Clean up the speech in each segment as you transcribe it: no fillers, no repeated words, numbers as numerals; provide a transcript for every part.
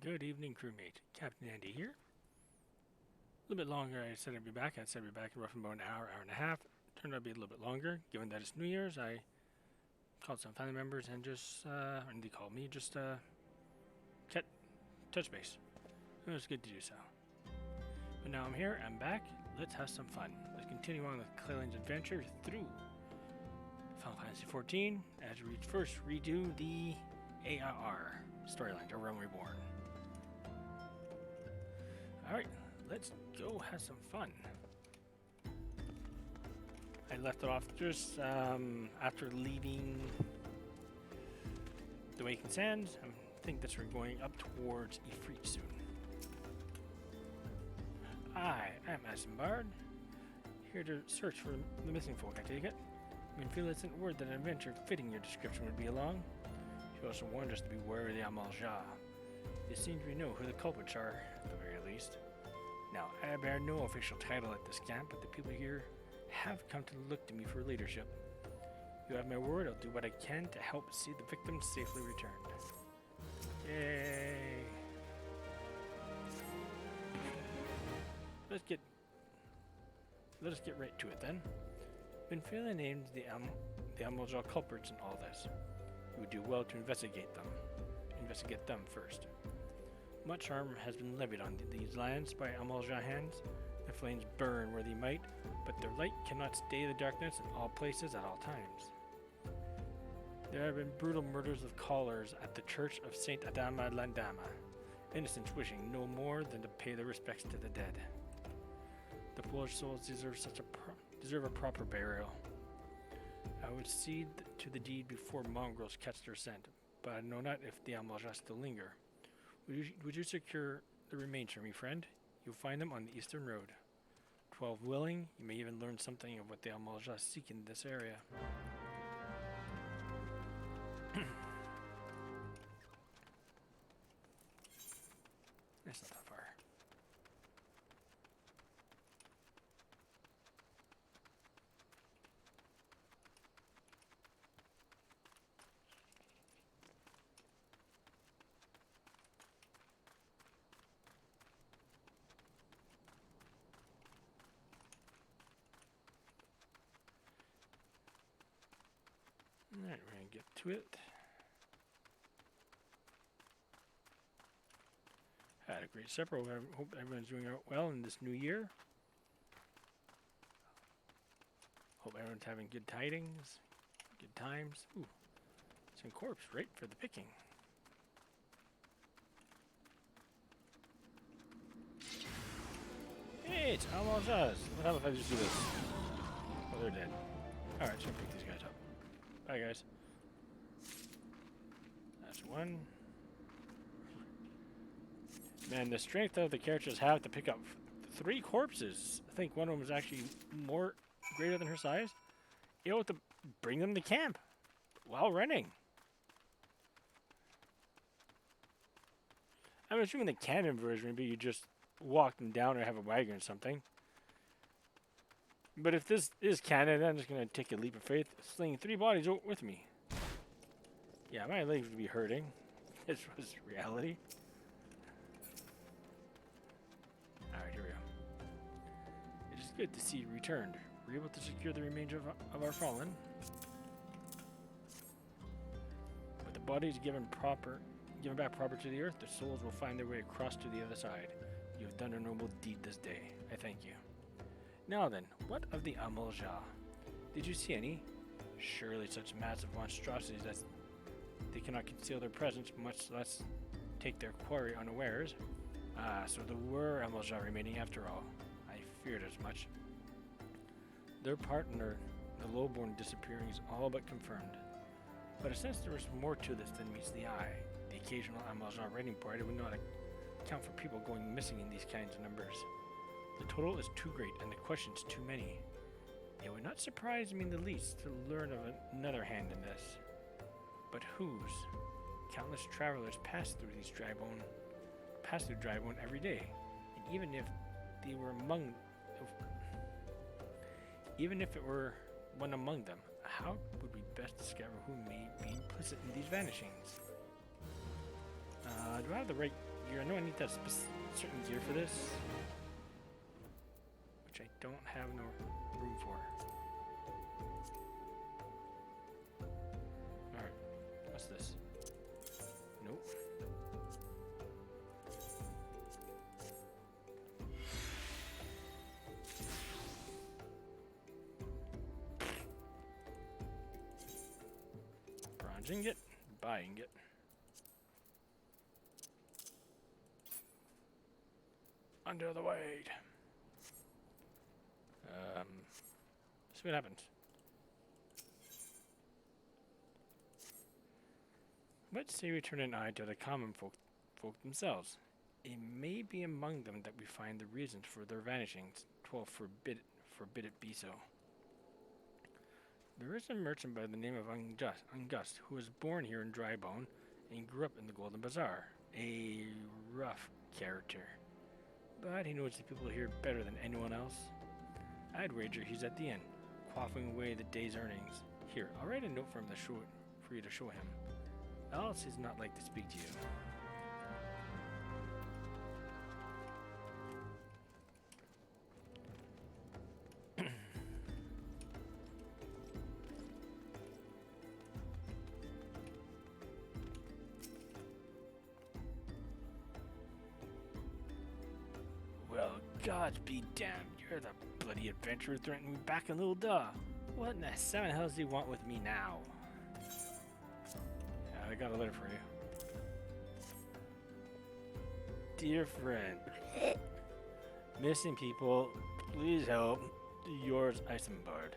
Good evening, crewmate. Captain Andy here. A little bit longer. I said I'd be back. I said I'd be back in roughly about an hour, hour and a half. Turned out to be a little bit longer. Given that it's New Year's, I called some family members and and they called me, cat touch base. It was good to do so. But now I'm here. I'm back. Let's have some fun. Let's continue on with Clalin's adventure through Final Fantasy XIV as we first redo the ARR storyline, or Realm Reborn. Alright, let's go have some fun. I left it off just after leaving the Waking Sands. I think that we're going up towards Ifrit soon. I am Aston Bard, here to search for the missing folk, I take it. Minfield sent word that an adventure fitting your description would be along. She also warned us to be wary of the Amalja. It seems we know who the culprits are, at the very least. Now, I bear no official title at this camp, but the people here have come to look to me for leadership. You have my word, I'll do what I can to help see the victims safely returned. Yay! Let us get right to it then. Benfila named the Amalja culprits in all this. You would do well to investigate them first. Much harm has been levied on these lands by Amalja hands. The flames burn where they might, but their light cannot stay the darkness in all places at all times. There have been brutal murders of callers at the church of Saint Adama Landama, innocents wishing no more than to pay their respects to the dead. The foolish souls deserve a proper burial. I would cede to the deed before mongrels catch their scent, but I know not if the Amalja still linger. Would you secure the remains for me, friend? You'll find them on the eastern road. 12 willing, you may even learn something of what the Amalja seek in this area. That's not that far. Alright, we're going to get to it. Had a great supper. I hope everyone's doing well in this new year. Hope everyone's having good tidings, good times. Ooh, some corpse right for the picking. Hey, it's almost us. What happens if I just do this? Oh, they're dead. Alright, so pick these guys up. Bye, guys. That's one. Man, the strength of the characters have to pick up 3 corpses. I think one of them was actually greater than her size. You know, to bring them to camp while running. I'm assuming the canon version would be you just walk them down or have a wagon or something. But if this is canon, I'm just going to take a leap of faith, sling 3 bodies with me. Yeah, my legs would be hurting. This was reality. Alright, here we go. It is good to see you returned. We're able to secure the remains of our fallen. With the bodies given back proper to the earth, their souls will find their way across to the other side. You have done a noble deed this day. I thank you. Now then, what of the Amalja? Did you see any? Surely such massive monstrosities that they cannot conceal their presence, much less take their quarry unawares. Ah, so there were Amalja remaining after all. I feared as much. Their partner, the lowborn disappearing, is all but confirmed. But since there was more to this than meets the eye, the occasional Amalja raiding party would not account for people going missing in these kinds of numbers. The total is too great, and the questions too many. It would not surprise me in the least to learn of another hand in this. But whose? Countless travelers pass through Drybone every day, and even if it were one among them, how would we best discover who may be implicit in these vanishings? Do I have the right gear? I know I need that certain gear for this, which I don't have no room for. Alright, what's this? Nope. Bronze ingot, buy ingot. Under the weight. See what happens. Let's say we turn an eye to the common folk themselves. It may be among them that we find the reasons for their vanishings. 12 forbid it be so. There is a merchant by the name of Ungust, who was born here in Drybone and grew up in the Golden Bazaar. A rough character. But he knows the people here better than anyone else. I'd wager he's at the inn, quaffing away the day's earnings. Here, I'll write a note for him for you to show him. Else he's not like to speak to you. Well, gods be damned. You're the bloody adventurer threatening me back in Little Duh. What in the seven hells do you want with me now? Yeah, I got a letter for you. Dear friend. Missing people, please help. Yours, Isambard.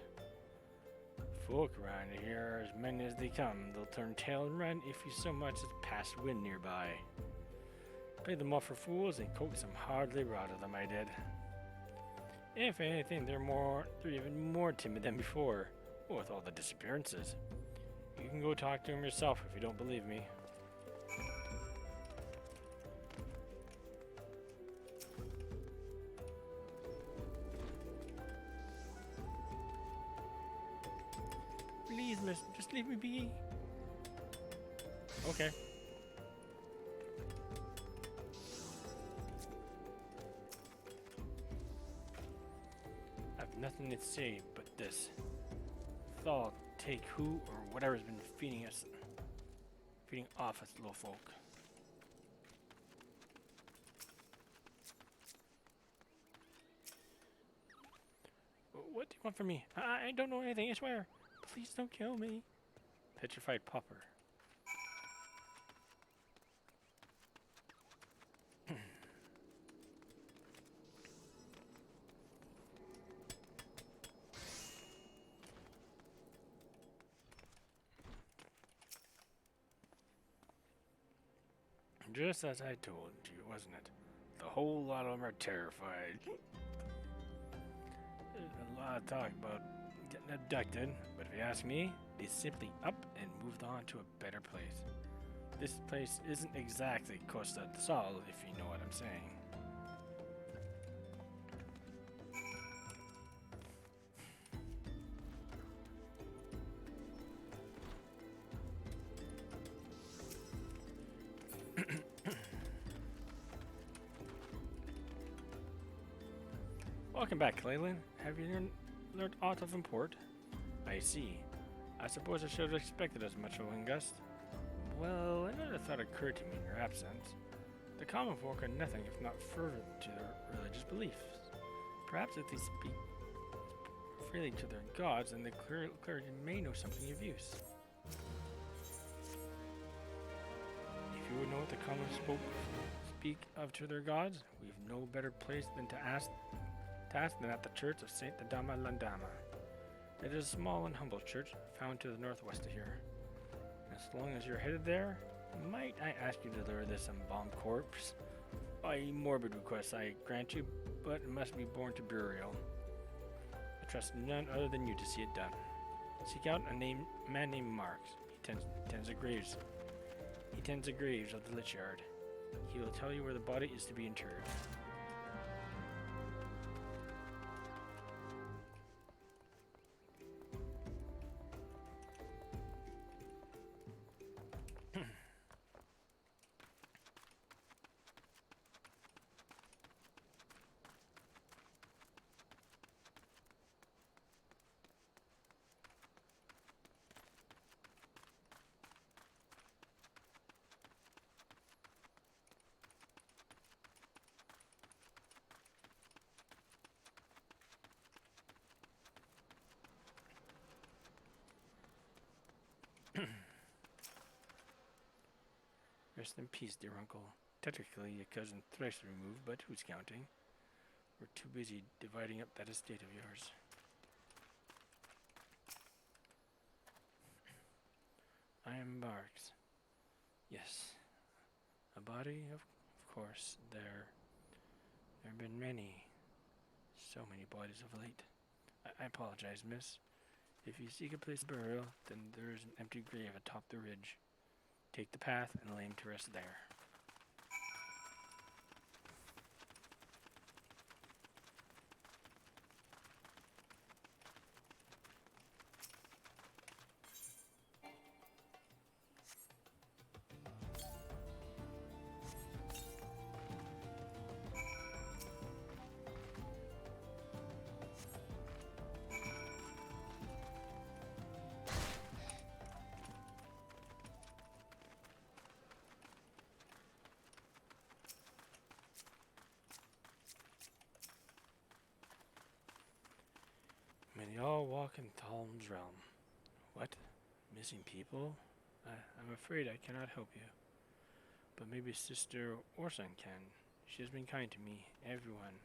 Folk around here are as many as they come. They'll turn tail and run if you so much as pass wind nearby. Play them off for fools and coax some hard labor out of them, I did. If anything, they're even more timid than before, with all the disappearances. You can go talk to them yourself if you don't believe me. Please, miss, just leave me be. Okay. Nothing to say but this. Thal, take who or whatever's been feeding off us little folk. What do you want from me? I don't know anything, I swear. Please don't kill me. Petrified pauper. Just as I told you, wasn't it? The whole lot of them are terrified. There's a lot of talk about getting abducted, but if you ask me, they simply up and moved on to a better place. This place isn't exactly Costa del Sol, if you know what I'm saying. Welcome back, Clalin. Have you learned aught of import? I see. I suppose I should have expected as much of Ungust. Well, another thought occurred to me in your absence. The common folk are nothing if not fervent to their religious beliefs. Perhaps if they speak freely to their gods, then the clergy may know something of use. If you would know what the common folk speak of to their gods, we've no better place than to ask than at the church of Saint Adama Landama. It is a small and humble church found to the northwest of here. As long as you're headed there, might I ask you to deliver this embalmed corpse? A morbid request, I grant you, but it must be borne to burial. I trust none other than you to see it done. Seek out a man named Marks. He tends the graves. He tends the graves of the Lich Yard. He will tell you where the body is to be interred. Rest in peace, dear uncle. Technically a cousin thrice removed, but who's counting? We're too busy dividing up that estate of yours. I am Barks. Yes. A body? Of course. There have been many, so many bodies of late. I apologize, miss. If you seek a place of burial, then there is an empty grave atop the ridge. Take the path and lay him to rest there. May they all walk in Thalm's realm. What? Missing people? I'm afraid I cannot help you. But maybe Sister Orson can. She has been kind to me. Everyone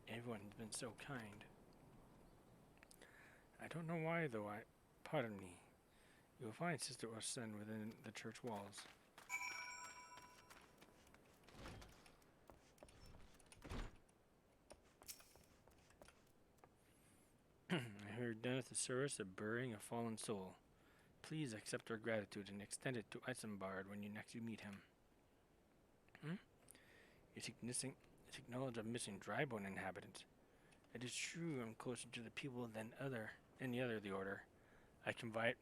has been so kind. I don't know why, though. Pardon me. You will find Sister Orson within the church walls. I heard done at the service of burying a fallen soul. Please accept our gratitude and extend it to Isambard when you next meet him. You seek knowledge of missing drybone inhabitants. It is true I'm closer to the people than any other of the order. I confide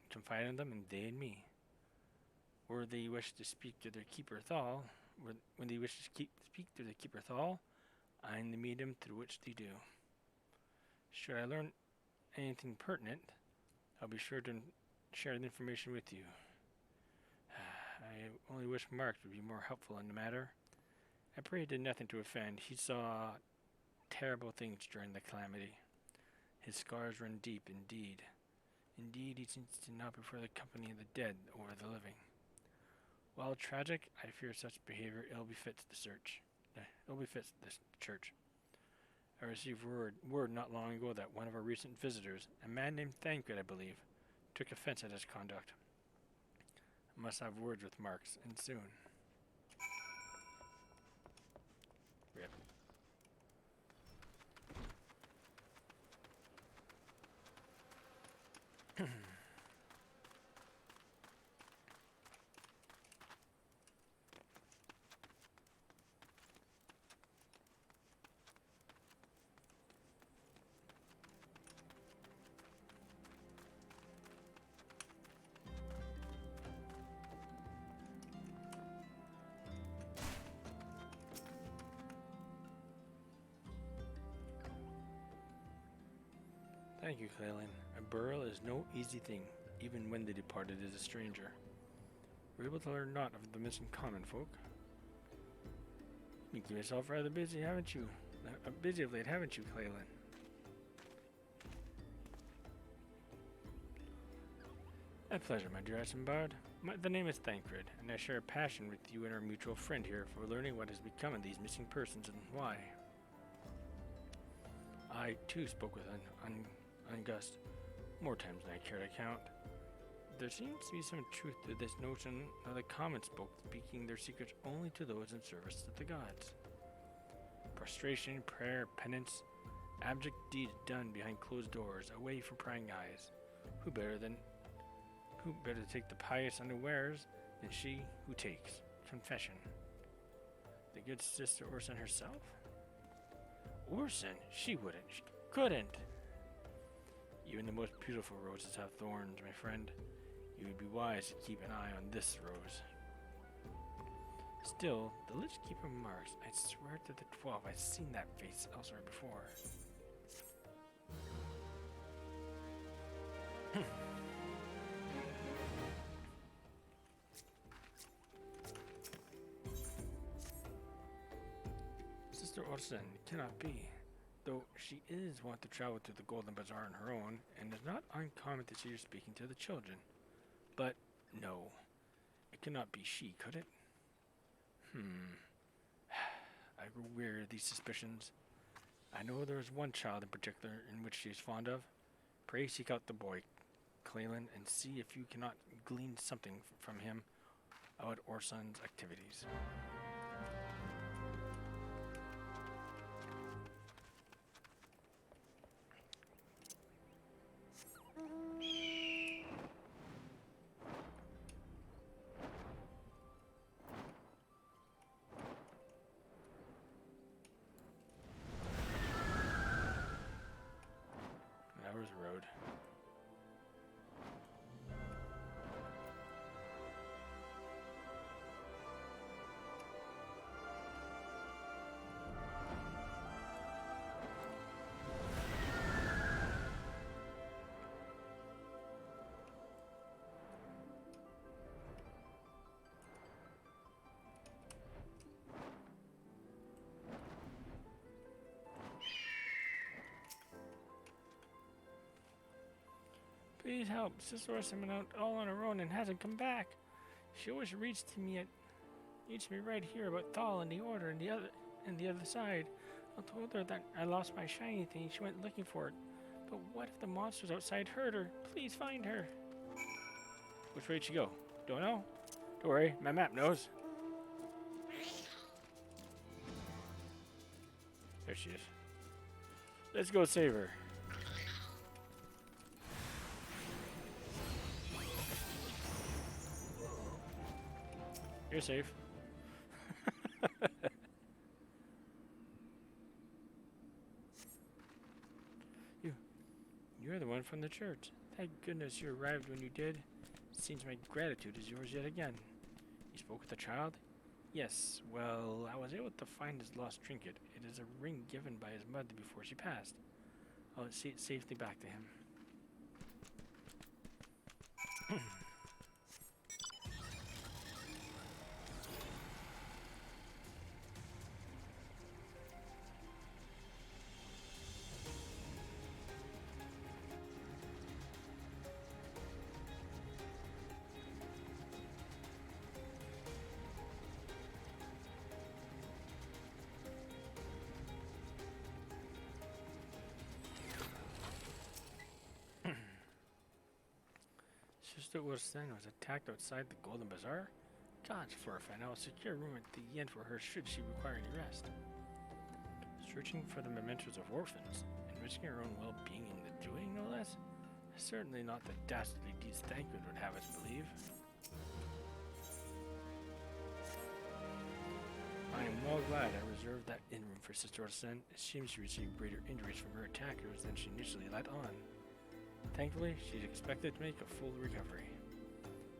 in them and they in me. When they wish to speak to their keeper Thal, I am the medium through which they do. Should I learn anything pertinent, I'll be sure to share the information with you. I only wish Mark would be more helpful in the matter. I pray he did nothing to offend. He saw terrible things during the calamity. His scars run deep indeed. Indeed, he seems to not prefer the company of the dead over the living. While tragic, I fear such behavior ill befits the church. I received word not long ago that one of our recent visitors, a man named Thancred, I believe, took offense at his conduct. I must have words with Marks, and soon. Rip. Thank you, Clalin. A burial is no easy thing, even when the departed is a stranger. We're able to learn naught of the missing common folk. You keep yourself rather busy, haven't you? Busy of late, haven't you, Clalin? A pleasure, my dear Isambard. The name is Thancred, and I share a passion with you and our mutual friend here for learning what has become of these missing persons and why. I, too, spoke with Ungust more times than I care to count. There seems to be some truth to this notion of the common folk speaking their secrets only to those in service to the gods. Prostration, prayer, penance, abject deeds done behind closed doors, away from prying eyes. Who better to take the pious unawares than she who takes confession? The good Sister Orson herself? Orson? She wouldn't. She couldn't. Even the most beautiful roses have thorns, my friend. You would be wise to keep an eye on this rose. Still, the Lich Keeper Marks, I swear to the 12 I've seen that face elsewhere before. Sister Orson cannot be, though she is wont to travel to the Golden Bazaar on her own, and it's not uncommon to see her speaking to the children. But no, it cannot be she, could it? I grew weary of these suspicions. I know there is one child in particular in which she is fond of. Pray seek out the boy, Clalin, and see if you cannot glean something from him about Orsan's activities. That was the road. Please help. Sister Orson went out all on her own and hasn't come back. She always reads me right here about Thal and the Order and the other side. I told her that I lost my shiny thing. She went looking for it. But what if the monsters outside heard her? Please find her. Which way did she go? Don't know. Don't worry, my map knows. There she is. Let's go save her. You're safe. You're the one from the church. Thank goodness you arrived when you did. Seems my gratitude is yours yet again. You spoke with the child? Yes, well, I was able to find his lost trinket. It is a ring given by his mother before she passed. I'll see it safely back to him. Sister Orson was attacked outside the Golden Bazaar? Gods forfeit, I will secure a room at the inn for her should she require any rest. Searching for the mementos of orphans, and risking her own well-being in the doing, no less? Certainly not the dastardly deeds Thancred would have us believe. I am well glad I reserved that inn room for Sister Orson. It seems she received greater injuries from her attackers than she initially let on. Thankfully, she's expected to make a full recovery.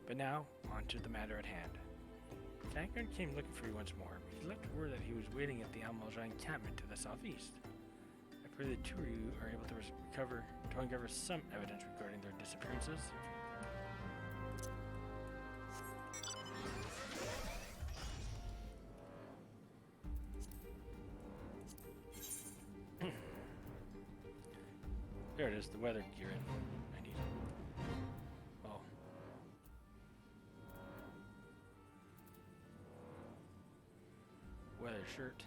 But now, on to the matter at hand. Thancred came looking for you once more. He left word that he was waiting at the Almalja encampment to the southeast. I pray the two of you are able to uncover some evidence regarding their disappearances. There it is, the weather gear I need. Oh. Weather shirt.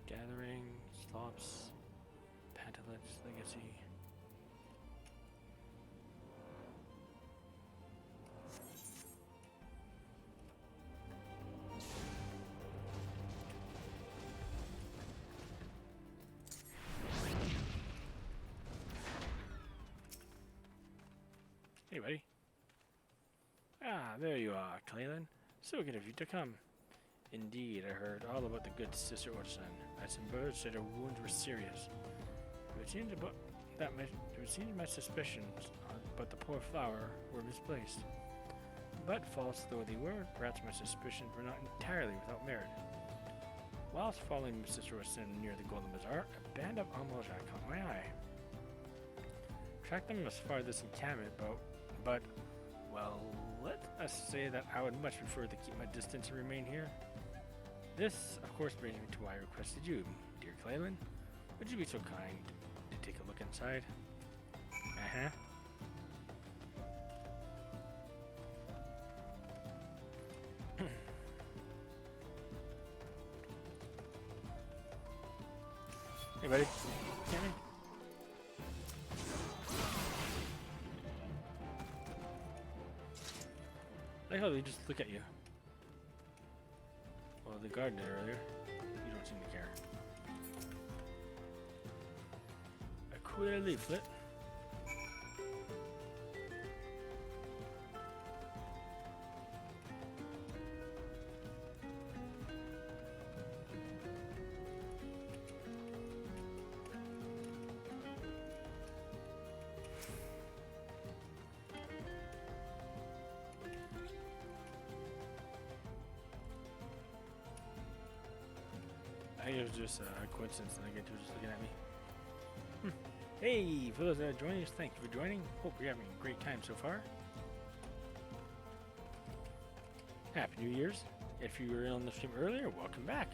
Gathering, slops, pantalets, legacy. Hey, buddy. Ah, there you are, Clalin. So good of you to come. Indeed, I heard all about the good Sister Orson. Some birds said her wounds were serious. It seems my suspicions about the poor flower were misplaced. But false though they were, perhaps my suspicions were not entirely without merit. Whilst following Sister Orson near the Golden Bazaar, a band of Almalja caught my eye. Tracked them as far as this encampment, but well, let us say that I would much prefer to keep my distance and remain here. This, of course, brings me to why I requested you, dear Clalin. Would you be so kind to take a look inside? Uh-huh. Hey, buddy. Come here. I like how they just look at you. Well, the guard did earlier. You don't seem to care. A queer leaflet. I think it was just a coincidence that I get to just looking at me. Hey, for those that are joining us, thank you for joining. Hope you're having a great time so far. Happy New Year's. If you were on the stream earlier, welcome back.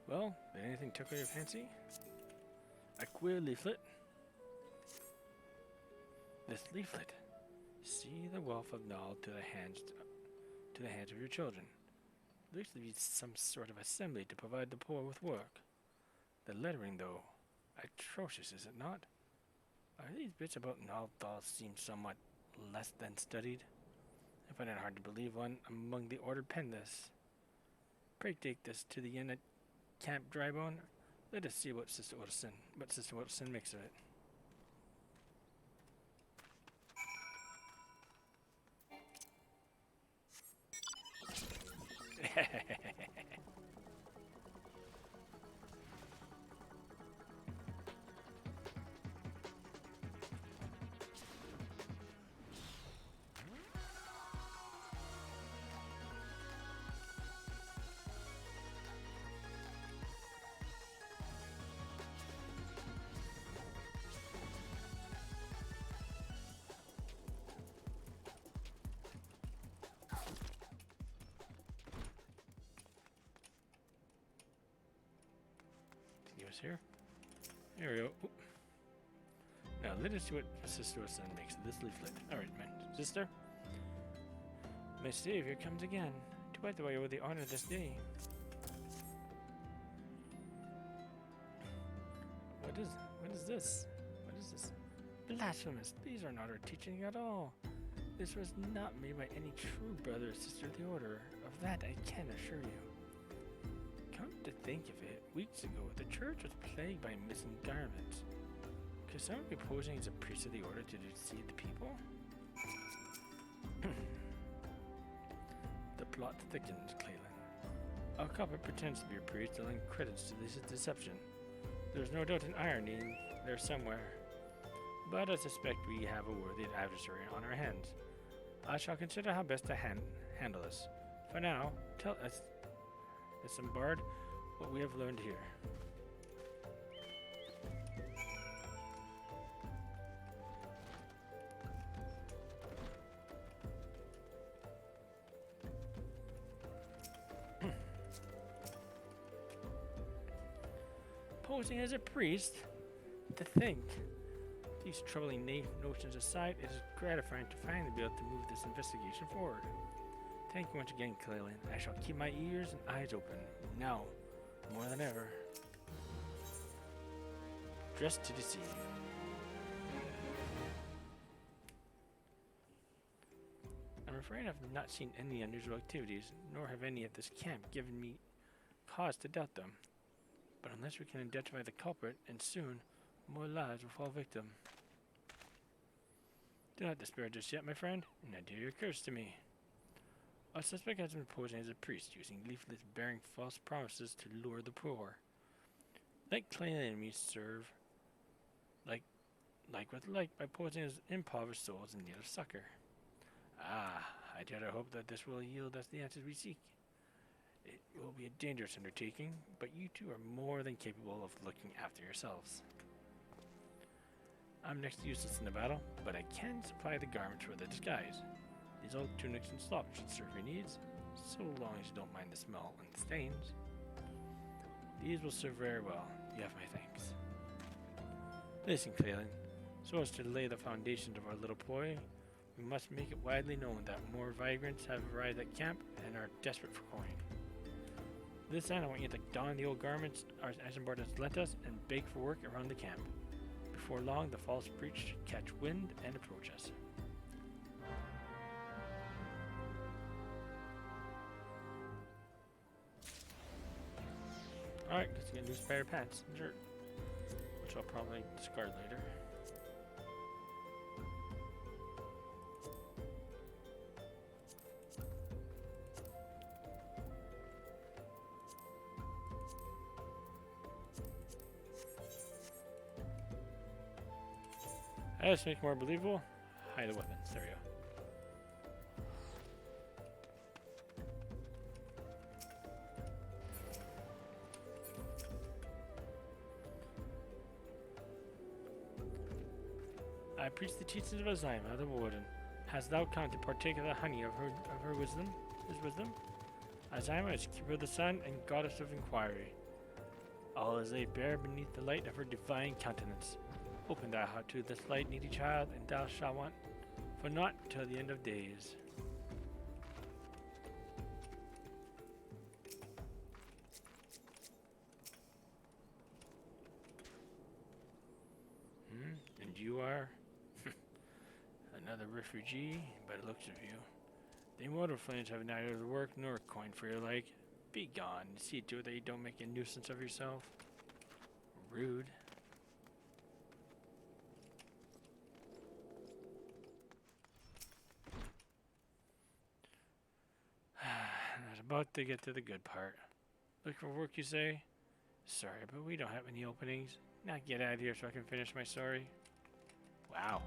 Well, did anything tickle your fancy? A queer leaflet. This leaflet. See the wealth of knowledge to the hands of your children. Looks to be some sort of assembly to provide the poor with work. The lettering, though, atrocious, is it not? Are these bits about Nalthal seem somewhat less than studied? I find it hard to believe one among the order penned this. Pray take this to the inn at Camp Drybone. Let us see what Sister Wilson makes of it. Here. There we go. Oop. Now let us see what Sister Wilson makes of this leaflet. Alright, man. Sister? My savior comes again. To bite the way with the honor this day. What is this? What is this? Blasphemous. These are not our teaching at all. This was not made by any true brother or sister of the order. Of that I can assure you. Come to think of it, weeks ago, the church was plagued by missing garments. Could someone be posing as a priest of the order to deceive the people? The plot thickens, Clalin. Our culprit pretends to be a priest, lending credence to this deception. There's no doubt an irony there somewhere. But I suspect we have a worthy adversary on our hands. I shall consider how best to handle this. For now, tell us, Bard, what we have learned here. Posing as a priest? To think. These troubling notions aside, it is gratifying to finally be able to move this investigation forward. Thank you once again, Clalin. I shall keep my ears and eyes open, now, more than ever. Dressed to deceive. I'm afraid I've not seen any unusual activities, nor have any at this camp given me cause to doubt them. But unless we can identify the culprit, and soon, more lives will fall victim. Do not despair just yet, my friend, and adhere your curse to me. Our suspect has been posing as a priest, using leaflets bearing false promises to lure the poor. Like Clalin enemies serve like with like by posing as impoverished souls in need of succor. Ah, I dare to hope that this will yield us the answers we seek. It will be a dangerous undertaking, but you two are more than capable of looking after yourselves. I'm next to useless in the battle, but I can supply the garments for the disguise. These old tunics and slops should serve your needs, so long as you don't mind the smell and the stains. These will serve very well. You have my thanks. Listen, Clalin, so as to lay the foundations of our little ploy, we must make it widely known that more vagrants have arrived at camp and are desperate for coin. This end, I want you to don the old garments our Eisenbart has lent us and beg for work around the camp. Before long, the false breach should catch wind and approach us. Alright, let's get new spare pants and shirt, which I'll probably discard later. Let's make it more believable. Hide the weapons. There we go. I preach the teachings of Azima, the warden. Hast thou come to partake of the honey of her wisdom? His wisdom? Azima is keeper of the sun and goddess of inquiry. All is laid bare beneath the light of her divine countenance. Open thy heart to this light, needy child, and thou shalt want for naught till the end of days. And you are another refugee, by the looks of you. The immortal flames have neither the work nor coin for your like. Be gone, and see to it that you don't make a nuisance of yourself. Rude. I was about to get to the good part. Looking for work, you say? Sorry, but we don't have any openings. Now get out of here so I can finish my story. Wow.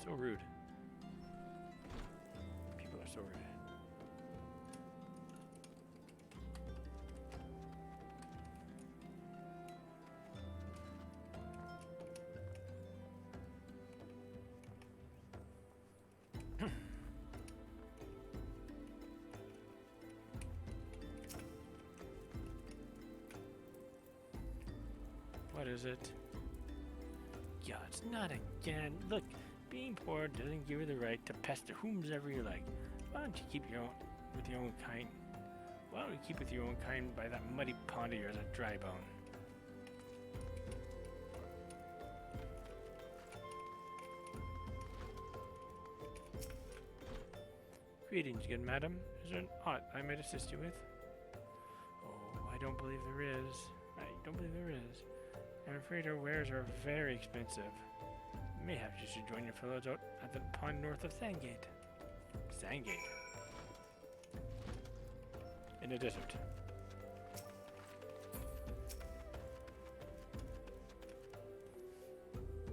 So rude. People are so rude. What is it? Yeah, it's not again. Look, being poor doesn't give you the right to pester whomsoever you like. Why don't you keep your own with your own kind? Why don't you keep with your own kind by that muddy pond of yours at Dry Bone? Greetings, good madam. Is there aught I might assist you with? Oh, I don't believe there is. I'm afraid our wares are very expensive. Mayhaps you should join your fellows out at the pond north of Sandgate. Sandgate? In the desert.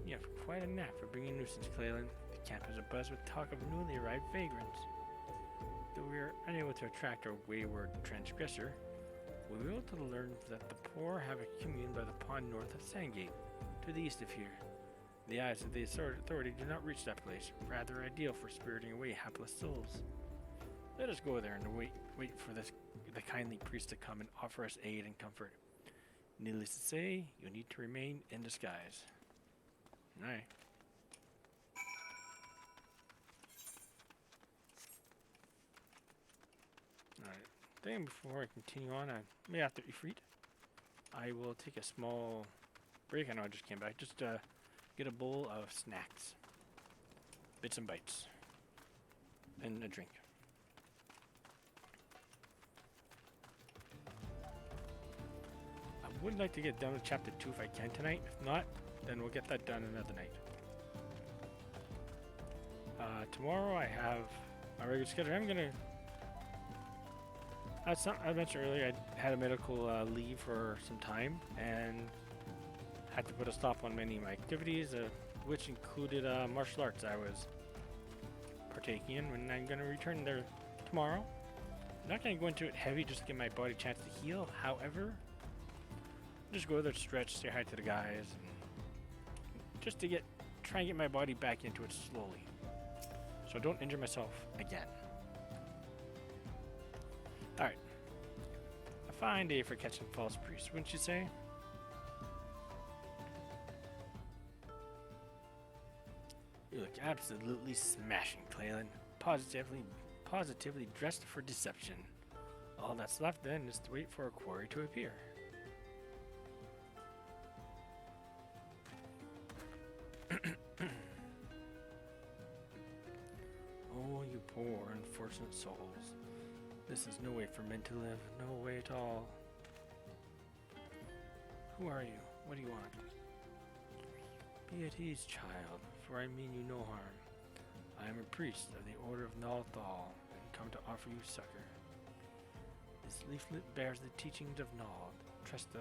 You have quite a knack for bringing nuisance, Clalin. The camp is abuzz with talk of newly arrived vagrants. Though we are unable to attract our wayward transgressor, we were able to learn that the poor have a commune by the pond north of Sandgate, to the east of here. The eyes of the authority do not reach that place, rather ideal for spiriting away hapless souls. Let us go there and wait for the kindly priest to come and offer us aid and comfort. Needless to say, you need to remain in disguise. Alright. Then before I continue on, after Ifrit, I will take a small break. I know I just came back. Just get a bowl of snacks, bits and bites, and a drink. I would like to get done with chapter 2 if I can tonight. If not, then we'll get that done another night. Tomorrow I have my regular schedule. I'm gonna. I mentioned earlier I had a medical leave for some time and had to put a stop on many of my activities, which included martial arts I was partaking in when I'm going to return there tomorrow. I'm not going to go into it heavy just to give my body a chance to heal. However, just go there, stretch, say hi to the guys, and just to try and get my body back into it slowly, so I don't injure myself again. All right, a fine day for catching false priests, wouldn't you say? You look absolutely smashing, Clalin. Positively dressed for deception. All that's left then is to wait for a quarry to appear. Oh, you poor unfortunate souls. This is no way for men to live, no way at all. Who are you? What do you want? Be at ease, child, for I mean you no harm. I am a priest of the Order of Nalthal, and come to offer you succor. This leaflet bears the teachings of Nald. Trust to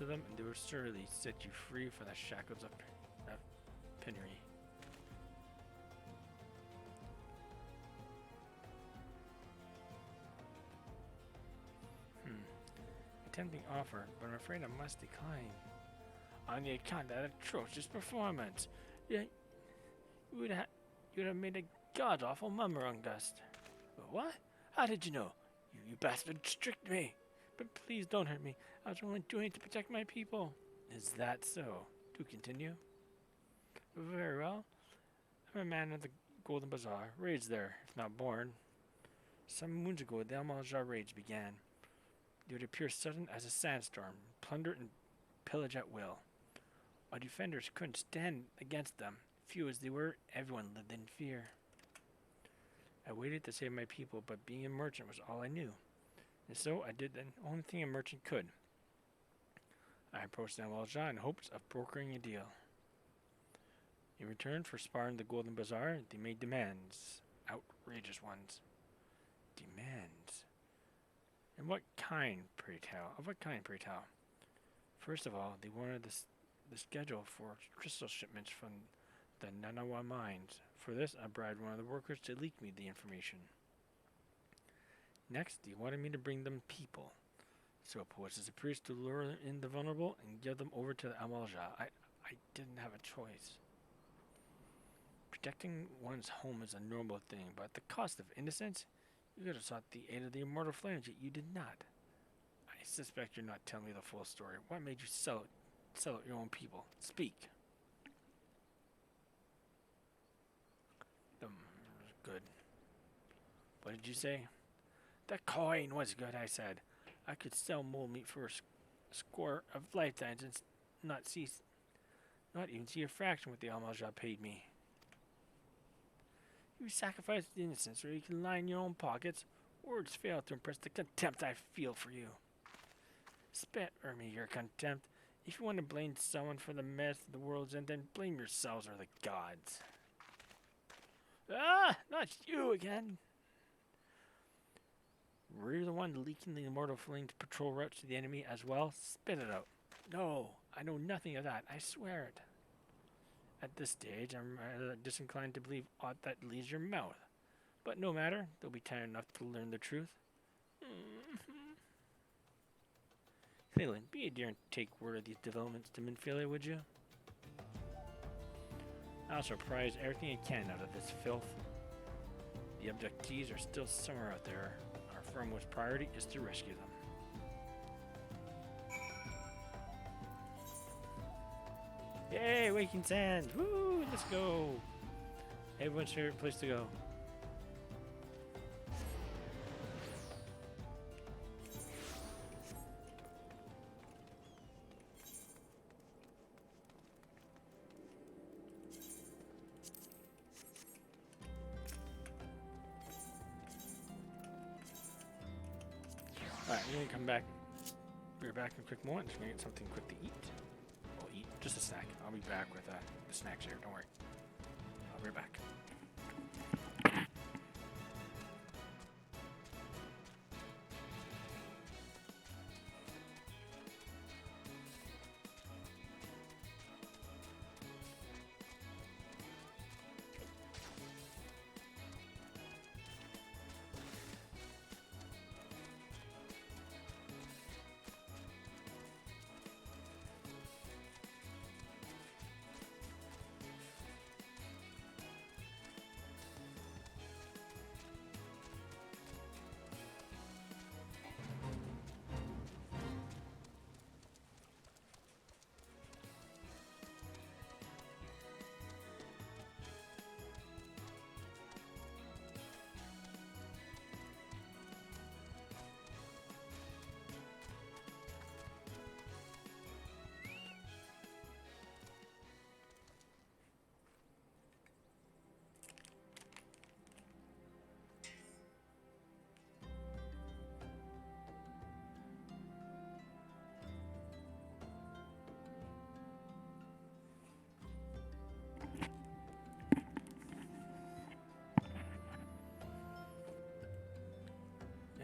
them, and they will surely set you free from the shackles of penury. A tempting offer, but I'm afraid I must decline. On the account of that atrocious performance. Yeah, you would have made a god-awful mummer dust. What? How did you know? You bastard tricked me. But please don't hurt me. I was only doing it to protect my people. Is that so? Do continue. Very well. I'm a man of the Golden Bazaar, raised there, if not born. Some moons ago, the Amaljar raids began. They would appear sudden as a sandstorm, plunder and pillage at will. Our defenders couldn't stand against them. Few as they were, everyone lived in fear. I waited to save my people, but being a merchant was all I knew. And so I did the only thing a merchant could. I approached Amaljar in hopes of brokering a deal. In return for sparring the Golden Bazaar, they made demands. Outrageous ones. Demands? And what kind, pray tell? Of what kind, pray tell? First of all, they wanted the schedule for crystal shipments from the Nanawa mines. For this, I bribed one of the workers to leak me the information. Next, they wanted me to bring them people. So I posed as a priest to lure in the vulnerable and give them over to the Amalja. I didn't have a choice. Protecting one's home is a normal thing, but at the cost of innocence, you could have sought the aid of the immortal flames, yet you did not. I suspect you're not telling me the full story. What made you sell out your own people? Speak. Good. What did you say? The coin was good, I said. I could sell mole meat for a score of lifetimes and not even see a fraction what the Amalja paid me. You sacrificed the innocent so you can line your own pockets. Words fail to impress the contempt I feel for you. Spare me your contempt. If you want to blame someone for the mess of the world's end, then blame yourselves or the gods. Ah! Not you again! Were you the one leaking the immortal flames patrol routes to the enemy as well? Spit it out. No, I know nothing of that. I swear it. At this stage, I'm rather disinclined to believe aught that leaves your mouth. But no matter, they'll be tired enough to learn the truth. Clalin, be a dear and take word of these developments to Minfilia, would you? I'll surprise everything I can out of this filth. The abductees are still somewhere out there. Our foremost priority is to rescue them. Yay, Waking Sands! Woo! Let's go! Everyone's favorite place to go. Alright, we're gonna come back. We're back in a quick moment. Just gonna get something quick to eat. We'll eat just a snack. I'll be back with the snacks here. Don't worry. I'll be right back.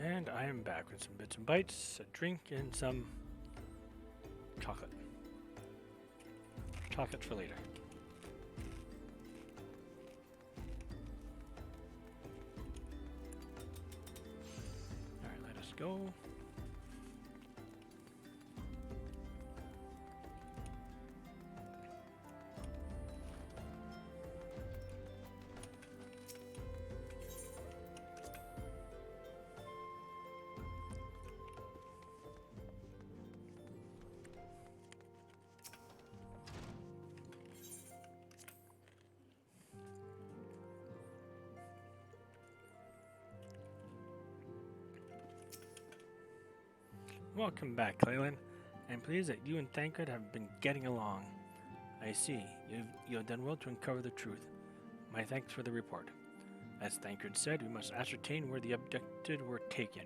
And I am back with some bits and bites, a drink, and some chocolate. Chocolate for later. Alright, let us go. Welcome back, Clalin. I'm pleased that you and Thancred have been getting along. I see. You have done well to uncover the truth. My thanks for the report. As Thancred said, we must ascertain where the abducted were taken,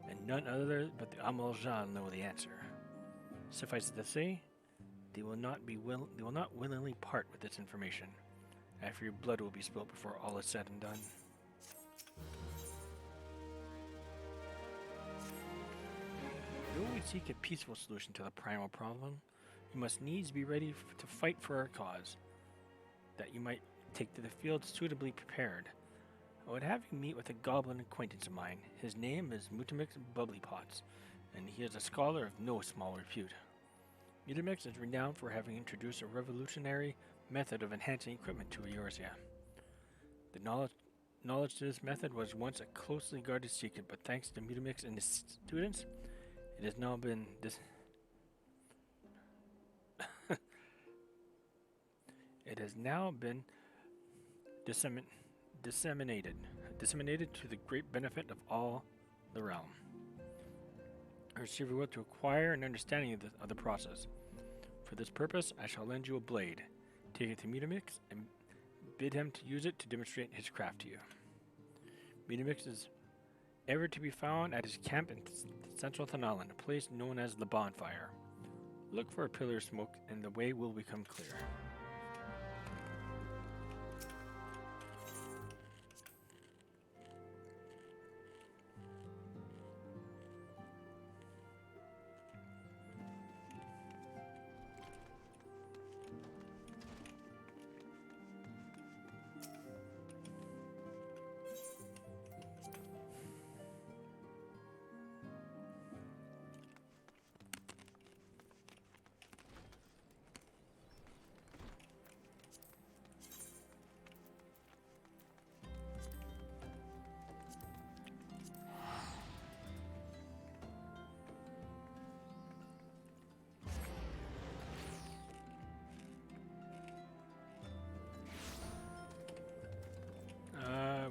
and none other but the Amaljan know the answer. Suffice it to say, they will not willingly part with this information. After your blood will be spilled before all is said and done. Though we seek a peaceful solution to the primal problem, you must needs be ready to fight for our cause, that you might take to the field suitably prepared. I would have you meet with a goblin acquaintance of mine. His name is Mutamix Bubblypots, and he is a scholar of no small repute. Mutamix is renowned for having introduced a revolutionary method of enhancing equipment to Eorzea. The knowledge to this method was once a closely guarded secret, but thanks to Mutamix and his students, it has now been disseminated to the great benefit of all the realm. I receive your will to acquire an understanding of the process. For this purpose, I shall lend you a blade. Take it to Mutamix and bid him to use it to demonstrate his craft to you. Mutamix is ever to be found at his camp in central Clalin, a place known as the Bonfire. Look for a pillar of smoke and the way will become clear.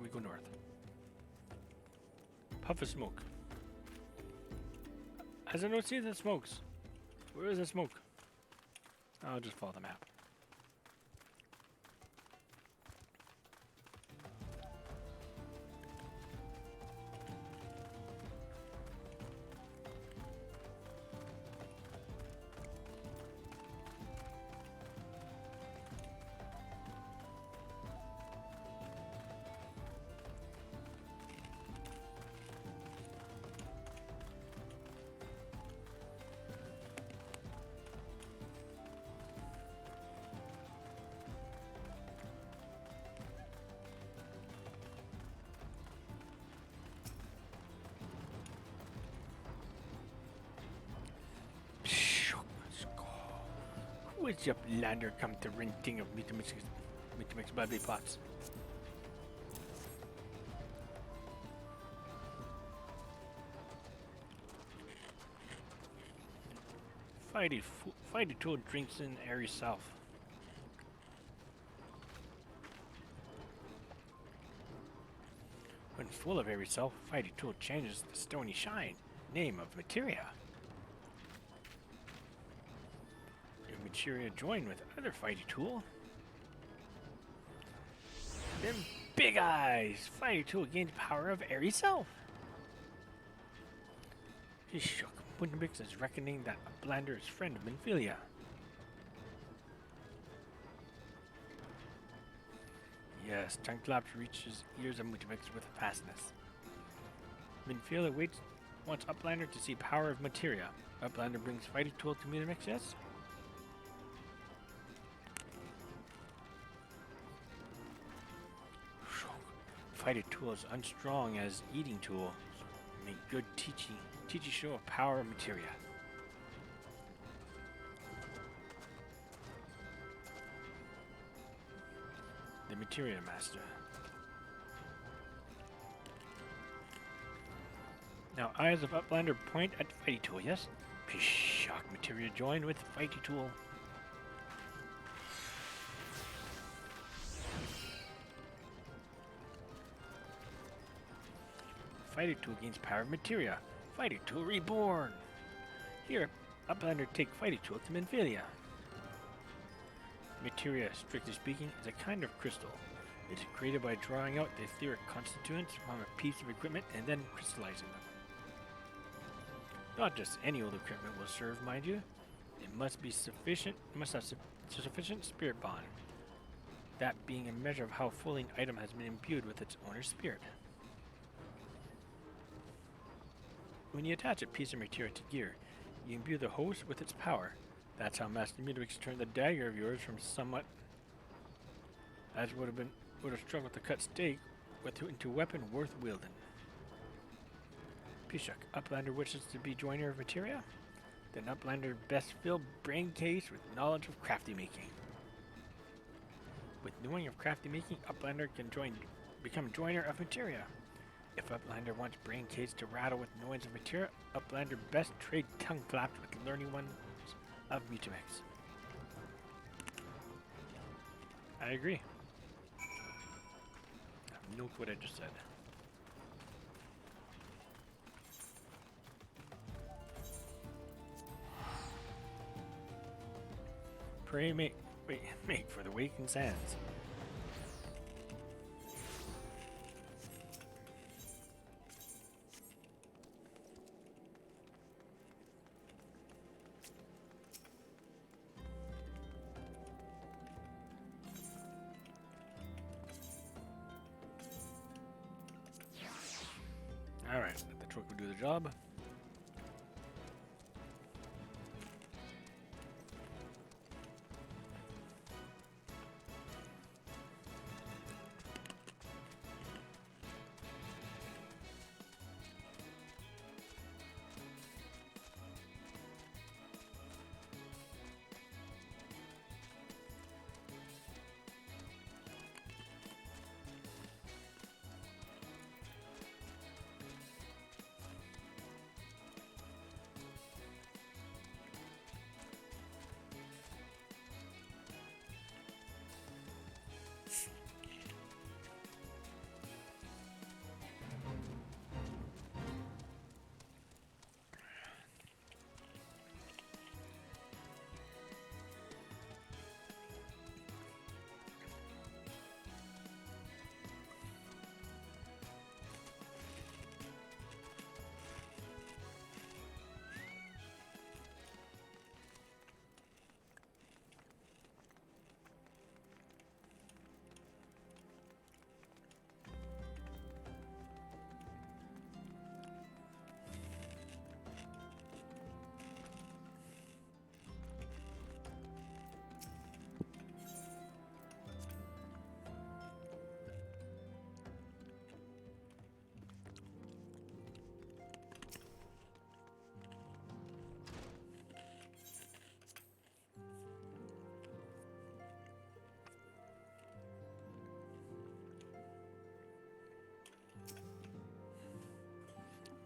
We go north. Puff of smoke. As I don't see the smokes. Where is the smoke? I'll just follow the map. What's up, lander? Come to renting of Mutamix Bubblypots. Fighty Tool drinks in airy south. When full of airy self, Fighty Tool changes the stony shine, name of materia. Materia join with other Fighty Tool. Them big eyes! Fighty Tool gains power of airy self. He shook. Mutamix is reckoning that a blander is friend of Minfilia. Yes, tongue claps reaches ears of Mutamix with fastness. Minfield wants Uplander to see power of materia. Uplander brings fighting tool to meet the mix, yes? Fighting tool is unstrong as eating tool. Make good teachy show of power of materia. The materia master. Now eyes of Uplander point at fighting tool, yes? Shock materia join with fighting tool. Fighting tool gains power of materia. Fighting tool reborn. Here, Uplander take fighting tool to Minfilia. Materia, strictly speaking, is a kind of crystal. It is created by drawing out the etheric constituents from a piece of equipment and then crystallizing them. Not just any old equipment will serve, mind you. It must have sufficient spirit bond. That being a measure of how fully an item has been imbued with its owner's spirit. When you attach a piece of materia to gear, you imbue the host with its power. That's how Master Mudwix turned the dagger of yours from somewhat as would have struggled to cut steak into a weapon worth wielding. Pishuk, Uplander wishes to be joiner of materia? Then Uplander best fill brain case with knowledge of crafty making. With knowing of crafty making, Uplander can become joiner of materia. If Uplander wants brain case to rattle with noise of materia, Uplander best trade tongue flaps with learning ones of Mutamix. I agree. I have no clue what I just said. Pray make for the waking sands. Alright, let the truck will do the job.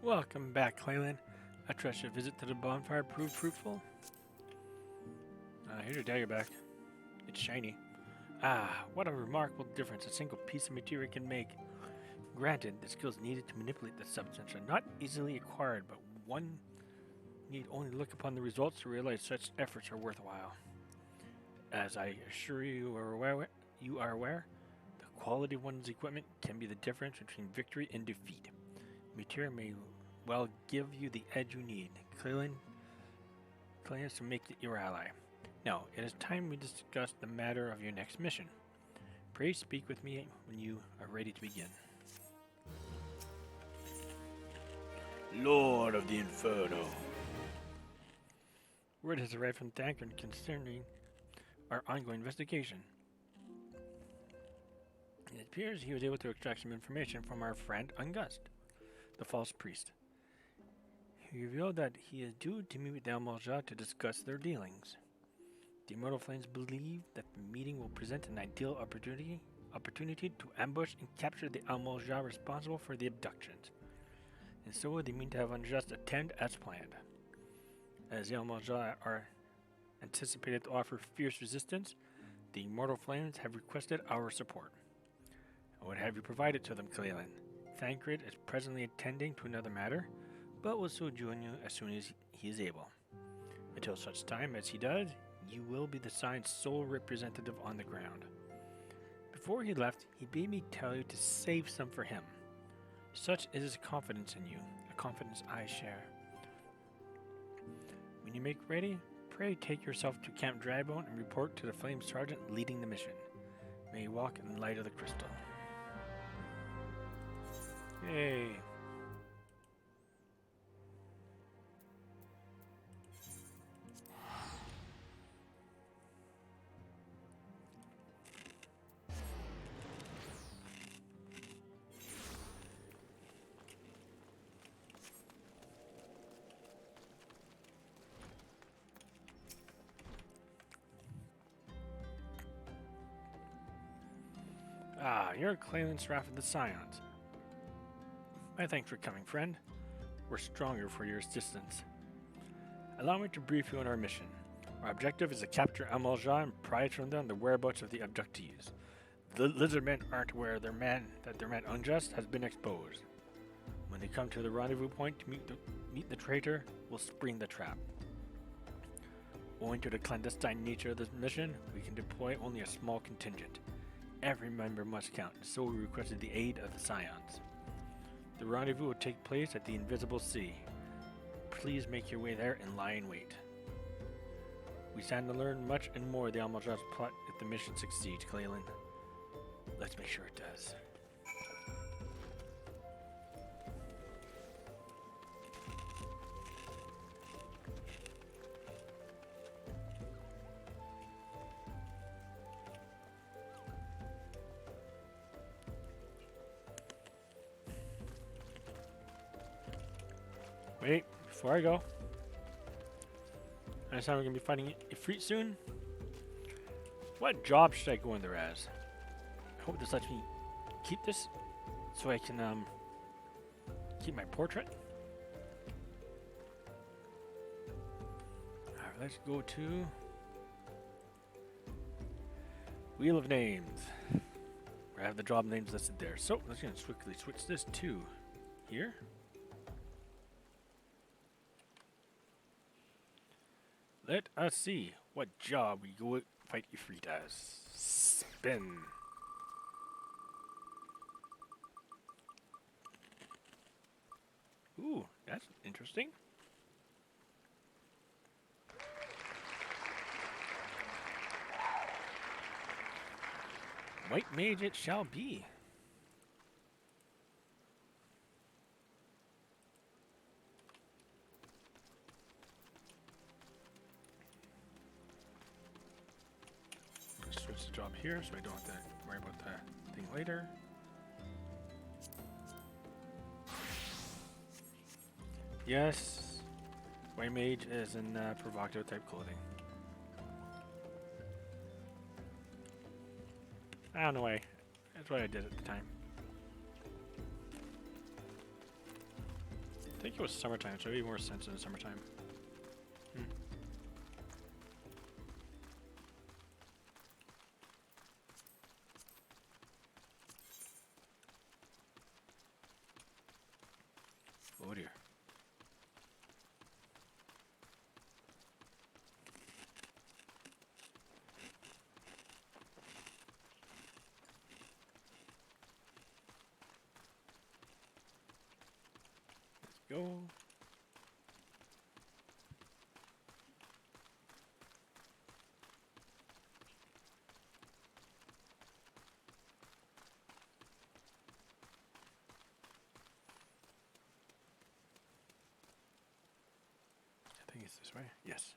Welcome back, Clalin. I trust your visit to the bonfire proved fruitful. Here's your dagger back. It's shiny. Ah, what a remarkable difference a single piece of material can make. Granted, the skills needed to manipulate the substance are not easily acquired, but one need only look upon the results to realize such efforts are worthwhile. As I assure you are aware, the quality of one's equipment can be the difference between victory and defeat. Materia may well give you the edge you need. Clalin is to make it your ally. Now, it is time we discuss the matter of your next mission. Pray speak with me when you are ready to begin. Lord of the Inferno. Word has arrived from Thancred concerning our ongoing investigation. It appears he was able to extract some information from our friend Ungust, the false priest. He revealed that he is due to meet with the Almalja to discuss their dealings. The Immortal Flames believe that the meeting will present an ideal opportunity to ambush and capture the Almalja responsible for the abductions. And so they mean to have Unjust attend as planned. As the Almalja are anticipated to offer fierce resistance, the Immortal Flames have requested our support. I would have you provide it to them, Clalin. Thancred is presently attending to another matter, but will so join you as soon as he is able. Until such time as he does, you will be the sign's sole representative on the ground. Before he left, he bade me tell you to save some for him. Such is his confidence in you, a confidence I share. When you make ready, pray take yourself to Camp Drybone and report to the Flame Sergeant leading the mission. May you walk in the light of the crystal. Yay. Ah, you're Clalin Sraff of the Scions. My thanks for coming, friend. We're stronger for your assistance. Allow me to brief you on our mission. Our objective is to capture Almalja and pry from them the whereabouts of the abductees. The lizardmen aren't aware that their man Unjust has been exposed. When they come to the rendezvous point to meet the traitor, we'll spring the trap. Owing to the clandestine nature of this mission, we can deploy only a small contingent. Every member must count, so we requested the aid of the Scions. The rendezvous will take place at the Invisible Sea. Please make your way there and lie in wait. We stand to learn much and more of the Almalja's plot if the mission succeeds, Clalin. Let's make sure it does. Wait, before I go, I understand we're going to be fighting Ifrit soon. What job should I go in there as? I hope this lets me keep this so I can keep my portrait. Alright, let's go to Wheel of Names. I have the job names listed there. So let's just quickly switch this to here. Let us see what job we go fight Ifrit as. Spin. Ooh, that's interesting. White Mage it shall be. Switch the job here so I don't have to worry about the thing later. Yes, White Mage is in provocative type clothing. I don't know why. That's what I did at the time. I think it was summertime, so it made more sense in the summertime. Oh dear. Let's go. This way? Yes.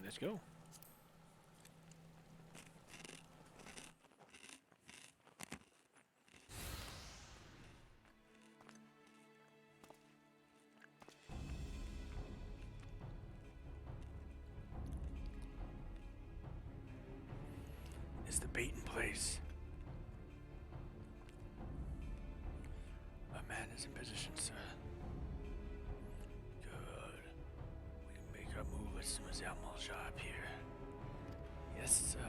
Let's go. Is the bait in place? A man is in position, sir. Good. We can make our move as soon as the animals show up here. Yes, sir.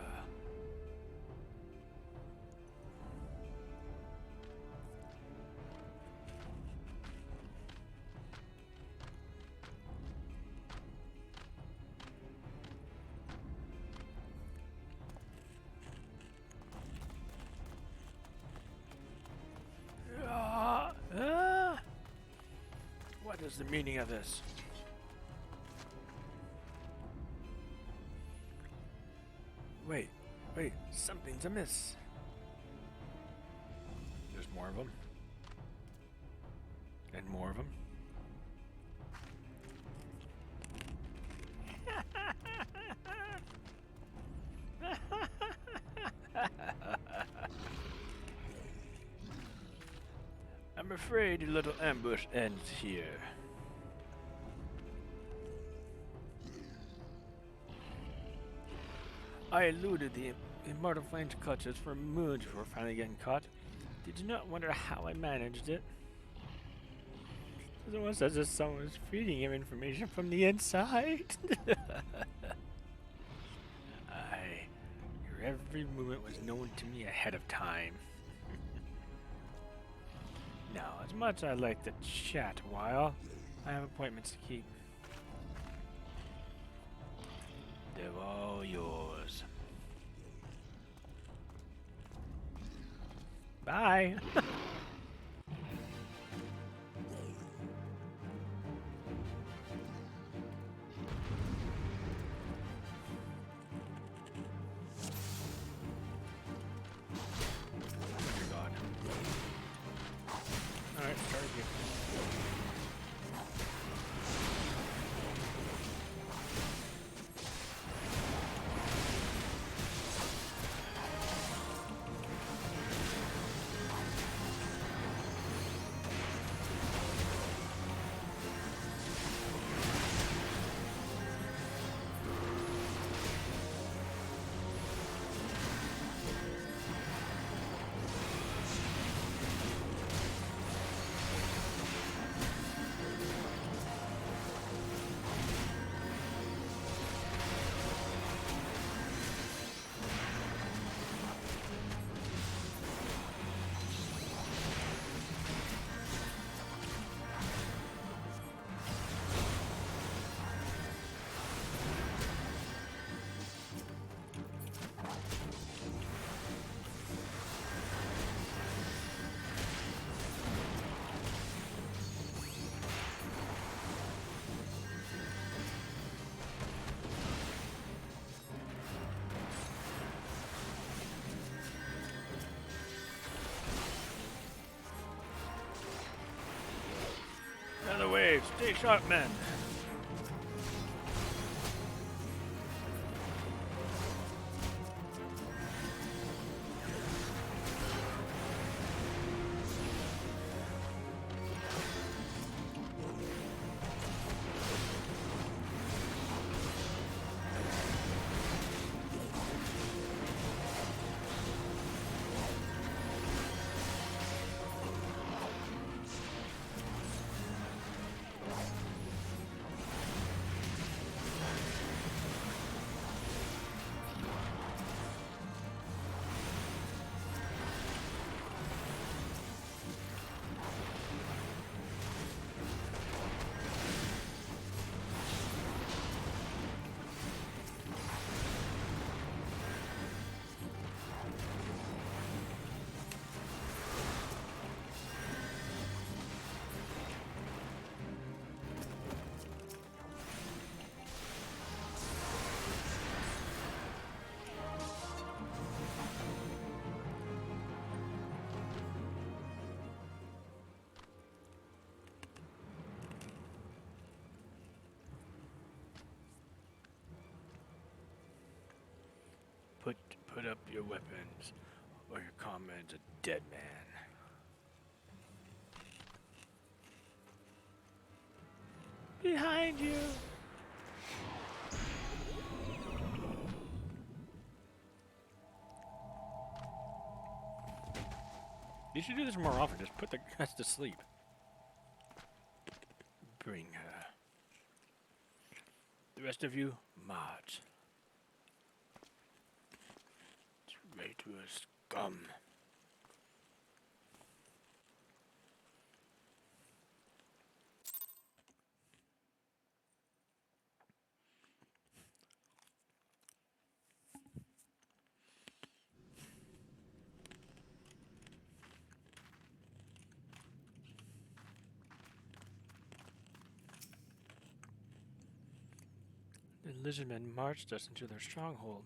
What is the meaning of this? Wait, something's amiss. There's more of them. And more of them. I'm afraid a little ambush ends here. I eluded the immortal flames clutches for moons before finally getting caught. Did you not wonder how I managed it? It's almost as if someone was feeding him information from the inside. Your every movement was known to me ahead of time. Now, as much as I'd like to chat a while, I have appointments to keep. They're all yours. Bye. Alright, start again. Another wave. Stay sharp, men. Put up your weapons, or your comrade's a dead man. Behind you! You should do this more often, just put the guys to sleep. Bring her. The rest of you, march. Traitorous scum. The lizardmen marched us into their stronghold.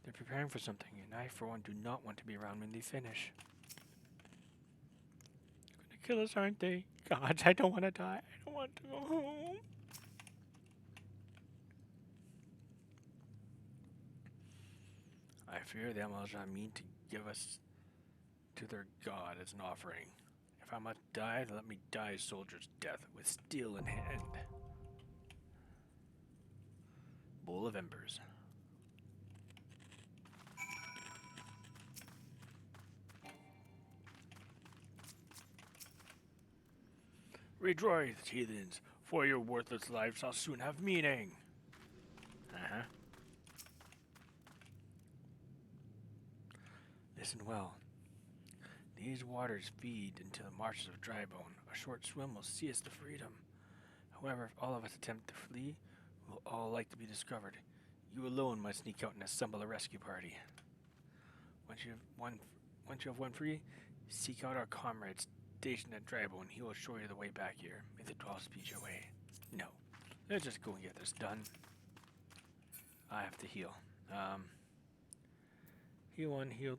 They're preparing for something, and I, for one, do not want to be around when they finish. They're gonna kill us, aren't they? Gods, I don't want to die. I don't want to go home. I fear the Amazon mean to give us to their god as an offering. If I must die, then let me die a soldier's death with steel in hand. Bowl of Embers. Rejoice, heathens, for your worthless lives shall soon have meaning. Listen well. These waters feed into the marshes of Drybone. A short swim will see us to freedom. However, if all of us attempt to flee, we'll all like to be discovered. You alone must sneak out and assemble a rescue party. Once you have one free, seek out our comrade stationed at Drybone. He will show you the way back here. May the 12 speed your way. No. Let's just go and get this done. I have to heal. Heal 1, heal...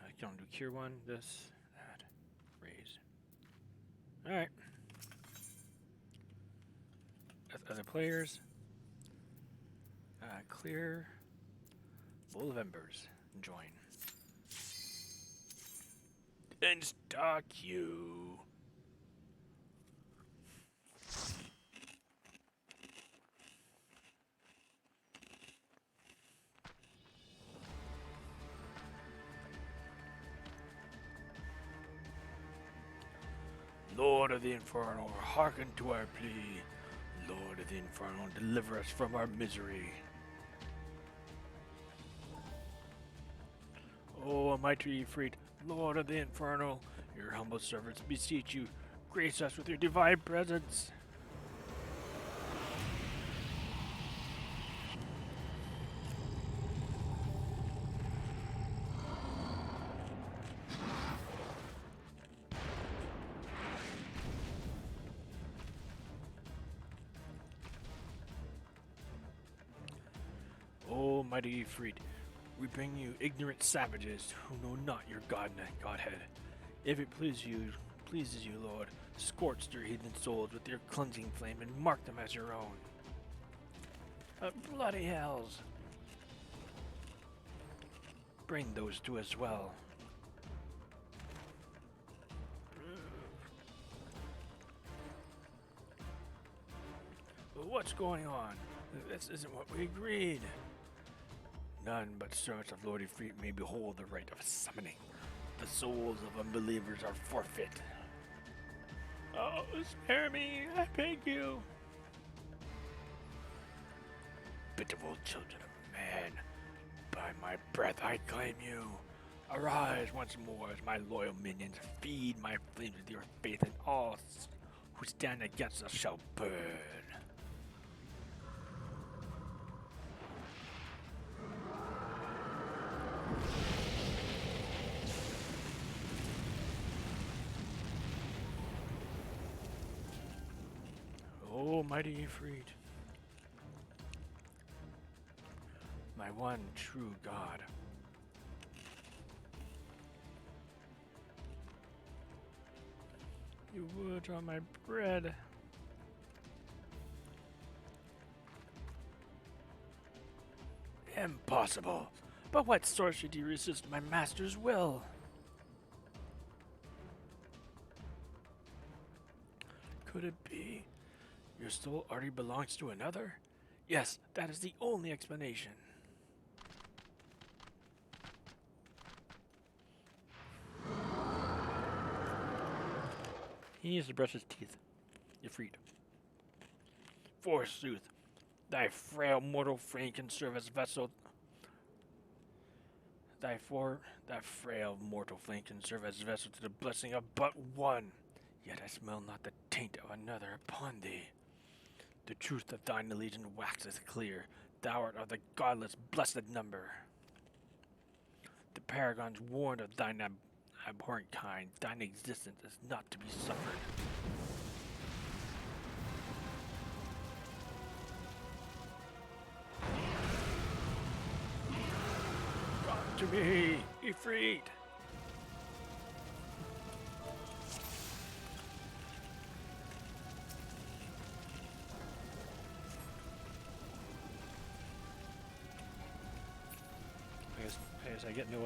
I can do cure 1, this, that, raise. Alright. Other players. Clear. Bowl of Embers. Join. And stalk you. Lord of the Infernal, hearken to our plea. Lord of the Infernal, deliver us from our misery. O almighty Ifrit, Lord of the Infernal, your humble servants beseech you, grace us with your divine presence. O mighty Ifrit, we bring you ignorant savages who know not your Godhead. If it pleases you, Lord, scorch their heathen souls with your cleansing flame and mark them as your own. Bloody hells! Bring those to us well. What's going on? This isn't what we agreed. None but servants of Lord Ifrit may behold the rite of summoning. The souls of unbelievers are forfeit. Oh, spare me, I beg you. Pitiful children of man, by my breath I claim you. Arise once more as my loyal minions. Feed my flames with your faith, and all who stand against us shall burn. O mighty Ifrit, my one true God. You would on my bread. Impossible. But what sorcery do you resist my master's will? Could it be your soul already belongs to another? Yes, that is the only explanation. He needs to brush his teeth. You're freed. Forsooth, thy frail mortal frame can serve as vessel. That frail mortal flame can serve as vessel to the blessing of but one. Yet I smell not the taint of another upon thee. The truth of thine allegiance waxeth clear. Thou art of the godless blessed number. The paragons warned of thine abhorrent kind. Thine existence is not to be suffered. Come to me, Ifrit! I guess I get no,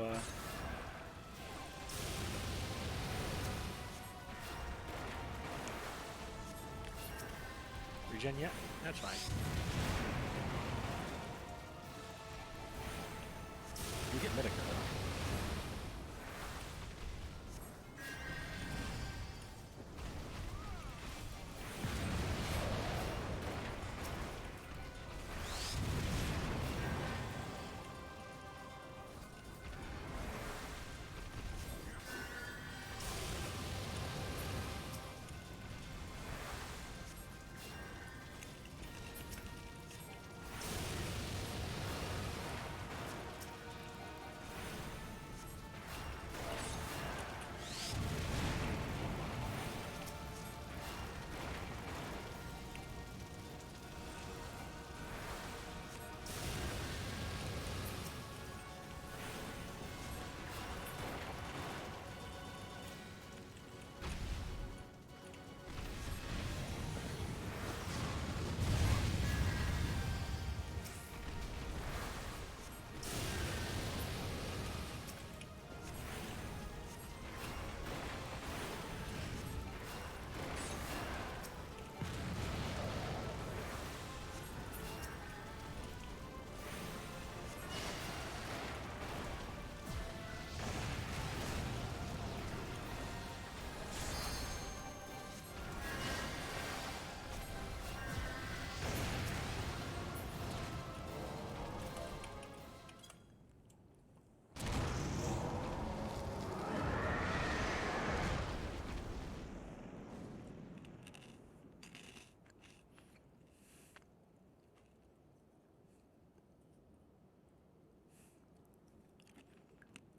regen yet? That's fine. You get Medica though.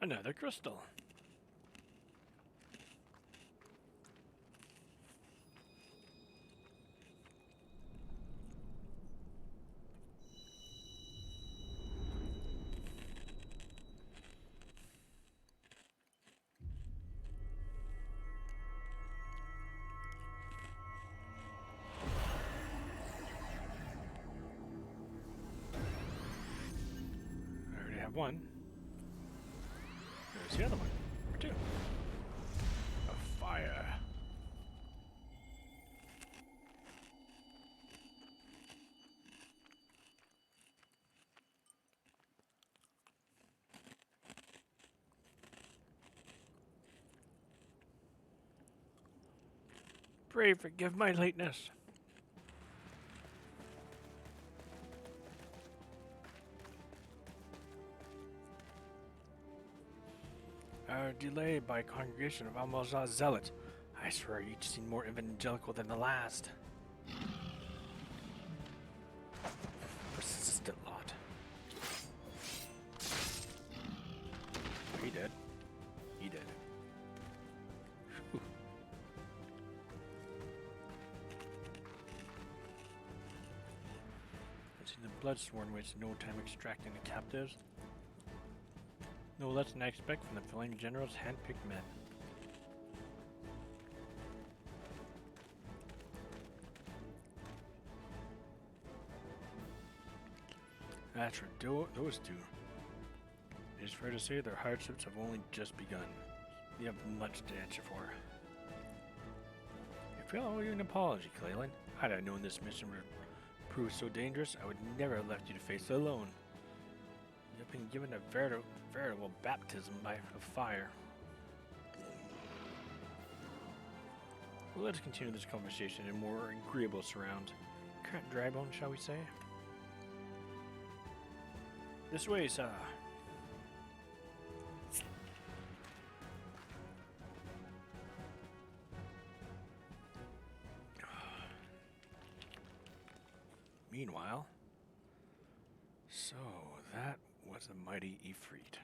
Another crystal. I already have one. There's the other one. Number two. A fire. Pray forgive my lateness. Our delay by congregation of Almazah zealots. I swear each seemed more evangelical than the last. Persistent lot. He did. He did. Whew. I've seen the Bloodsworn waste no time extracting the captives. No less than I expect from the Flame General's hand-picked men. That's for those two. It is fair to say their hardships have only just begun. You have much to answer for. I feel I owe you an apology, Clalin. Had I known this mission would prove so dangerous, I would never have left you to face it alone. You have been given a veritable baptism of fire. Well, let us continue this conversation in more agreeable surrounds. Current dry bone, shall we say? This way, sir. Meanwhile, so that was the mighty Ifrit.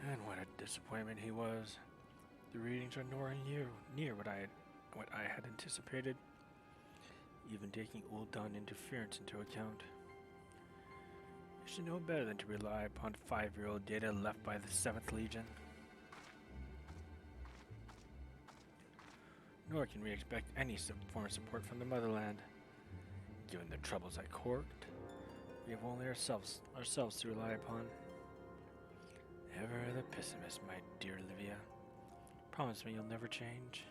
And what a disappointment he was. The readings are nowhere near what I had anticipated, even taking Ul'dan interference into account. You should know better than to rely upon 5-year-old data left by the 7th Legion. Nor can we expect any form of support from the motherland. Given the troubles at court, we have only ourselves to rely upon. Ever the pessimist, my dear Livia. Promise me you'll never change.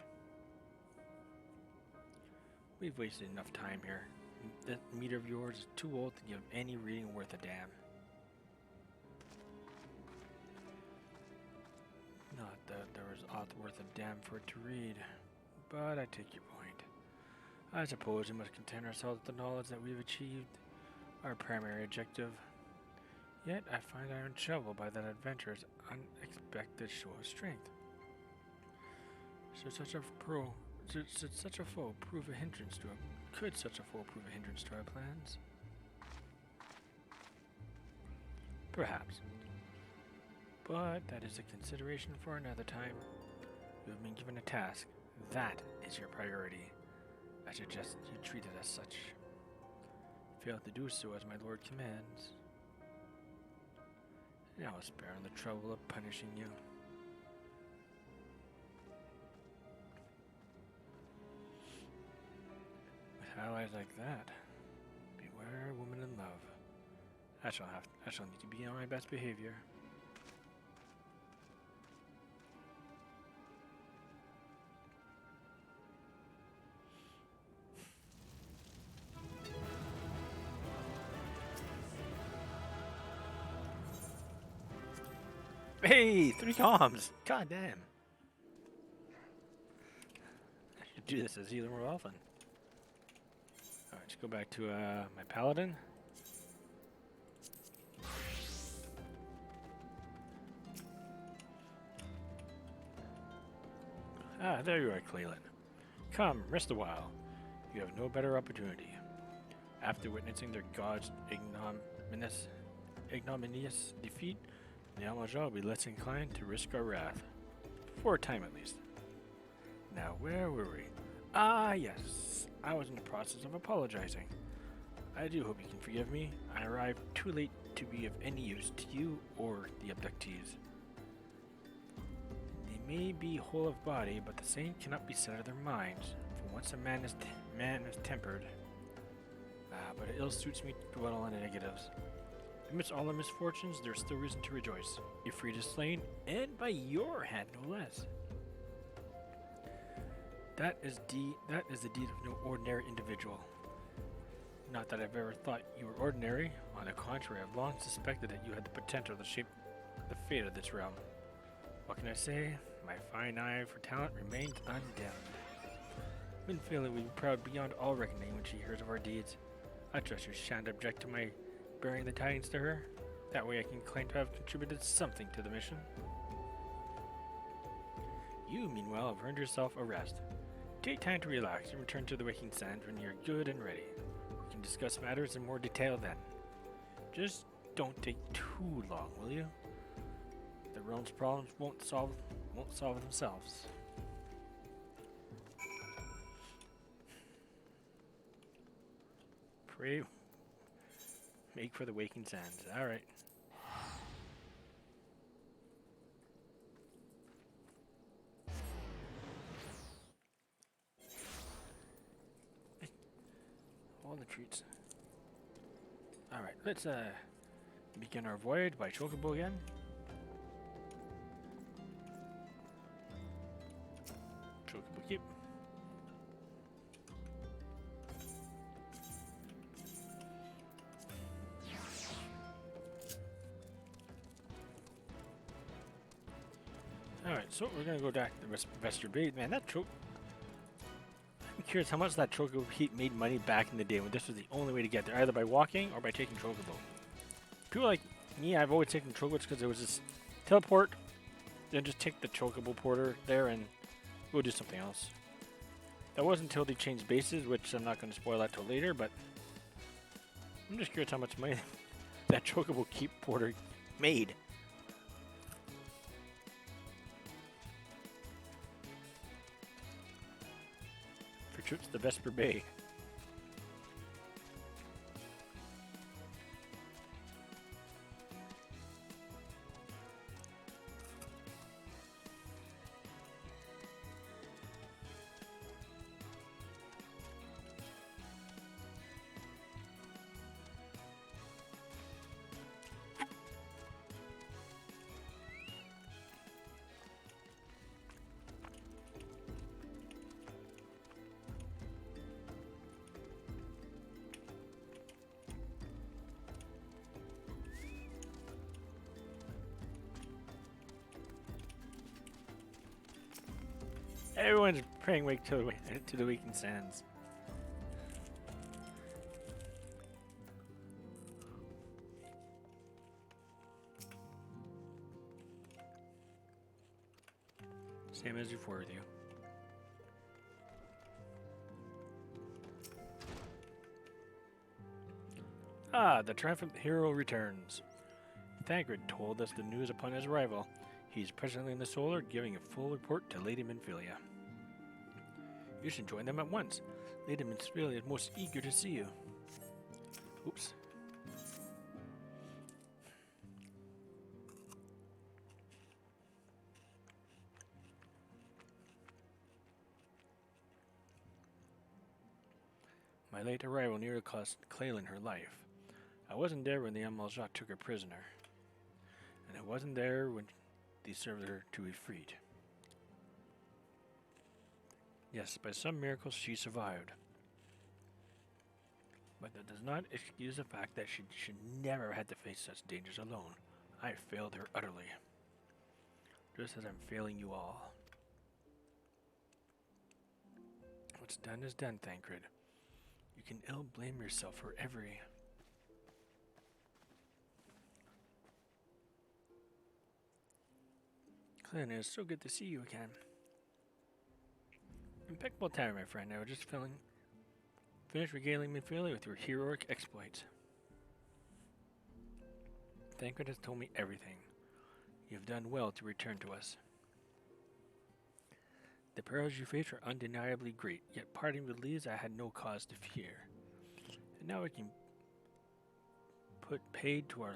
We've wasted enough time here. That meter of yours is too old to give any reading worth a damn. Not that there was aught worth a damn for it to read, but I take your point. I suppose we must content ourselves with the knowledge that we've achieved our primary objective. Yet I find I am troubled by that adventurer's unexpected show of strength. Could such a foe prove a hindrance to our plans? Perhaps. But that is a consideration for another time. You have been given a task. That is your priority. I suggest you treat it as such. Fail to do so as my lord commands. And I will spare him the trouble of punishing you. With allies like that, beware woman in love. I shall need to be on my best behavior. Hey, 3 comms! God damn. I should do this as healer more often. Alright, let's go back to my paladin. Ah, there you are, Clalin. Come, rest a while. You have no better opportunity. After witnessing their god's ignominious defeat, the Almajal will be less inclined to risk our wrath. For a time at least. Now, where were we? Ah, yes. I was in the process of apologizing. I do hope you can forgive me. I arrived too late to be of any use to you or the abductees. They may be whole of body, but the same cannot be said of their minds. For once a man is tempered. But it ill suits me to dwell on the negatives. Amidst all our misfortunes, there is still reason to rejoice. Ifrit is slain, and by your hand, no less. That is the deed of no ordinary individual. Not that I've ever thought you were ordinary. On the contrary, I've long suspected that you had the potential to shape the fate of this realm. What can I say? My fine eye for talent remains undimmed. Winfield will be proud beyond all reckoning when she hears of our deeds. I trust you shan't object to my bearing the tidings to her. That way I can claim to have contributed something to the mission. You, meanwhile, have earned yourself a rest. Take time to relax and return to the Waking Sands when you're good and ready. We can discuss matters in more detail then. Just don't take too long, will you? The realm's problems won't solve themselves. Pray. Make for the Waking Sands. Alright. treats. Alright, let's begin our voyage by Chocobo again. Chocobo keep. Alright, so we're gonna go back to Vester Bay. Man, that choke. I'm curious how much that Chocobo Keep made money back in the day when this was the only way to get there, either by walking or by taking Chocobo. People like me, I've always taken Chocobos because there was this teleport, then just take the Chocobo porter there and we'll do something else. That wasn't until they changed bases, which I'm not going to spoil that till later, but I'm just curious how much money that Chocobo Keep porter made. For trips to Vesper Bay. Everyone's praying wake to the weekend sands. Same as before with you. Ah, the triumphant hero returns. Thancred told us the news upon his arrival. He's presently in the Solar, giving a full report to Lady Minfilia. You should join them at once. Lady Minfilia is most eager to see you. Oops. My late arrival nearly cost Clalin her life. I wasn't there when the Amalja took her prisoner. And I wasn't there when they served her to be freed. Yes, by some miracle she survived. But that does not excuse the fact that she should never have had to face such dangers alone. I failed her utterly. Just as I'm failing you all. What's done is done, Thancred. You can ill blame yourself for every... Clalin, it's so good to see you again. Impeccable time, my friend. I was just finished regaling Minfilia with your heroic exploits. Thancred has told me everything. You have done well to return to us. The perils you face are undeniably great, yet parting with Lees I had no cause to fear. And now we can put paid to our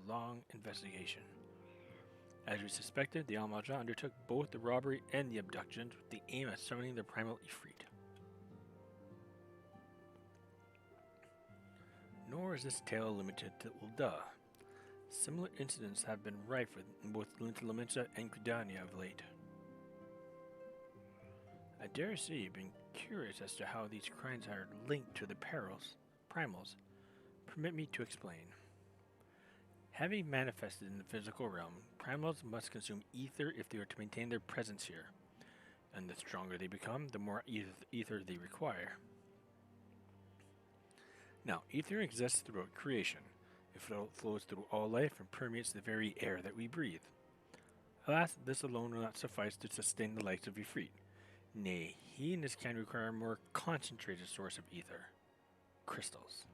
long investigation. As we suspected, the Amalja undertook both the robbery and the abductions with the aim of summoning the Primal Ifrit. Nor is this tale limited to Ul'dah. Similar incidents have been rife in both Lintelamentia and Gridania of late. I dare say you've been curious as to how these crimes are linked to the Primals. Permit me to explain. Having manifested in the physical realm, Primals must consume ether if they are to maintain their presence here. And the stronger they become, the more ether they require. Now, ether exists throughout creation. It flows through all life and permeates the very air that we breathe. Alas, this alone will not suffice to sustain the likes of Ifrit. Nay, he and his kind require a more concentrated source of ether. Crystals.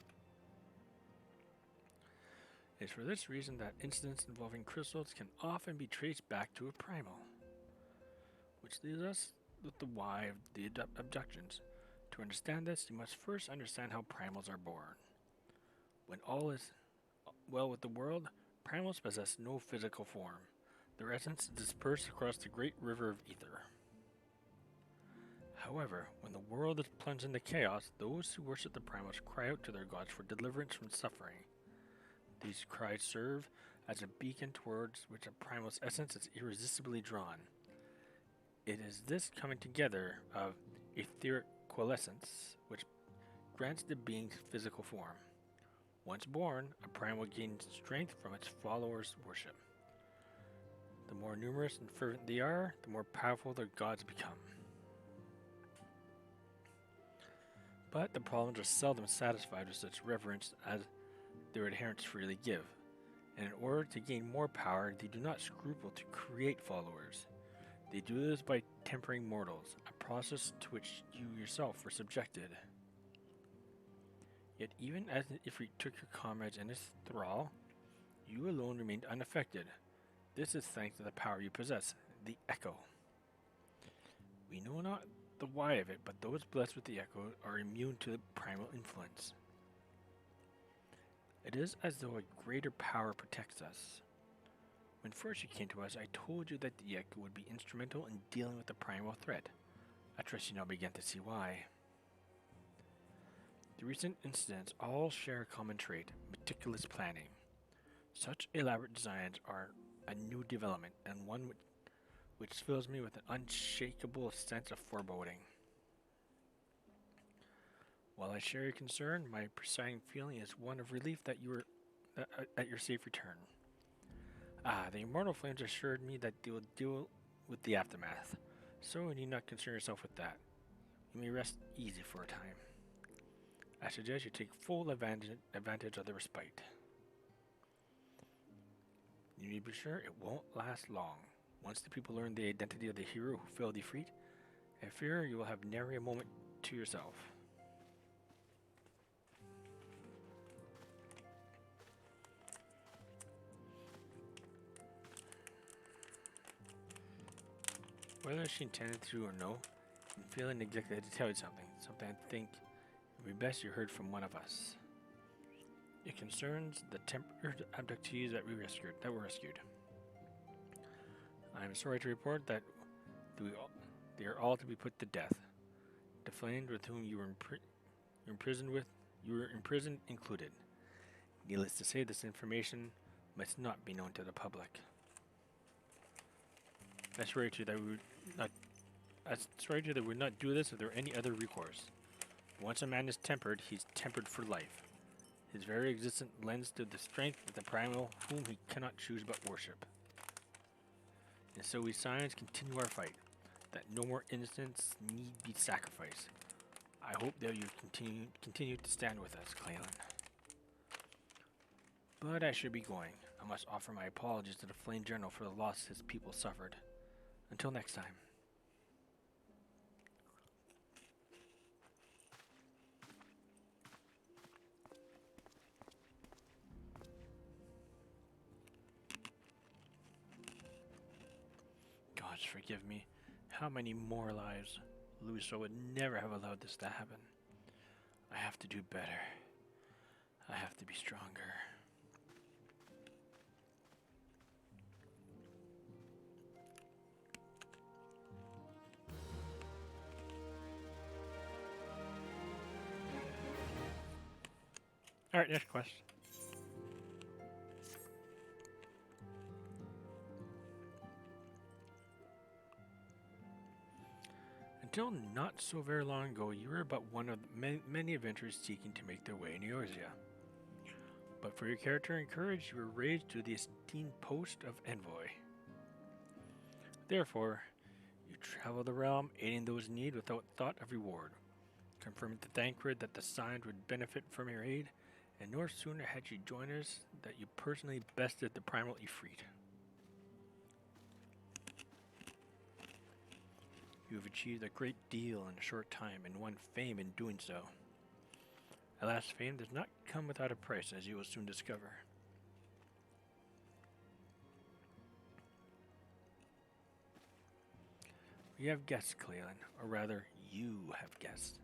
It is for this reason that incidents involving crystals can often be traced back to a primal. Which leaves us with the why of the abductions. To understand this, you must first understand how primals are born. When all is well with the world, primals possess no physical form. Their essence is dispersed across the great river of ether. However, when the world is plunged into chaos, those who worship the Primals cry out to their gods for deliverance from suffering. These cries serve as a beacon towards which a Primal's essence is irresistibly drawn. It is this coming together of etheric coalescence which grants the being's physical form. Once born, a Primal gains strength from its followers' worship. The more numerous and fervent they are, the more powerful their gods become. But the Primals are seldom satisfied with such reverence as their adherents freely give, and in order to gain more power, they do not scruple to create followers. They do this by tempering mortals, a process to which you yourself were subjected. Yet even as Ifrit took your comrades in his thrall, you alone remained unaffected. This is thanks to the power you possess, the Echo. We know not the why of it, but those blessed with the Echo are immune to the primal influence. It is as though a greater power protects us. When first you came to us, I told you that the Echo would be instrumental in dealing with the primal threat. I trust you now begin to see why. The recent incidents all share a common trait, meticulous planning. Such elaborate designs are a new development, and one which fills me with an unshakable sense of foreboding. While I share your concern, my presiding feeling is one of relief that you were at your safe return. The immortal flames assured me that they will deal with the aftermath, so you need not concern yourself with that. You may rest easy for a time. I suggest you take full advantage of the respite. You need to be sure it won't last long. Once the people learn the identity of the hero who failed Ifrit, I fear you will have nary a moment to yourself. Whether she intended to or no, I'm feeling neglected to tell you something I think it would be best you heard from one of us. It concerns the tempered abductees that were rescued. I am sorry to report that they are all to be put to death. The flames with whom you were imprisoned included. Needless to say, this information must not be known to the public. I swear to you that we would not do this if there were any other recourse. Once a man is tempered, he's tempered for life. His very existence lends to the strength of the primal whom he cannot choose but worship. And so we Scions continue our fight, that no more innocents need be sacrificed. I hope that you continue to stand with us, Clalin. But I should be going. I must offer my apologies to the Flame Journal for the loss his people suffered. Until next time. Gods forgive me. How many more lives? Luso would never have allowed this to happen. I have to do better. I have to be stronger. Alright, next quest. Until not so very long ago, you were but one of many adventurers seeking to make their way in Eorzea. But for your character and courage, you were raised to the esteemed post of envoy. Therefore, you travel the realm, aiding those in need without thought of reward, confirming to Thancred that the Scions would benefit from your aid, and no sooner had you joined us that you personally bested the primal Ifrit. You have achieved a great deal in a short time and won fame in doing so. Alas, fame does not come without a price, as you will soon discover. We have guests, Clalin, or rather, you have guests.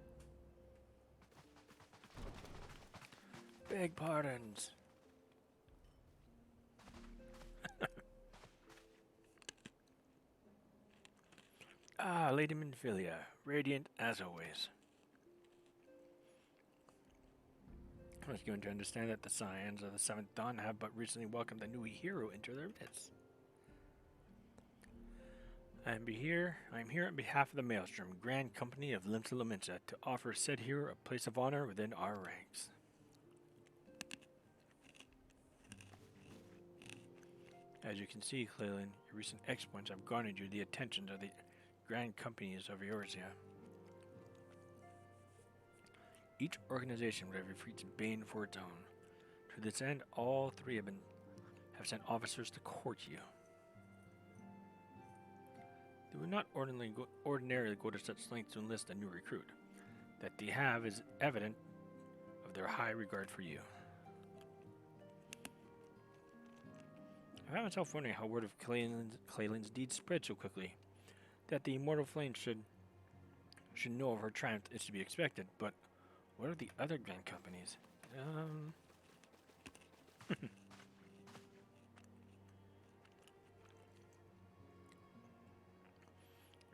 Beg pardons. Ah, Lady Minfilia, radiant as always. I was going to understand that the Scions of the Seventh Dawn have but recently welcomed a new hero into their midst. I am here on behalf of the Maelstrom Grand Company of Limsa to offer said hero a place of honor within our ranks. As you can see, Clalin, your recent exploits have garnered you the attention of the Grand Companies of Eorzea. Each organization would have retreats Bane for its own. To this end, all three have sent officers to court you. They would not ordinarily go to such lengths to enlist a new recruit. That they have is evident of their high regard for you. I found myself wondering how word of Clalin's deeds spread so quickly. That the immortal flame should know of her triumph is to be expected, but what are the other grand companies?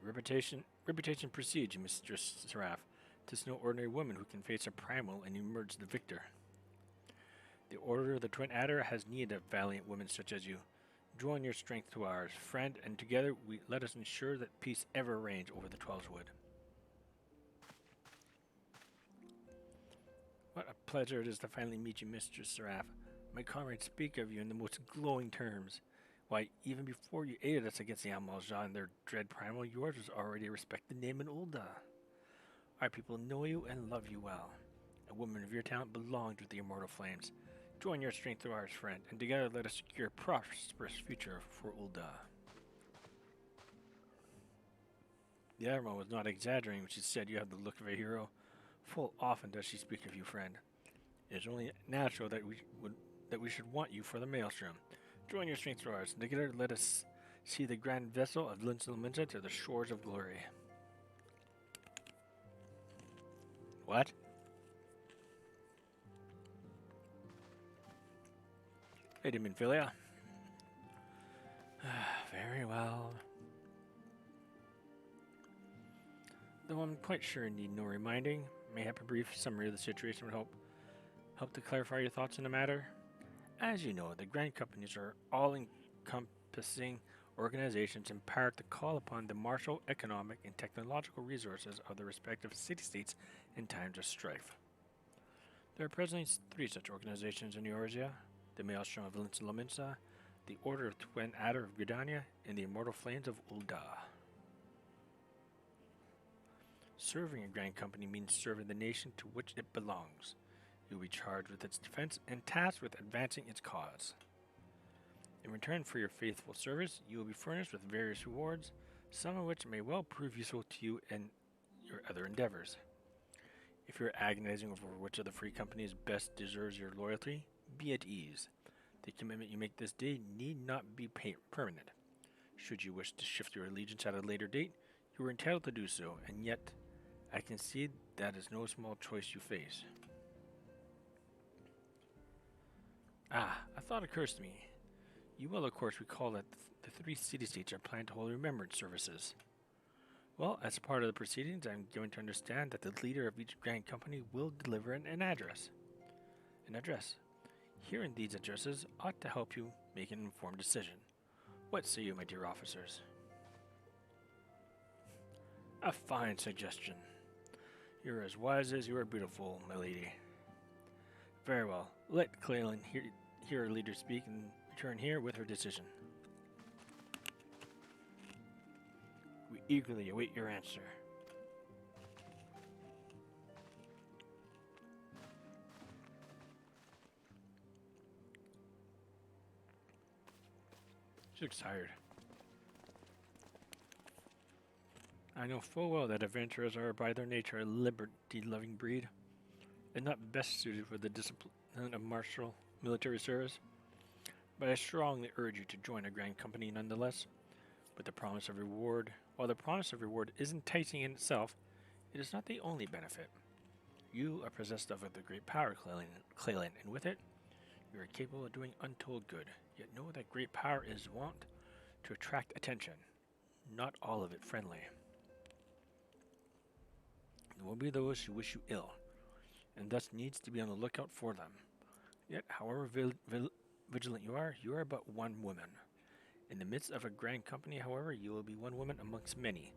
Reputation precedes you, Mistress Seraph. 'Tis no ordinary woman who can face a primal and emerge the victor. The Order of the Twin Adder has need of valiant women such as you. Join your strength to ours, friend, and together let us ensure that peace ever reigns over the Twelveswood. What a pleasure it is to finally meet you, Mistress Seraph. My comrades speak of you in the most glowing terms. Why, even before you aided us against the Amalja and their dread primal, yours was already a respected name in Ul'dah. Our people know you and love you well. A woman of your talent belongs with the immortal flames. Join your strength to ours, friend, and together let us secure a prosperous future for Ul'dah. The Admiral was not exaggerating when she said you have the look of a hero. Full often does she speak of you, friend. It is only natural that we should want you for the Maelstrom. Join your strength to ours, and together let us see the grand vessel of Limsa to the shores of glory. What? Lady Minfilia. Very well. Though I'm quite sure you need no reminding, mayhap a brief summary of the situation would help to clarify your thoughts on the matter. As you know, the Grand Companies are all-encompassing organizations empowered to call upon the martial, economic, and technological resources of the respective city-states in times of strife. There are presently 3 such organizations in Eorzea: the Maelstrom of Limsa, the Order of Twin Adder of Gridania, and the Immortal Flames of Ul'dah. Serving a Grand Company means serving the nation to which it belongs. You will be charged with its defense and tasked with advancing its cause. In return for your faithful service, you will be furnished with various rewards, some of which may well prove useful to you in your other endeavors. If you are agonizing over which of the free companies best deserves your loyalty, be at ease. The commitment you make this day need not be permanent. Should you wish to shift your allegiance at a later date, you are entitled to do so, and yet I concede that is no small choice you face. A thought occurs to me. You will, of course, recall that the 3 city-states are planning to hold remembrance services. Well, as part of the proceedings, I'm going to understand that the leader of each Grand Company will deliver an address. Hearing these addresses ought to help you make an informed decision. What say you, my dear officers? A fine suggestion. You're as wise as you are beautiful, my lady. Very well. Let Clalin hear our leader speak and return here with her decision. We eagerly await your answer. She looks tired. I know full well that adventurers are by their nature a liberty-loving breed, and not best suited for the discipline of martial military service, but I strongly urge you to join a Grand Company nonetheless. But the promise of reward, while the promise of reward is enticing in itself, it is not the only benefit. You are possessed of a great power, Clalin, and with it, you are capable of doing untold good. Yet know that great power is wont to attract attention, not all of it friendly. There will be those who wish you ill, and thus needs to be on the lookout for them. Yet, however vigilant you are but one woman. In the midst of a grand company, however, you will be one woman amongst many,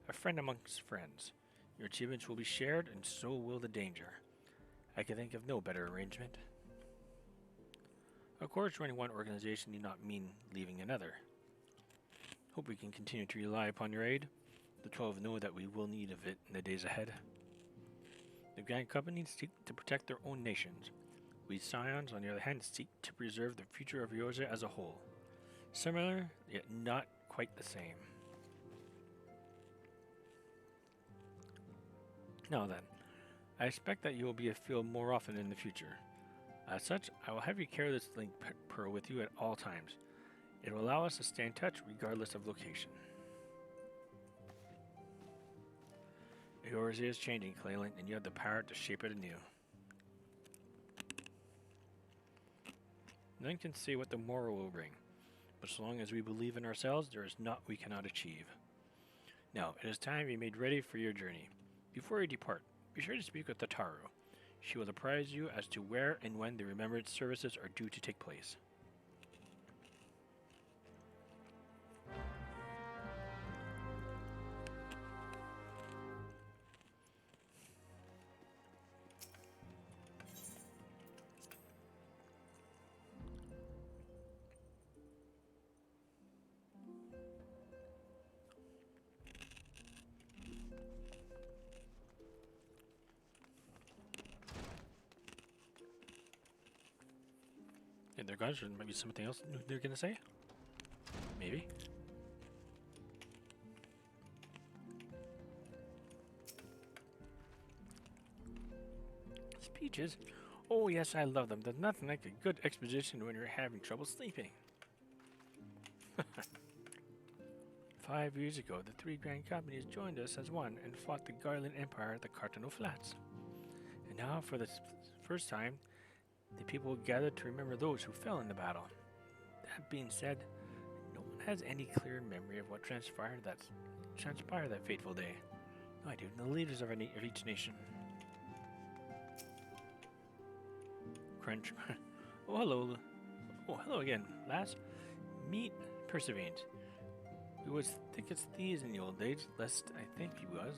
a friend amongst friends. Your achievements will be shared, and so will the danger. I can think of no better arrangement. Of course, joining one organization need not mean leaving another. Hope we can continue to rely upon your aid. The 12 know that we will need of it in the days ahead. The Grand Companies seek to protect their own nations. We Scions, on the other hand, seek to preserve the future of Ryoja as a whole. Similar, yet not quite the same. Now then, I expect that you will be afield more often in the future. As such, I will have you carry this link pearl with you at all times. It will allow us to stay in touch regardless of location. Yours is changing, Clalin, and you have the power to shape it anew. None can say what the morrow will bring, but so long as we believe in ourselves, there is naught we cannot achieve. Now, it is time you made ready for your journey. Before you depart, be sure to speak with Tataru. She will apprise you as to where and when the remembrance services are due to take place. And their guns, or maybe something else they're gonna say? Maybe. Speeches? Oh yes, I love them. There's nothing like a good exposition when you're having trouble sleeping. 5 years ago, the 3 grand companies joined us as one and fought the Garland Empire at the Cartano Flats. And now, for the first time, the people gathered to remember those who fell in the battle. That being said, no one has any clear memory of what transpired that fateful day. No, I do. The leaders of each nation. Crunch. Oh, hello. Oh, hello again, lass. Meet Perseverance. We was thick as thieves in the old days, lest I think he was.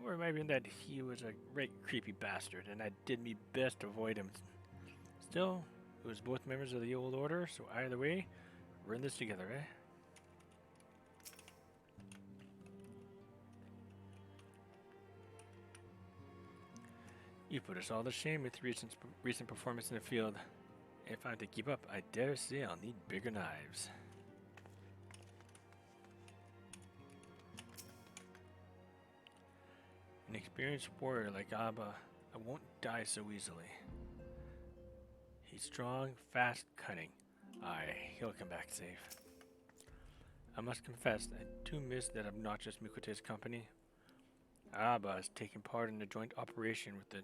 Or maybe that he was a right creepy bastard, and I did me best to avoid him. Still, we was both members of the old order, so either way, we're in this together, eh? You put us all to shame with recent performance in the field. If I'm to keep up, I dare say I'll need bigger knives. An experienced warrior like Abba, I won't die so easily. He's strong, fast, cunning. Aye, he'll come back safe. I must confess, I do miss that obnoxious Mikote's company. Abba has taken part in a joint operation with the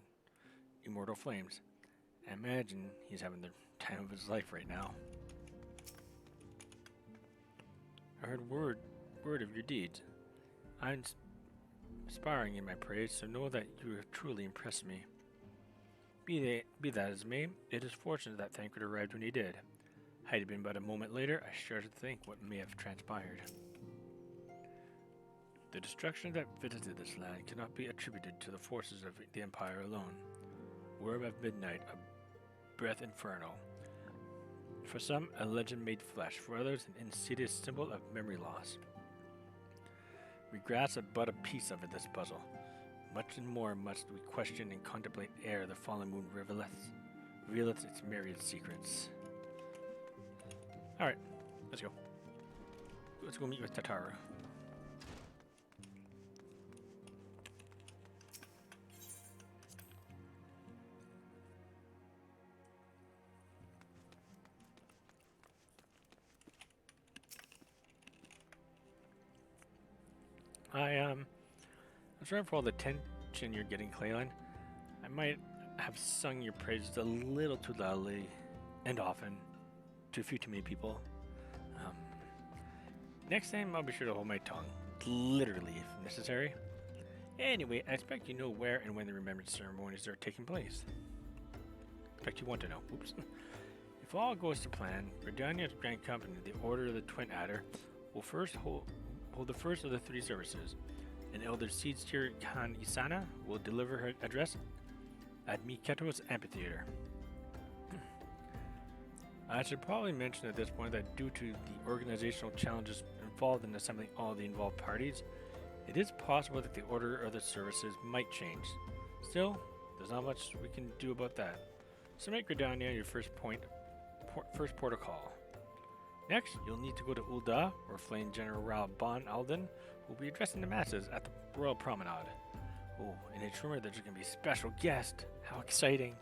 Immortal Flames. I imagine he's having the time of his life right now. I heard word of your deeds. I'm aspiring in my praise, so know that you have truly impressed me. Be that as may, it is fortunate that Thancred arrived when he did. Had it been but a moment later, I shudder to think what may have transpired. The destruction that visited this land cannot be attributed to the forces of the Empire alone. Worm of midnight, a breath infernal. For some, a legend made flesh. For others, an insidious symbol of memory loss. We grasp but a piece of this puzzle. Much and more must we question and contemplate ere the fallen moon revealeth its myriad secrets. Alright, let's go. Let's go meet with Tataru. I'm sorry for all the attention you're getting, Clalin. I might have sung your praises a little too loudly and often to a few too many people. Next time, I'll be sure to hold my tongue, literally if necessary. Anyway, I expect you know where and when the remembrance ceremonies are taking place. I expect you want to know. Oops. If all goes to plan, Redania's Grand Company, the Order of the Twin Adder, will first hold the first of the three services. An Elder Seedsteer Khan Isana will deliver her address at Miketo's Amphitheater. I should probably mention at this point that due to the organizational challenges involved in assembling all the involved parties, it is possible that the order of the services might change. Still, there's not much we can do about that. So make Gridania your first port of call. Next, you'll need to go to Ul'dah, where Flame General Bon Alden will be addressing the masses at the Royal Promenade. Oh, and it's rumored that there's going to be a special guest. How exciting!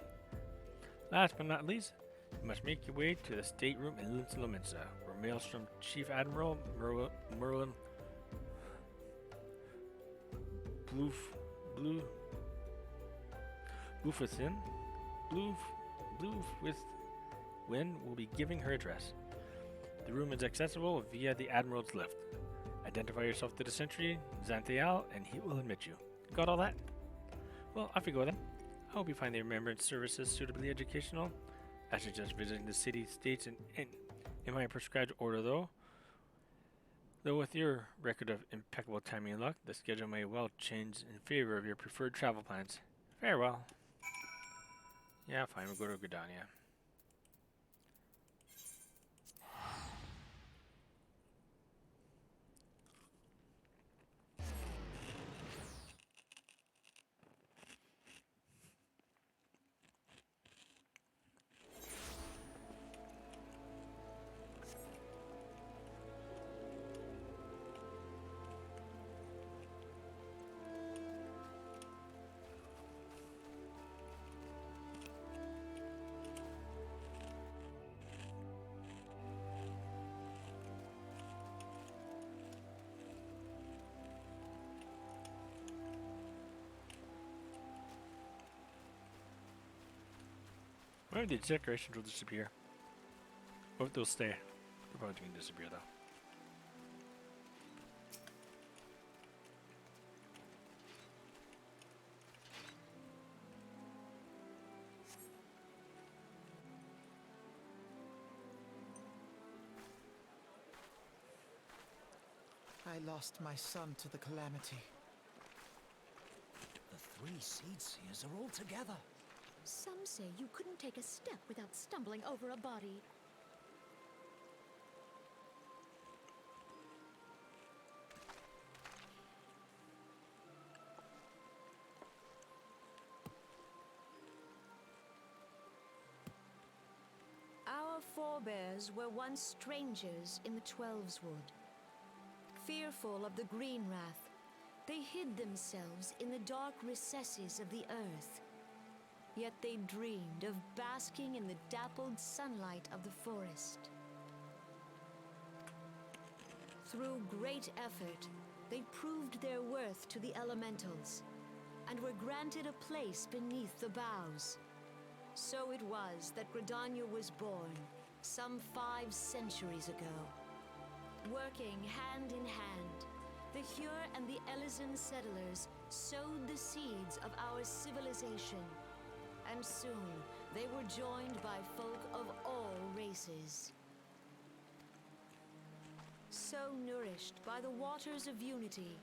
Last but not least, you must make your way to the stateroom in Lominsa, where Maelstrom Chief Admiral Merlin Bluefwin will be giving her address. The room is accessible via the Admiral's lift. Identify yourself to the sentry, Xanthial, and he will admit you. Got all that? Well, off you go then. I hope you find the remembrance services suitably educational. I suggest visiting the city, states, in my prescribed order, though. Though with your record of impeccable timing and luck, the schedule may well change in favor of your preferred travel plans. Farewell. Yeah, fine, we'll go to Gridania. Maybe the decorations will disappear. Or if they'll stay. They're probably going to disappear though. I lost my son to the calamity. The three Seedseers are all together. Some say you couldn't take a step without stumbling over a body. Our forebears were once strangers in the Twelveswood. Fearful of the Green Wrath, they hid themselves in the dark recesses of the earth. Yet they dreamed of basking in the dappled sunlight of the forest. Through great effort, they proved their worth to the elementals, and were granted a place beneath the boughs. So it was that Gridania was born, some 5 centuries ago. Working hand in hand, the Hyur and the Elysian settlers sowed the seeds of our civilization. And soon, they were joined by folk of all races. So nourished by the waters of unity,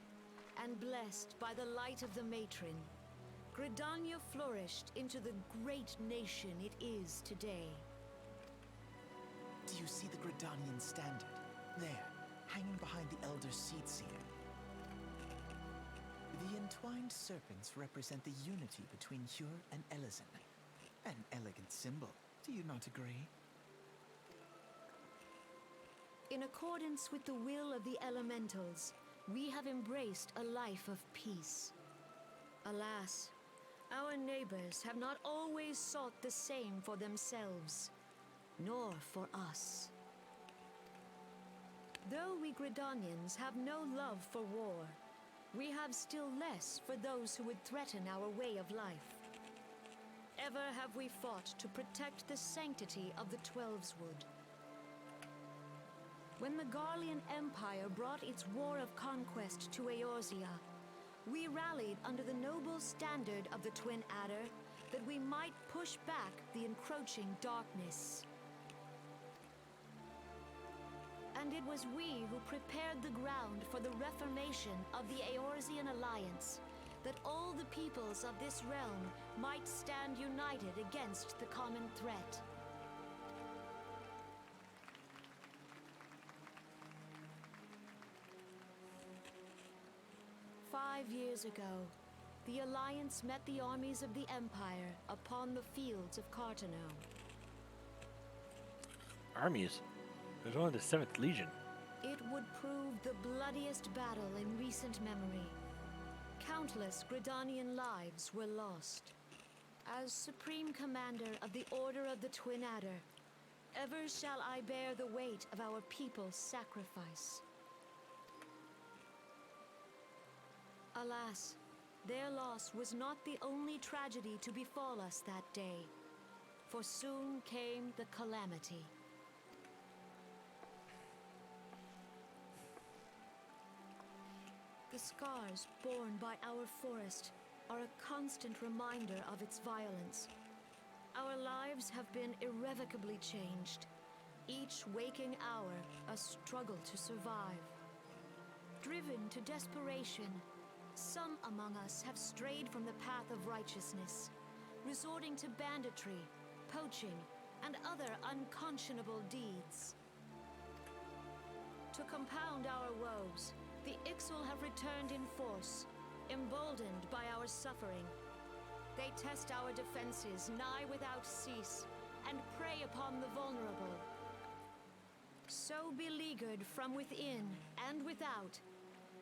and blessed by the light of the matron, Gridania flourished into the great nation it is today. Do you see the Gridanian standard? There, hanging behind the Elder Seedseer. The entwined serpents represent the unity between Hyur and Elysian. An elegant symbol, do you not agree? In accordance with the will of the elementals, we have embraced a life of peace. Alas, our neighbors have not always sought the same for themselves, nor for us. Though we Gridanians have no love for war, we have still less for those who would threaten our way of life. Ever have we fought to protect the sanctity of the Twelveswood. When the Garlean Empire brought its war of conquest to Eorzea, We rallied under the noble standard of the Twin Adder that we might push back the encroaching darkness. And it was we who prepared the ground for the reformation of the Eorzean Alliance, that all the peoples of this realm might stand united against the common threat. Years ago, the Alliance met the armies of the Empire upon the fields of Cartano. Armies? There's only the 7th Legion. It would prove the bloodiest battle in recent memory. Countless Gridanian lives were lost. As Supreme Commander of the Order of the Twin Adder, ever shall I bear the weight of our people's sacrifice. Alas, their loss was not the only tragedy to befall us that day, for soon came the calamity. The scars borne by our forest are a constant reminder of its violence. Our lives have been irrevocably changed, each waking hour a struggle to survive. Driven to desperation, some among us have strayed from the path of righteousness, resorting to banditry, poaching, and other unconscionable deeds. To compound our woes, the Ixal have returned in force, emboldened by our suffering. They test our defenses nigh without cease, and prey upon the vulnerable. So beleaguered from within and without,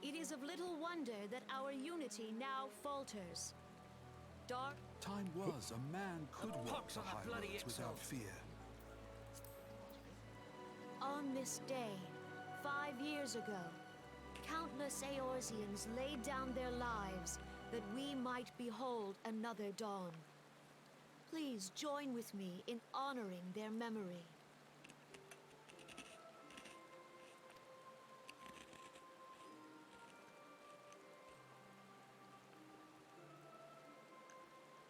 it is of little wonder that our unity now falters. Dark. Time was a man could walk the high roads without fear. On this day, 5 years ago, countless Eorzeans laid down their lives that we might behold another dawn. Please join with me in honoring their memory.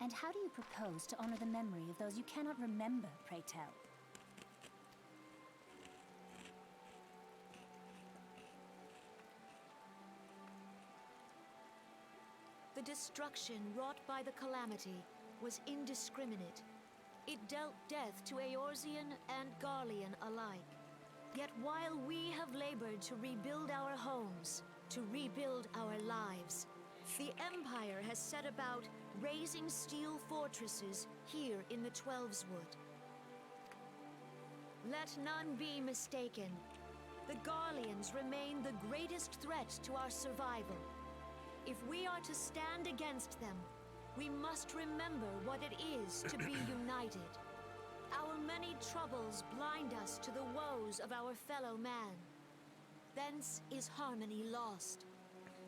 And how do you propose to honor the memory of those you cannot remember, pray tell? The destruction wrought by the calamity was indiscriminate. It dealt death to Eorzean and Garlean alike. Yet while we have labored to rebuild our homes, to rebuild our lives, the Empire has set about raising steel fortresses here in the Twelveswood. Let none be mistaken. The Garleans remain the greatest threat to our survival. If we are to stand against them, we must remember what it is to be united. Our many troubles blind us to the woes of our fellow man. Thence is harmony lost.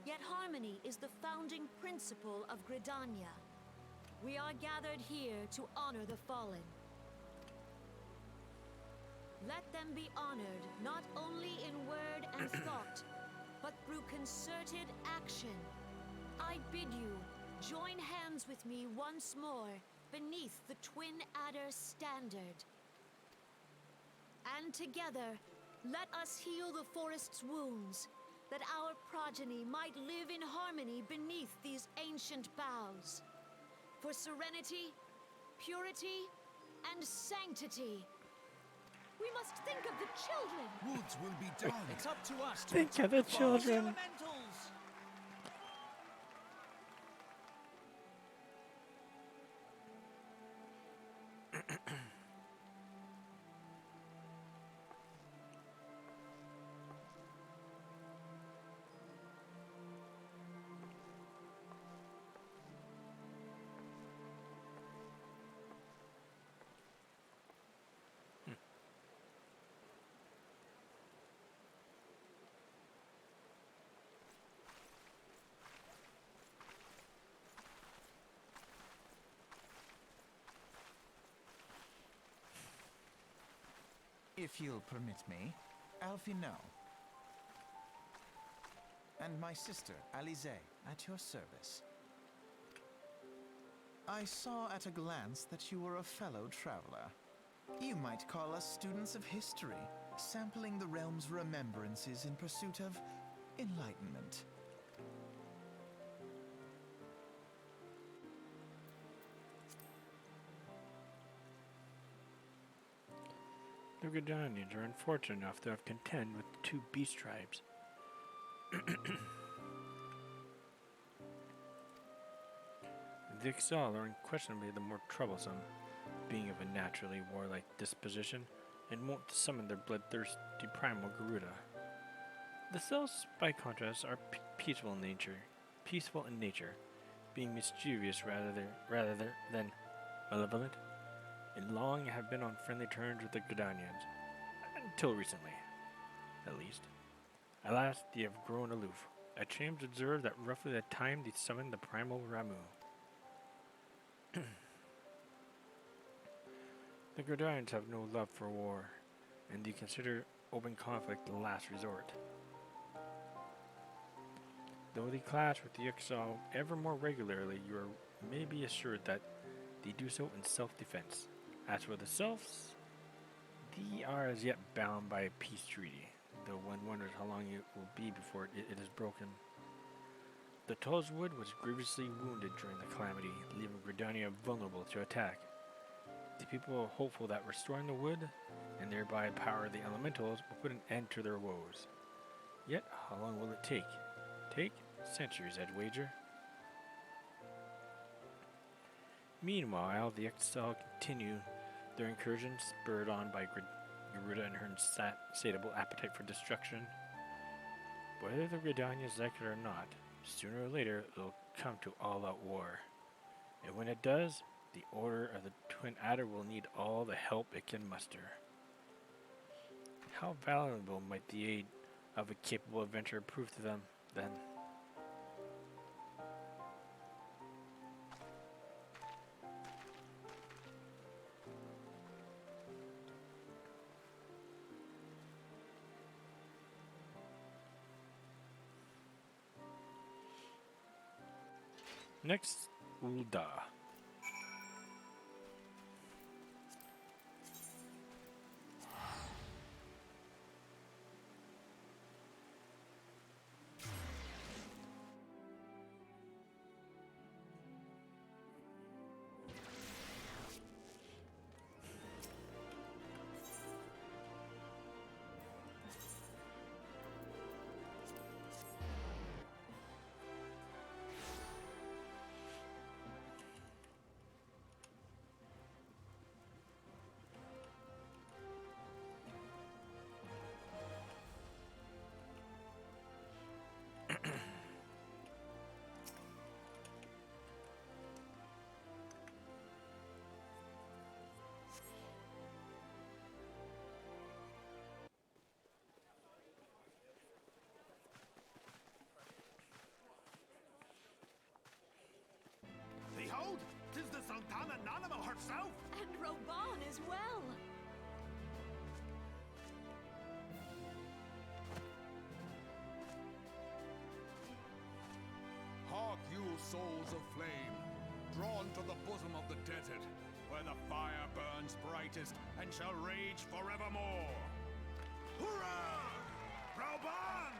Yet harmony is the founding principle of Gridania. We are gathered here to honor the fallen. Let them be honored not only in word and thought, but through concerted action. I bid you join hands with me once more beneath the Twin Adder standard. And together, let us heal the forest's wounds, that our progeny might live in harmony beneath these ancient boughs. For serenity, purity, and sanctity. We must think of the children. Woods will be done. It's up to us to Think of the attack forest children. elementals. If you'll permit me, Alfie, no. and my sister, Alize, at your service. I saw at a glance that you were a fellow traveler. You might call us students of history, sampling the realm's remembrances in pursuit of enlightenment. The Gridanians are unfortunate enough to have contend with the two beast tribes. The Ixal are unquestionably the more troublesome, being of a naturally warlike disposition, and wont to summon their bloodthirsty primal Garuda. The Cells, by contrast, are peaceful in nature, being mischievous rather than malevolent, and long have been on friendly terms with the Gridanians, until recently, at least. At last, they have grown aloof. I changed observed at roughly the time they summoned the primal Ramu. The Gridanians have no love for war, and they consider open conflict the last resort. Though they clash with the Ixal ever more regularly, you may be assured that they do so in self-defense. As for the Selfs, they are as yet bound by a peace treaty, though one wonders how long it will be before it is broken. The Tolzwood was grievously wounded during the calamity, leaving Gridania vulnerable to attack. The people are hopeful that restoring the wood, and thereby power of the elementals, will put an end to their woes. Yet, how long will it take? Take centuries, I'd wager. Meanwhile, the Ixal continue their incursions, spurred on by Garuda and her insatiable appetite for destruction. Whether the Gridanians like it or not, sooner or later it'll come to all-out war. And when it does, the Order of the Twin Adder will need all the help it can muster. How valuable might the aid of a capable adventurer prove to them, then? Next, Ulda. Behold, 'tis the Sultana Nanamo herself! And Reborn as well! Hark you, souls of flame, drawn to the bosom of the desert, where the fire burns brightest and shall rage forevermore. Hurrah! Reborn!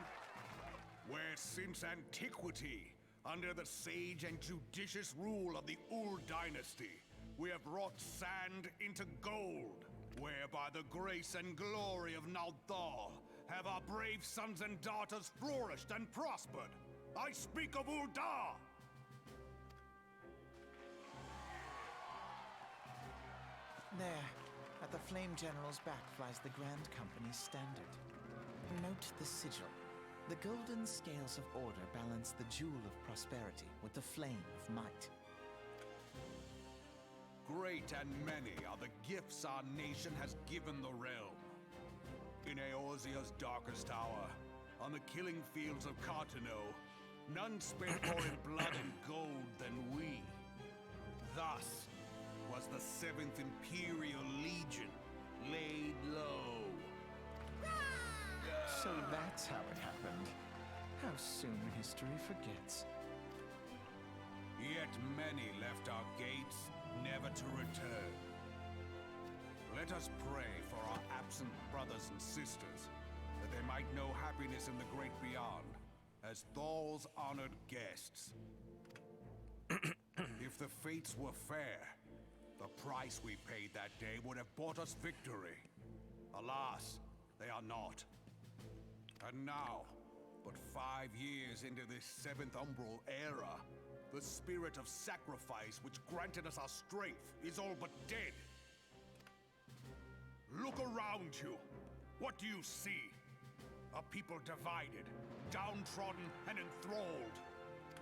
Where since antiquity, under the sage and judicious rule of the Ul dynasty, we have wrought sand into gold, where by the grace and glory of Nalthal have our brave sons and daughters flourished and prospered. I speak of Ulda! There, at the Flame General's back flies the Grand Company's standard. Note the sigil. The golden scales of order balance the jewel of prosperity with the flame of might. Great and many are the gifts our nation has given the realm. In Eorzea's darkest hour, on the killing fields of Cartano, none spent more in blood and gold than we. Thus was the 7th Imperial Legion laid low. So that's how it happened. How soon history forgets. Yet many left our gates, never to return. Let us pray for our absent brothers and sisters, that they might know happiness in the great beyond, as Thal's honored guests. If the fates were fair, the price we paid that day would have bought us victory. Alas, they are not. And now, but 5 years into this 7th Umbral era, the spirit of sacrifice which granted us our strength is all but dead. Look around you. What do you see? A people divided, downtrodden, and enthralled.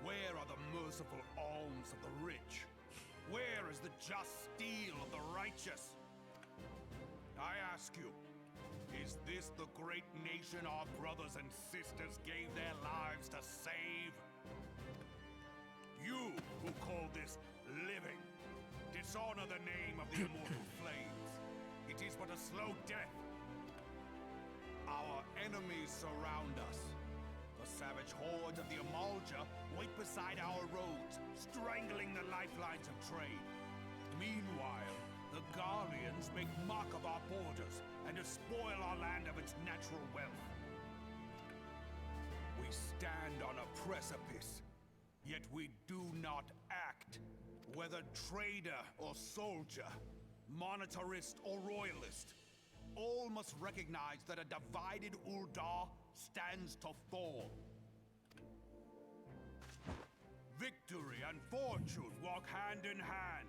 Where are the merciful alms of the rich? Where is the just steel of the righteous? I ask you, is this the great nation our brothers and sisters gave their lives to save? You who call this living, dishonor the name of the immortal flames. It is but a slow death. Our enemies surround us. The savage hordes of the Amalja wait beside our roads, strangling the lifelines of trade. Meanwhile, the Garleans make mock of our borders and despoil our land of its natural wealth. We stand on a precipice, yet we do not act. Whether trader or soldier, monetarist or royalist, all must recognize that a divided Uldar stands to fall. Victory and fortune walk hand in hand.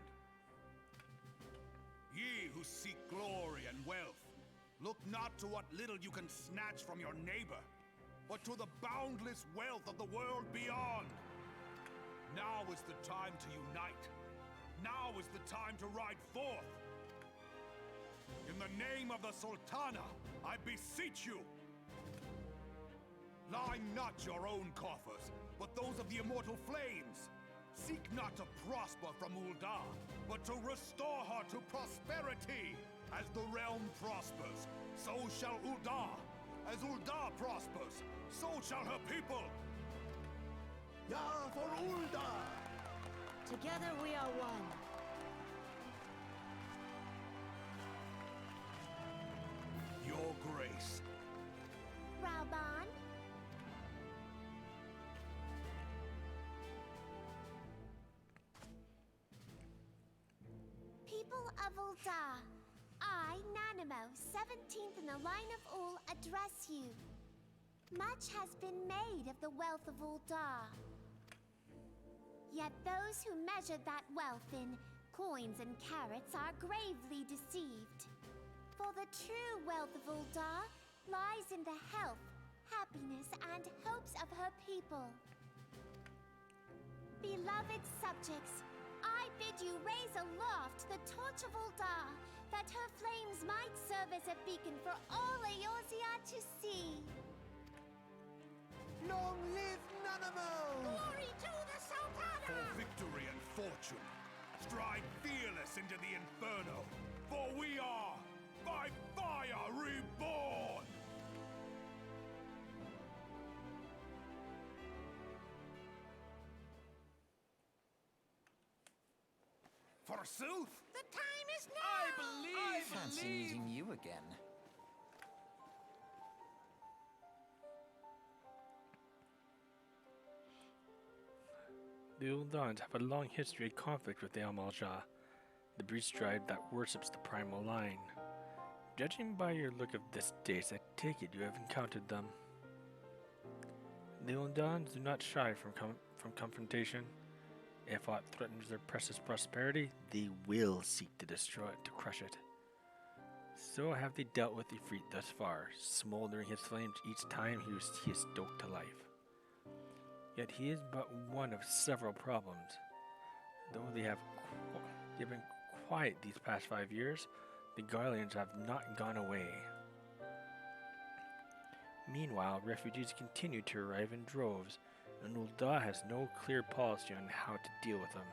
Ye who seek glory and wealth, look not to what little you can snatch from your neighbor, but to the boundless wealth of the world beyond. Now is the time to unite. Now is the time to ride forth. In the name of the Sultana, I beseech you. Line not your own coffers, but those of the immortal flames. Seek not to prosper from Uldar, but to restore her to prosperity. As the realm prospers, so shall Uldar. As Uldar prospers, so shall her people. Ya for Uldar! Together we are one. Your grace. Reborn? People of Uldar, I, Nanimo, 17th in the line of Ul, address you. Much has been made of the wealth of Uldar. Yet those who measured that wealth in coins and carats are gravely deceived. For the true wealth of Uldar lies in the health, happiness, and hopes of her people. Beloved subjects, I bid you raise aloft the torch of Uldar, that her flames might serve as a beacon for all Eorzea to see. Long live Nanamo! Glory to the Sultana! For victory and fortune, stride fearless into the inferno, for we are, by fire, reborn! Forsooth! The time is now! I fancy meeting you again. The Uldans have a long history of conflict with the Amalja, the breed tribe that worships the Primal line. Judging by your look of distaste, I take it you have encountered them. The Uldans do not shy from confrontation. If aught threatens their precious prosperity, they will seek to destroy it, to crush it. So have they dealt with Ifrit thus far, smoldering his flames each time he is stoked to life. Yet he is but one of several problems. Though they have been quiet these past 5 years, the Garleans have not gone away. Meanwhile, refugees continue to arrive in droves, and Uldar has no clear policy on how to deal with them.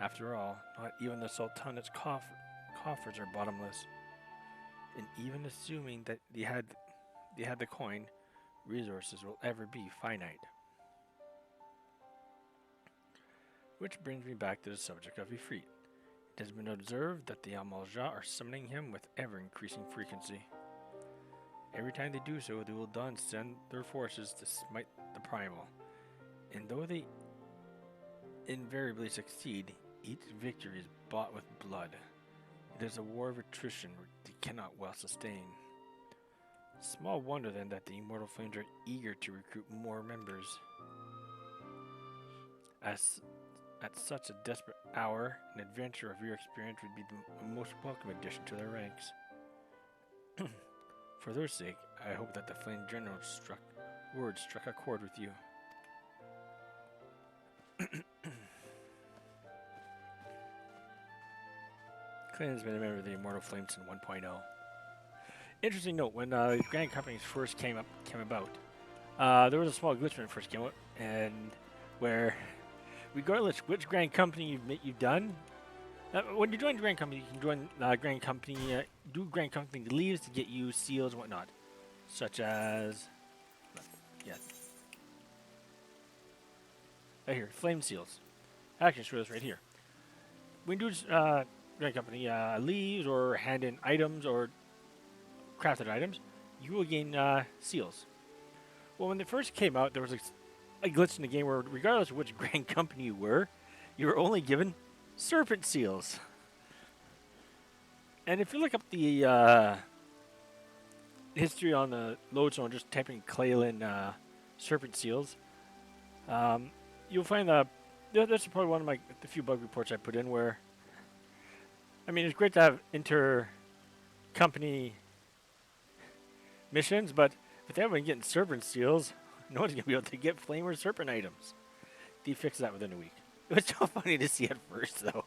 After all, not even the Sultanate's coffers are bottomless. And even assuming that they had the coin, resources will ever be finite. Which brings me back to the subject of Ifrit. It has been observed that the Amalja are summoning him with ever-increasing frequency. Every time they do so, the Uldan send their forces to smite the Primal. And though they invariably succeed, each victory is bought with blood. It is a war of attrition they cannot well sustain. Small wonder then that the Immortal Flames are eager to recruit more members. As at such a desperate hour, an adventure of your experience would be the most welcome addition to their ranks. For their sake, I hope that the Flame General struck a chord with you. Clalin has been a member of the Immortal Flame since 1.0. Interesting note, when Grand Companies first came about, there was a small glitch when it first came out, and where, regardless which Grand Company you've done, when you join Grand Company, you can join Grand Company, do Grand Company leaves to get you seals and whatnot, such as, yeah, right here, flame seals. I can show this right here. When you do Grand Company leaves or hand in items or crafted items, you will gain seals. Well, when they first came out, there was a glitch in the game where, regardless of which Grand Company you were only given serpent seals. And if you look up the history on the lodestone, just typing Clalin serpent seals, you'll find that's probably one of the few bug reports I put in where, I mean, it's great to have inter-company missions, but if they haven't been getting serpent seals, no one's going to be able to get flame or serpent items. They fixed that within a week. It was so funny to see at first, though.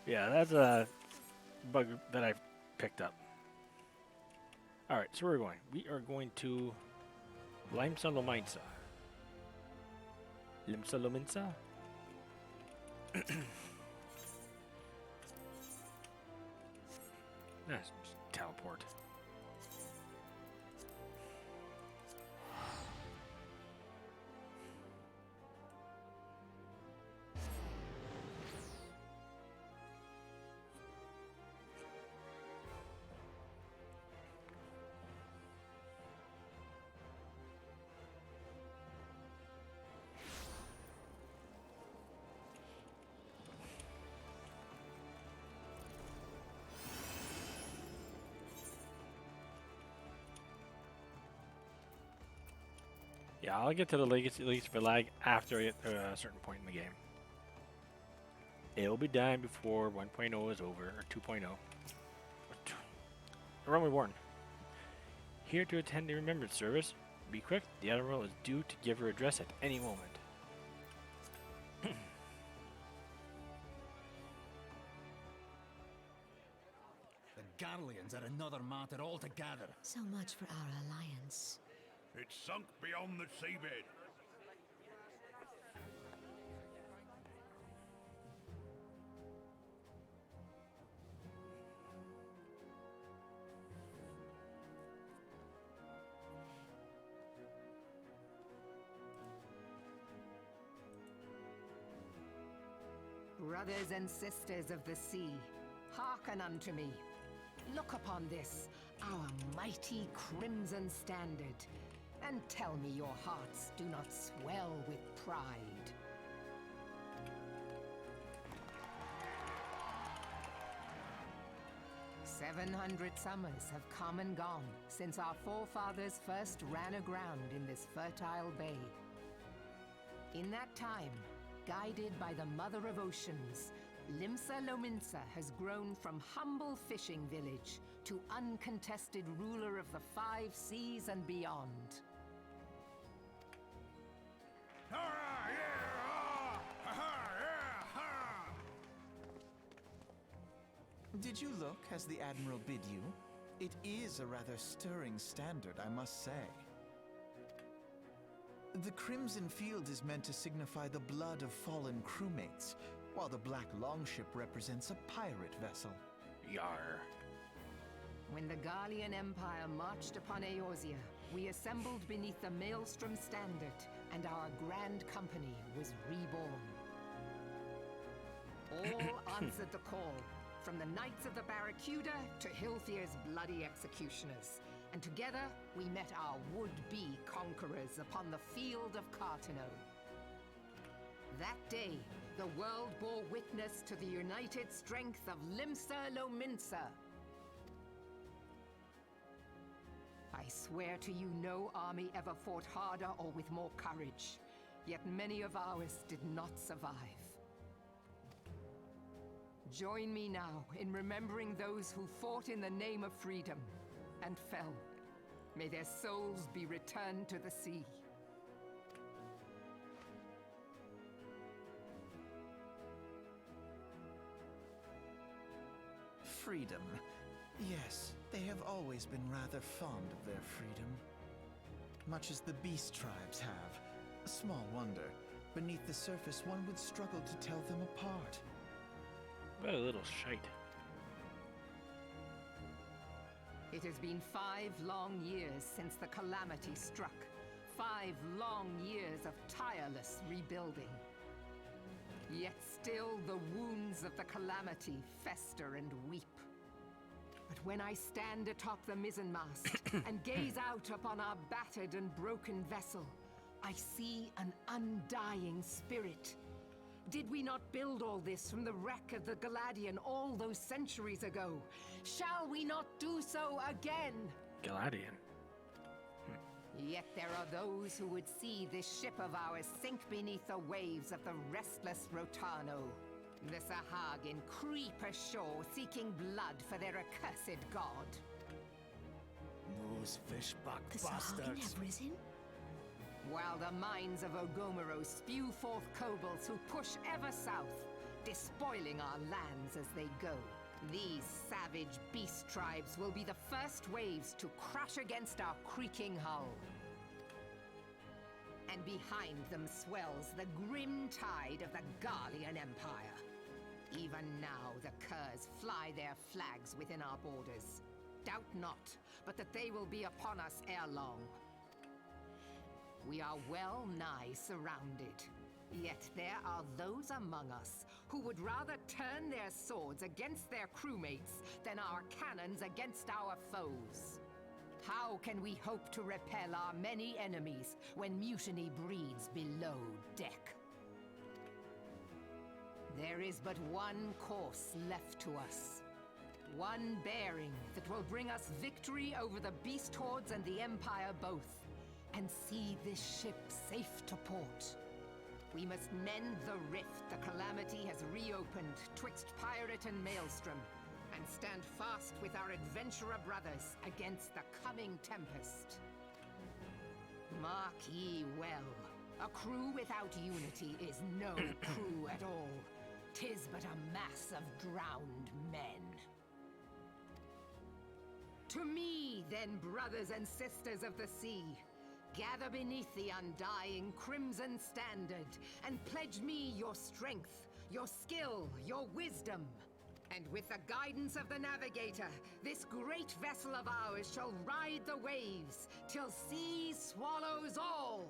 Yeah, that's a bug that I picked up. Alright, so where are we going? We are going to Limsa Lominsa. Limsa Lominsa? Let's just teleport. Yeah, I'll get to the Legacy for lag after I get to a certain point in the game. It'll be done before 1.0 is over, or 2.0. Reborn. Here to attend the Remembrance service. Be quick, the Admiral is due to give her address at any moment. The Garleans are another matter altogether. So much for our alliance. It's sunk beyond the seabed. Brothers and sisters of the sea, hearken unto me. Look upon this, our mighty crimson standard, and tell me your hearts do not swell with pride. "700 summers have come and gone since our forefathers first ran aground in this fertile bay. In that time, guided by the Mother of Oceans, Limsa Lominsa has grown from humble fishing village to uncontested ruler of the 5 seas and beyond. Did you look as the Admiral bid you? It is a rather stirring standard, I must say. The Crimson Field is meant to signify the blood of fallen crewmates, while the Black Longship represents a pirate vessel. Yar. When the Garlean Empire marched upon Eorzea, we assembled beneath the Maelstrom Standard, and our grand company was reborn. All answered the call, from the Knights of the Barracuda to Hilthier's bloody executioners. And together, we met our would-be conquerors upon the field of Cartano. That day, the world bore witness to the united strength of Limsa Lominsa. I swear to you, no army ever fought harder or with more courage. Yet many of ours did not survive. Join me now in remembering those who fought in the name of freedom and fell. May their souls be returned to the sea. Freedom. Yes, they have always been rather fond of their freedom. Much as the beast tribes have. Small wonder. Beneath the surface, one would struggle to tell them apart. What a little shite. It has been 5 long years since the calamity struck. 5 long years of tireless rebuilding. Yet still the wounds of the calamity fester and weep. But when I stand atop the mizzenmast and gaze out upon our battered and broken vessel, I see an undying spirit. Did we not build all this from the wreck of the Galadian all those centuries ago? Shall we not do so again? Galadian? Yet there are those who would see this ship of ours sink beneath the waves of the restless Rotano. The Sahagin creep ashore seeking blood for their accursed god. Those fishbuck The Sahagin have risen? While the mines of Ogomoro spew forth kobolds who push ever south, despoiling our lands as they go. These savage beast tribes will be the first waves to crash against our creaking hull. And behind them swells the grim tide of the Garlean Empire. Even now the Curs fly their flags within our borders. Doubt not, but that they will be upon us ere long. We are well nigh surrounded. Yet there are those among us who would rather turn their swords against their crewmates than our cannons against our foes. How can we hope to repel our many enemies when mutiny breeds below deck? There is but one course left to us. One bearing that will bring us victory over the beast hordes and the Empire both, and see this ship safe to port. We must mend the rift the calamity has reopened twixt pirate and maelstrom, and stand fast with our adventurer brothers against the coming tempest. Mark ye well, a crew without unity is no crew at all. 'Tis but a mass of drowned men. To me, then, brothers and sisters of the sea, gather beneath the undying crimson standard, and pledge me your strength, your skill, your wisdom. And with the guidance of the navigator, this great vessel of ours shall ride the waves, till sea swallows all.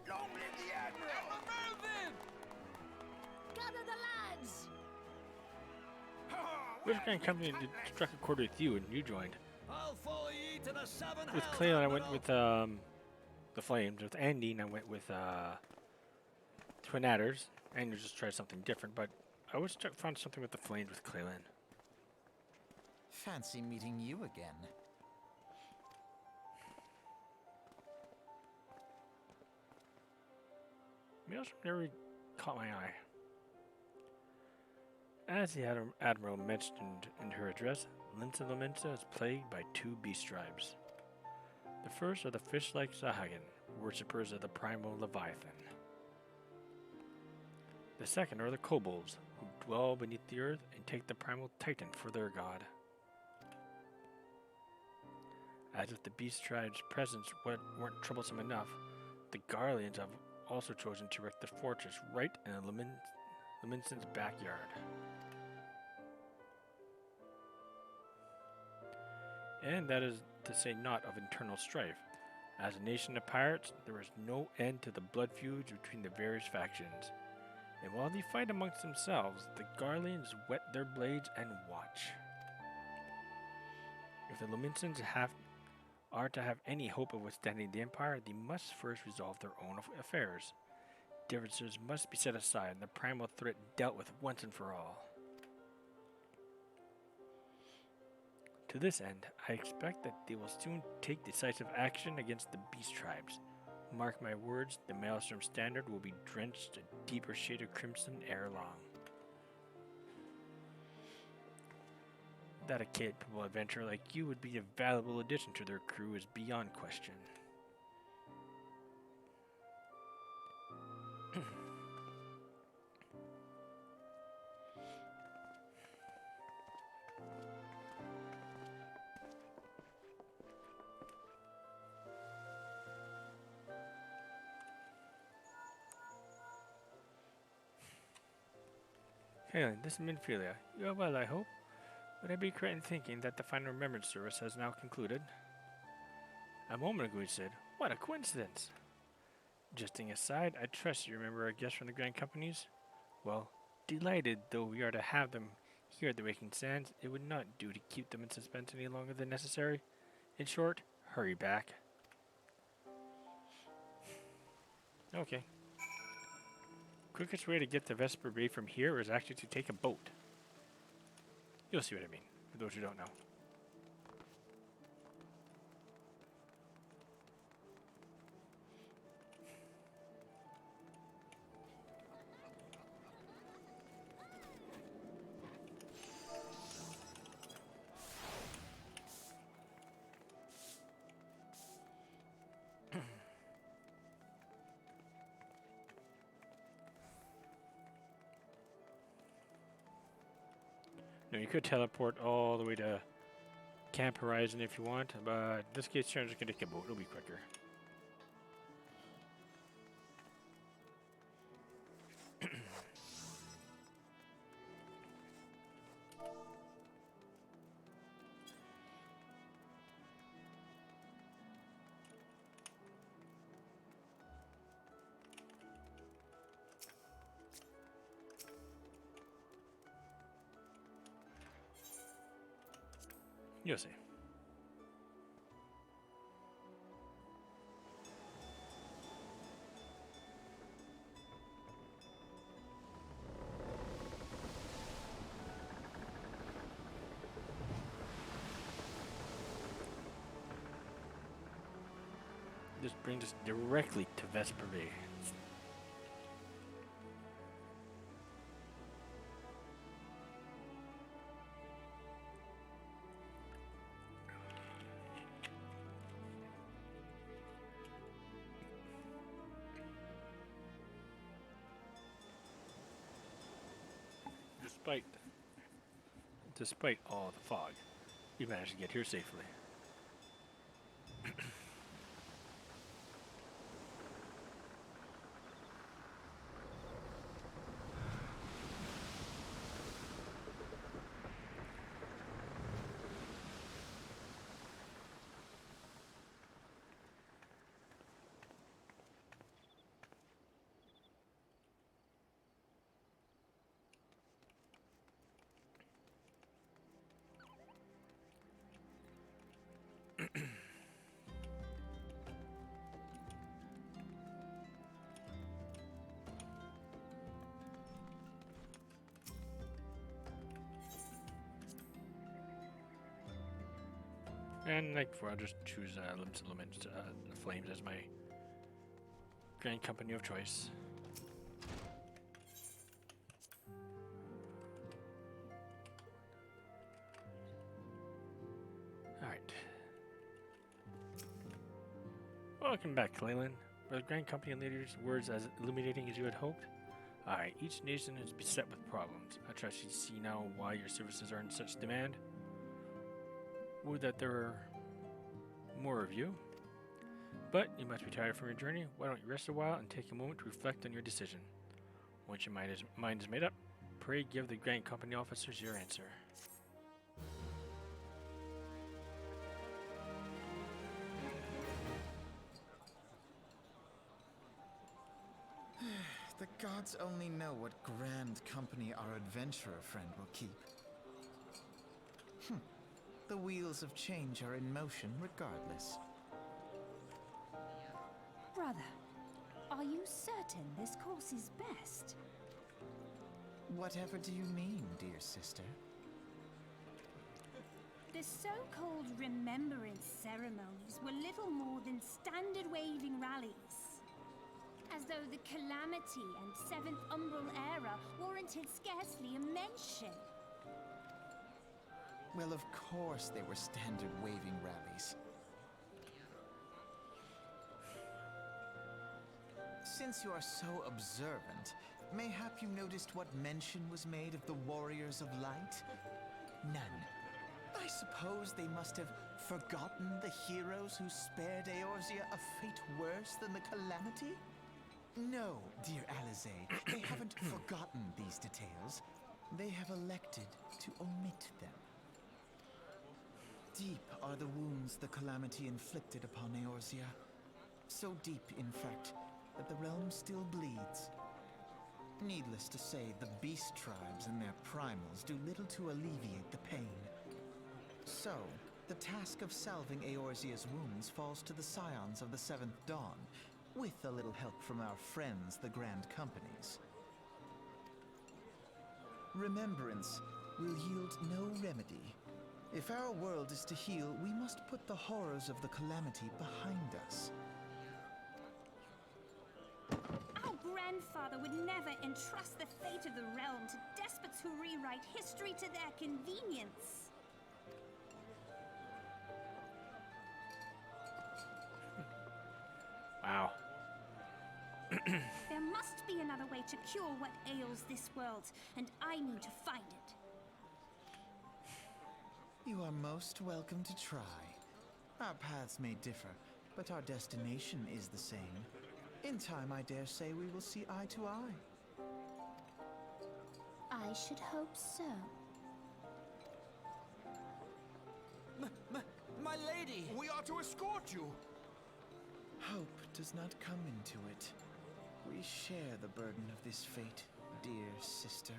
Long live the Admiral! Gather the lads! Which kind of company did struck a chord with you and you joined? I'll follow ye to the 7 With Clalin, I went with the Flames. With Andine, I went with Twin Adders. And just tried something different, but I always found something with the Flames with Clalin. Fancy meeting you again. Maelstrom never caught my eye. As the Admiral mentioned in her address, Limsa Lominsa is plagued by 2 beast tribes. The first are the fish-like Sahagin, worshippers of the primal Leviathan. The second are the kobolds, who dwell beneath the earth and take the primal Titan for their god. As if the beast tribe's presence weren't troublesome enough, the Garleans have also chosen to erect the fortress right in Lominsan's backyard. and that is to say not of internal strife. As a nation of pirates, there is no end to the blood feuds between the various factions. And while they fight amongst themselves, the Garleans whet their blades and watch. If the Luminsons are to have any hope of withstanding the Empire, they must first resolve their own affairs. Differences must be set aside and the primal threat dealt with once and for all. To this end, I expect that they will soon take decisive action against the beast tribes. Mark my words, the Maelstrom Standard will be drenched a deeper shade of crimson ere long. That a capable adventurer like you would be a valuable addition to their crew is beyond question. Clalin, this is Minfilia. You are well, I hope. Would I be correct in thinking that the final remembrance service has now concluded? A moment ago he said, what a coincidence! Jesting aside, I trust you remember our guests from the Grand Companies? Well, delighted though we are to have them here at the Waking Sands, it would not do to keep them in suspense any longer than necessary. In short, hurry back. Okay. Quickest way to get to Vesper Bay from here is actually to take a boat. You'll see what I mean, for those who don't know. Now you could teleport all the way to Camp Horizon if you want, but in this case, I'm just going to take a boat. It'll be quicker. You'll see. This brings us directly to Vesper Bay. Despite all the fog, we managed to get here safely. And like before, I'll just choose Flames as my Grand Company of choice. Alright. Welcome back, Clalin. Were the Grand Company leaders' words as illuminating as you had hoped? Aye, each nation is beset with problems. I trust you see now why your services are in such demand. Would that there were more of you. But you must be tired from your journey. Why don't you rest a while and take a moment to reflect on your decision? Once your mind is made up, pray give the Grand Company officers your answer. gods only know what grand company our adventurer friend will keep. The wheels of change are in motion regardless. Brother, are you certain this course is best? Whatever do you mean, dear sister? The so-called remembrance ceremonies were little more than standard waving rallies. As though the Calamity and Seventh Umbral era warranted scarcely a mention. Well, of course they were standard waving rallies. Since you are so observant, mayhap you noticed what mention was made of the Warriors of Light? None. I suppose they must have forgotten the heroes who spared Eorzea a fate worse than the Calamity? No, dear Alize, they haven't forgotten these details. They have elected to omit them. Deep are the wounds the Calamity inflicted upon Eorzea. So deep, in fact, that the realm still bleeds. Needless to say, the beast tribes and their primals do little to alleviate the pain. So, the task of salving Eorzea's wounds falls to the scions of the Seventh Dawn, with a little help from our friends, the Grand Companies. Remembrance will yield no remedy. If our world is to heal, we must put the horrors of the Calamity behind us. Our grandfather would never entrust the fate of the realm to despots who rewrite history to their convenience. Wow. There must be another way to cure what ails this world, and I need to find it. You are most welcome to try. Our paths may differ, but our destination is the same. In time, I dare say we will see eye to eye. I should hope so. My lady! We are to escort you! Hope does not come into it. We share the burden of this fate, dear sister,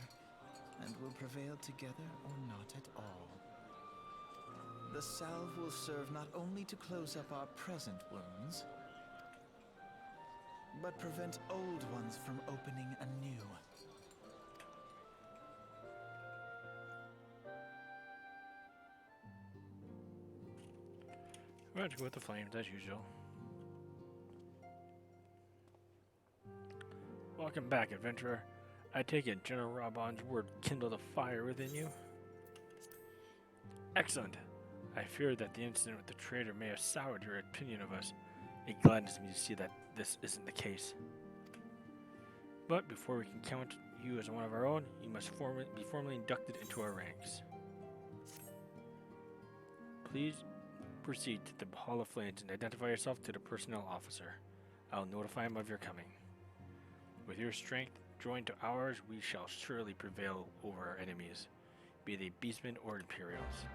and will prevail together or not at all. The salve will serve not only to close up our present wounds, but prevent old ones from opening anew. We're going to go with the flames as usual. Welcome back, adventurer. I take it General Raban's word kindled a fire within you? Excellent. I fear that the incident with the traitor may have soured your opinion of us. It gladdens me to see that this isn't the case. But before we can count you as one of our own, you must be formally inducted into our ranks. Please proceed to the Hall of Flames and identify yourself to the personnel officer. I'll notify him of your coming. With your strength joined to ours, we shall surely prevail over our enemies, be they beastmen or Imperials.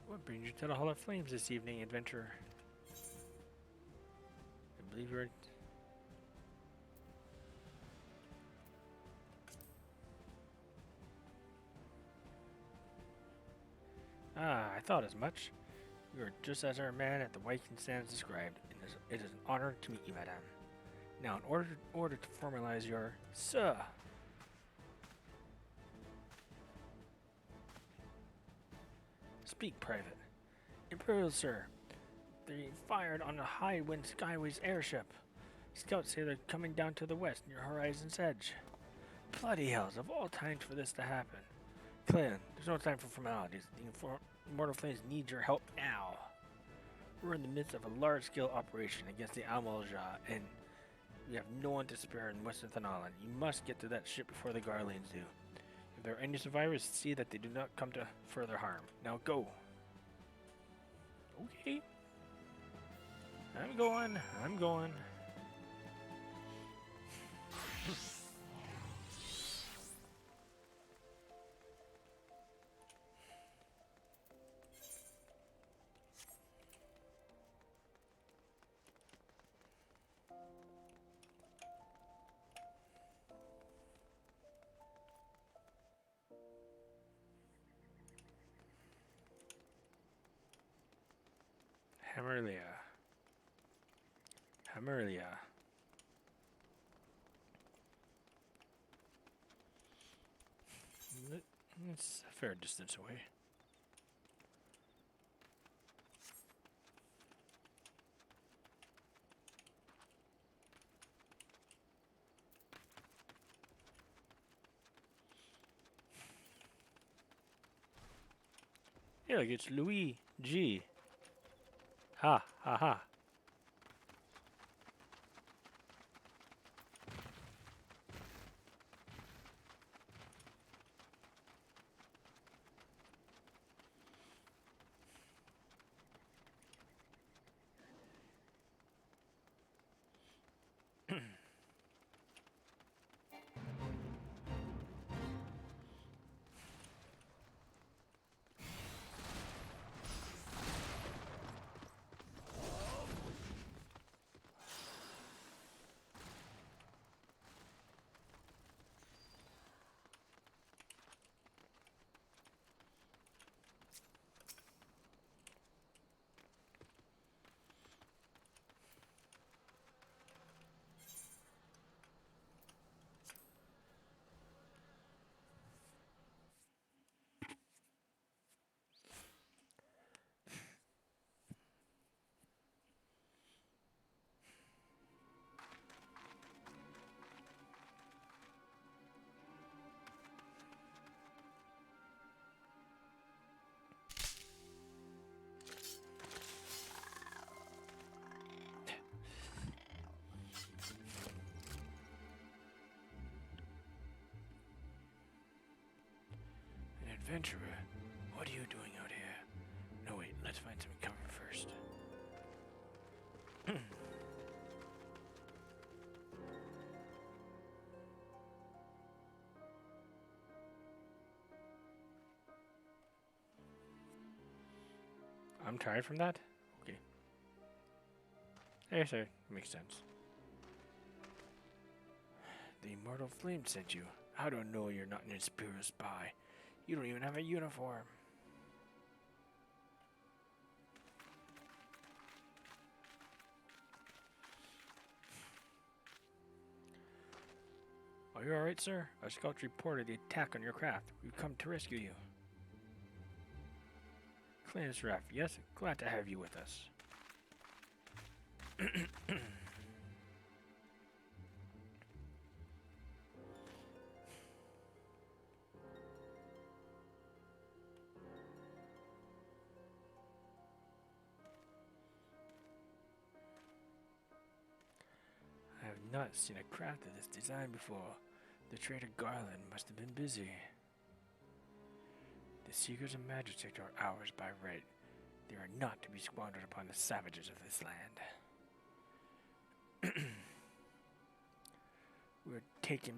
What brings you to the Hall of Flames this evening, adventurer? I believe you're... Ah, I thought as much. You are just as our man at the White Sands described. It is an honor to meet you, madame. Now, in order to formalize your... Sir! Speak, Private. Imperial, sir. They fired on a High Wind Skyways airship. Scouts say they're coming down to the west near Horizon's Edge. Bloody hells, of all times for this to happen. Clalin, there's no time for formalities. The Immortal Flames need your help now. We're in the midst of a large-scale operation against the Amalja, and we have no one to spare in Western Thanalan. You must get to that ship before the Garleans do. If there are any survivors, see that they do not come to further harm. Now go. Okay. I'm going. Hammerlia. It's a fair distance away. Yeah, look, it's Louis G. Ha, ha, ha. Adventurer, what are you doing out here? No, wait, let's find some cover first. I'm tired from that? Okay. Yes, sir. Makes sense. The Immortal Flame sent you. I don't know you're not an Imperial spy. You don't even have a uniform. Are you alright, sir? Our scouts reported the attack on your craft. We've come to rescue you. Clarence Raff, yes? Glad to have you with us. I have not seen a craft of this design before. The trader Garland must have been busy. The Seekers of Magic are ours by right. They are not to be squandered upon the savages of this land. We're taking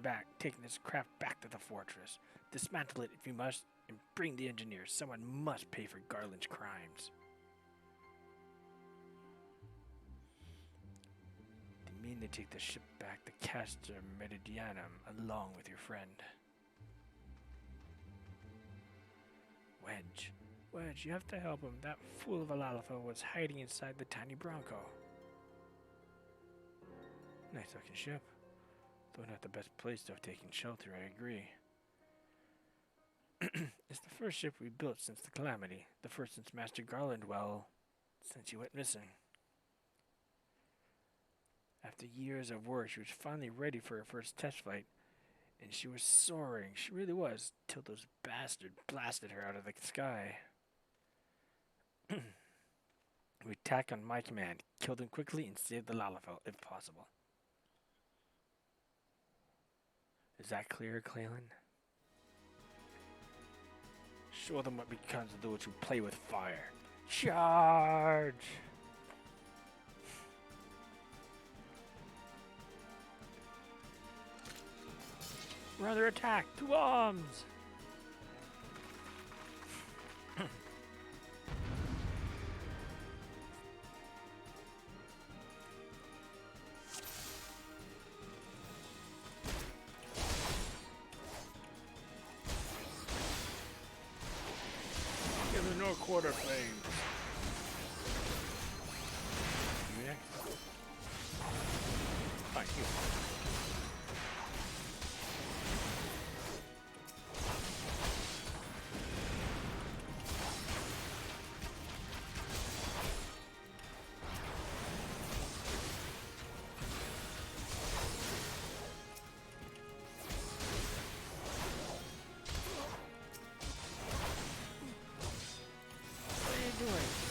this craft back to the fortress. Dismantle it if you must, and bring the engineers. Someone must pay for Garland's crimes. They mean they take the ship back to Castor Meridianum along with your friend. Wedge, you have to help him. That fool of a Lalafell was hiding inside the tiny Bronco. Nice looking ship. Though not the best place to have taken shelter, I agree. It's the first ship we built since the Calamity. The first since Master Garland, well, since he went missing. After years of work, she was finally ready for her first test flight. And she was soaring. She really was. Till those bastards blasted her out of the sky. We attack on my command. Kill them quickly and save the Lalafell, if possible. Is that clear, Clalin? Show them what becomes of those who play with fire. Charge! We're under attack! To bombs! Give them no quarter flames. You next? Fine, you.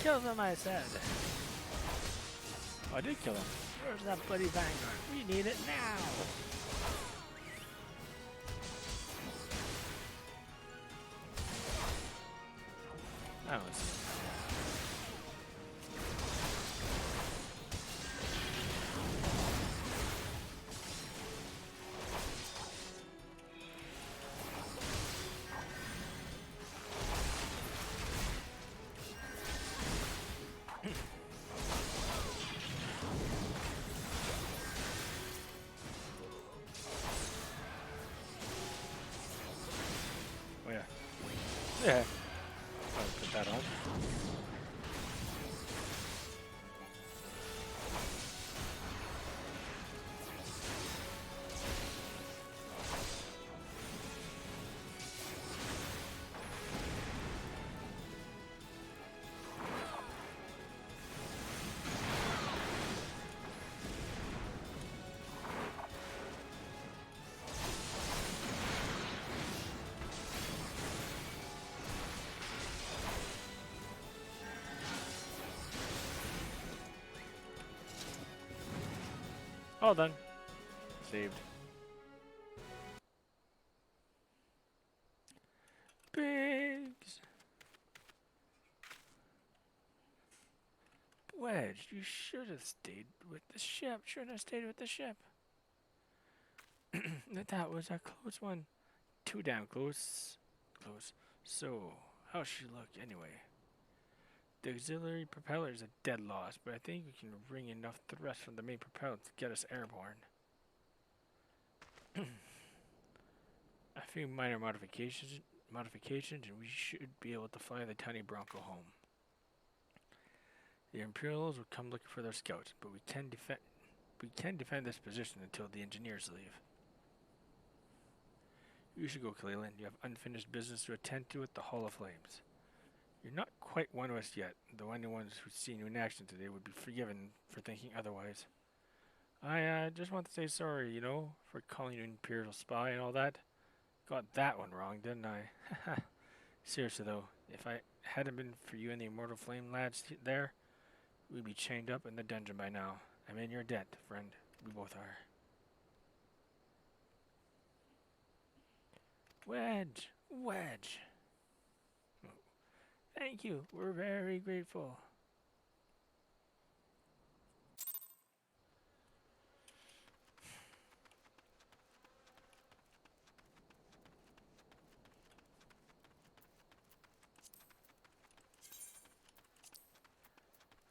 Kill them, I said. Oh, I did kill him. Where's that bloody Vanguard? We need it now. That was... Oh yeah. Yeah. I'll put that on. All done. Saved. Pigs! Wedge, you should have stayed with the ship. Should have stayed with the ship. That was a close one. Too damn close. Close. So, how's she look anyway? The auxiliary propeller is a dead loss, but I think we can wring enough thrust from the main propeller to get us airborne. A few minor modifications and we should be able to fly the tiny Bronco home. The Imperials will come looking for their scouts, but we can defend this position until the engineers leave. You should go, Clalin. You have unfinished business to attend to at the Hall of Flames. You're not quite one of us yet, though anyone who's seen you in action today would be forgiven for thinking otherwise. I just want to say sorry, you know, for calling you an Imperial spy and all that. Got that one wrong, didn't I? Seriously though, if I hadn't been for you and the Immortal Flame lads there, we'd be chained up in the dungeon by now. I'm in your debt, friend. We both are. Wedge! Wedge! Thank you. We're very grateful.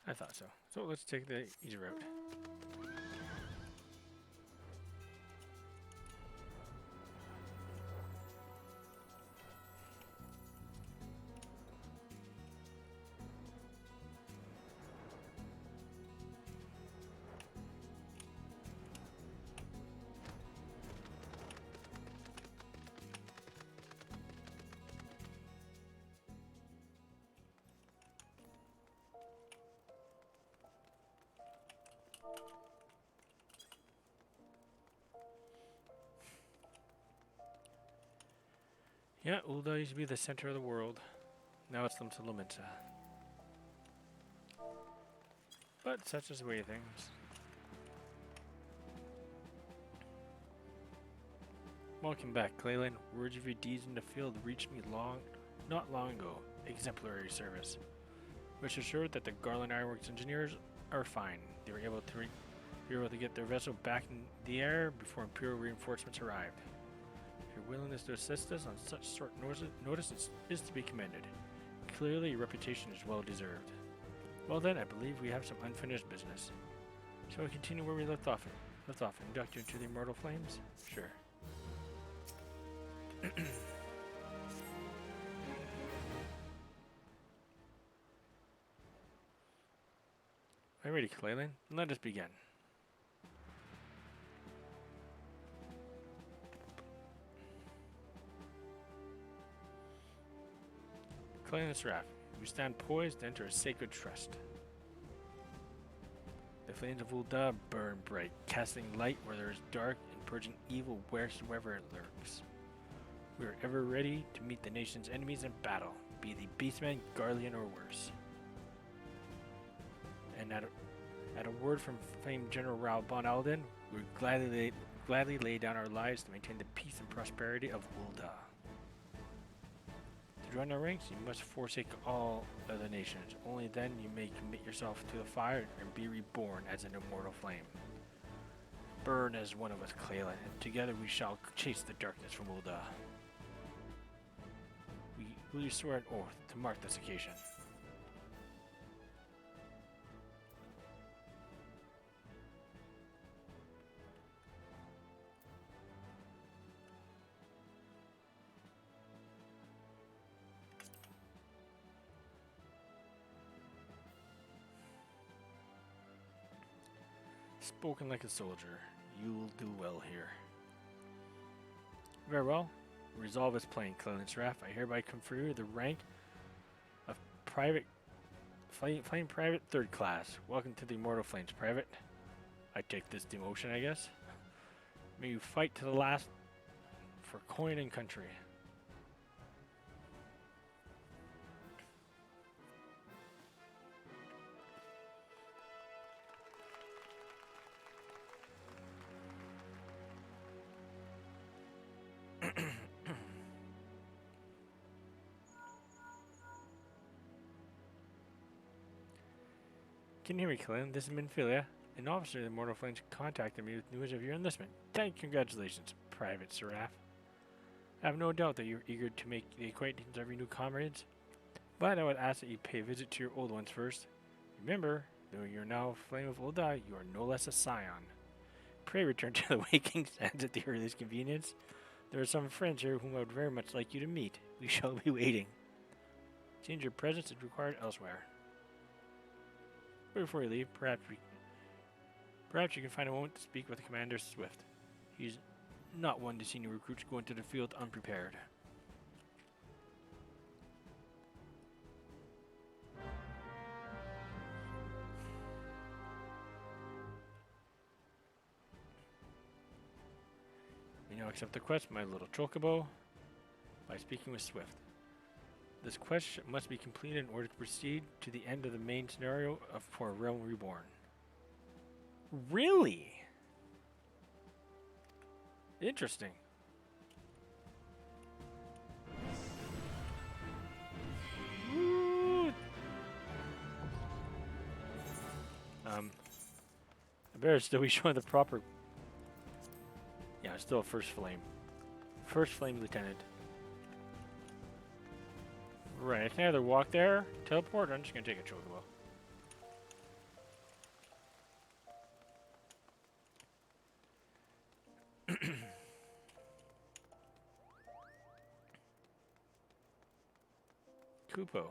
I thought so. So let's take the easy route. Yeah, Ulda used to be the center of the world. Now it's them to Lamenta. But such is the way of things. Welcome back, Clalin. Words of your deeds in the field reached me not long ago. Exemplary service. Which assured that the Garland Ironworks engineers are fine. They were able to get their vessel back in the air before Imperial reinforcements arrived. Your willingness to assist us on such short notice is to be commended. Clearly, your reputation is well deserved. Well then, I believe we have some unfinished business. Shall we continue where we left off and induct you into the immortal flames? Sure. Are you ready, Clalin? Let us begin. Clalin Seraph, we stand poised to enter a sacred trust. The flames of Ulda burn bright, casting light where there is dark and purging evil wheresoever it lurks. We are ever ready to meet the nation's enemies in battle, be they beastmen, Garlean, or worse. And at a word from famed General Raoul Bon Alden, we would gladly lay down our lives to maintain the peace and prosperity of Ulda. To join our ranks, you must forsake all other nations. Only then you may commit yourself to the fire and be reborn as an immortal flame. Burn as one of us, Clalin, and together we shall chase the darkness from Ulda. Will you swear an oath to mark this occasion? Spoken like a soldier. You will do well here. Very well. Resolve is plain, Clalin Seraph. I hereby confer you the rank of Flame Private 3rd Class. Welcome to the Immortal Flames, Private. I take this demotion, I guess. May you fight to the last for coin and country. Can you hear me, Clalin? This is Minfilia. An officer of the Immortal Flames contacted me with news of your enlistment. Congratulations, Private Seraph. I have no doubt that you're eager to make the acquaintance of your new comrades, but I would ask that you pay a visit to your old ones first. Remember, though you're now Flame of Ulda, you are no less a scion. Pray return to the Waking Sands at the earliest convenience. There are some friends here whom I would very much like you to meet. We shall be waiting. Change your presence is required elsewhere. But before you leave, perhaps you can find a moment to speak with Commander Swift. He's not one to see new recruits go into the field unprepared. You now accept the quest, my little chocobo, by speaking with Swift. This quest must be completed in order to proceed to the end of the main scenario for Realm Reborn. Really? Interesting. I better still be showing the proper... Yeah, still First Flame. First Flame Lieutenant. Right, I can either walk there, teleport, or I'm just gonna take a chocobo. Kupo.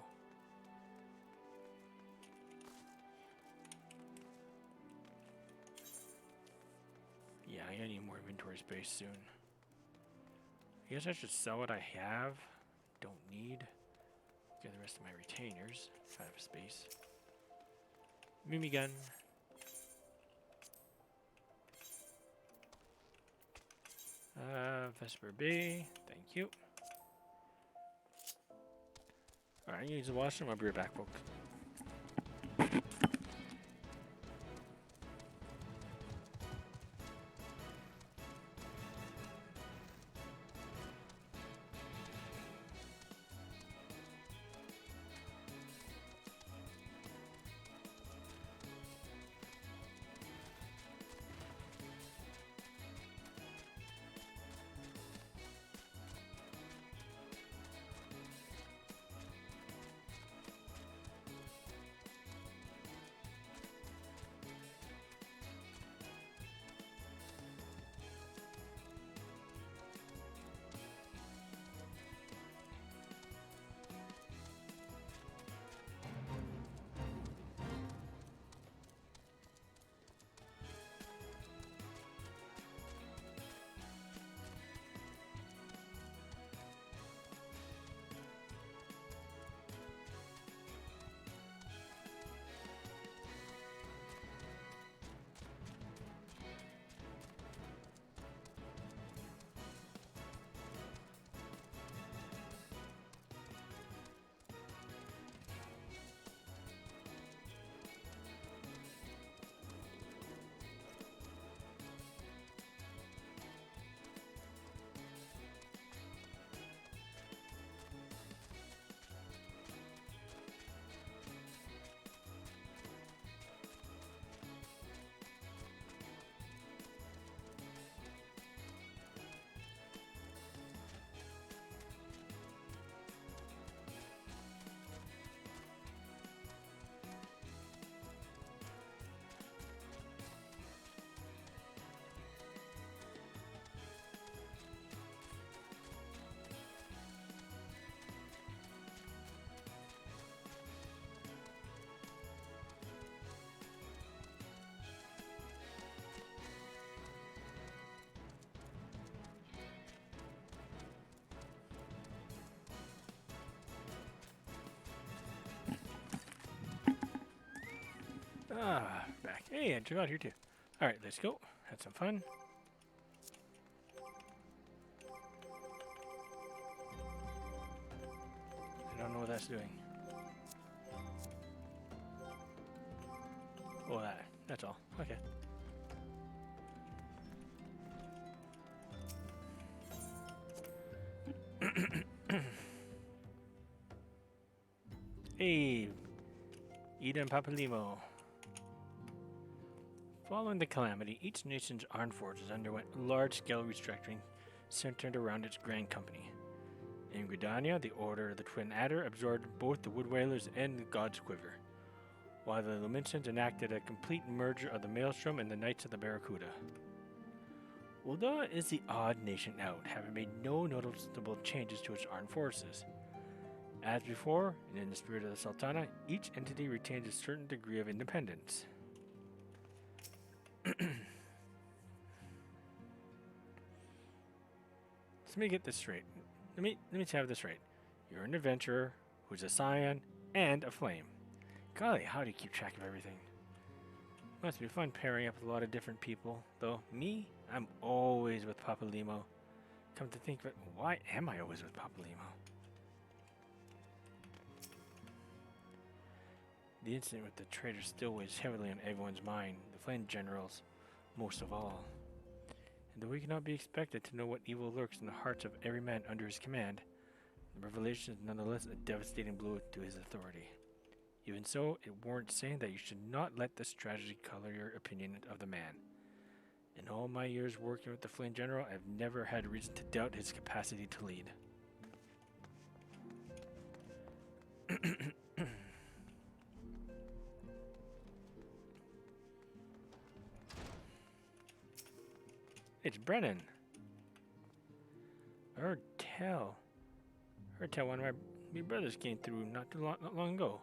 Yeah, I need more inventory space soon. I guess I should sell what I have. Don't need. Get the rest of my retainers. If I have space. Mimi gun. Vesper B. Thank you. Alright, I'm gonna use the washroom. I'll be right back, folks. Ah, back. Hey, I took out here too. Alright, let's go. Had some fun. I don't know what that's doing. Oh, that's all. Okay. Hey, Ida and Papalimo. Following the calamity, each nation's armed forces underwent large-scale restructuring centered around its grand company. In Gridania, the Order of the Twin Adder absorbed both the Wood Whalers and the God's Quiver, while the Luminsons enacted a complete merger of the Maelstrom and the Knights of the Barracuda. Ulda is the odd nation out, having made no noticeable changes to its armed forces. As before, and in the spirit of the Sultana, each entity retains a certain degree of independence. So let me get this straight. Let me have this right. You're an adventurer who's a scion and a flame. Golly, how do you keep track of everything? Must be fun pairing up with a lot of different people, though. Me, I'm always with Papalimo. Come to think of it, why am I always with Papalimo? The incident with the traitor still weighs heavily on everyone's mind, the Flame Generals most of all. And though we cannot be expected to know what evil lurks in the hearts of every man under his command, the revelation is nonetheless a devastating blow to his authority. Even so, it warrants saying that you should not let this tragedy color your opinion of the man. In all my years working with the Flame General, I've never had reason to doubt his capacity to lead. It's Brennan. I heard tell one of my brothers came through not long ago.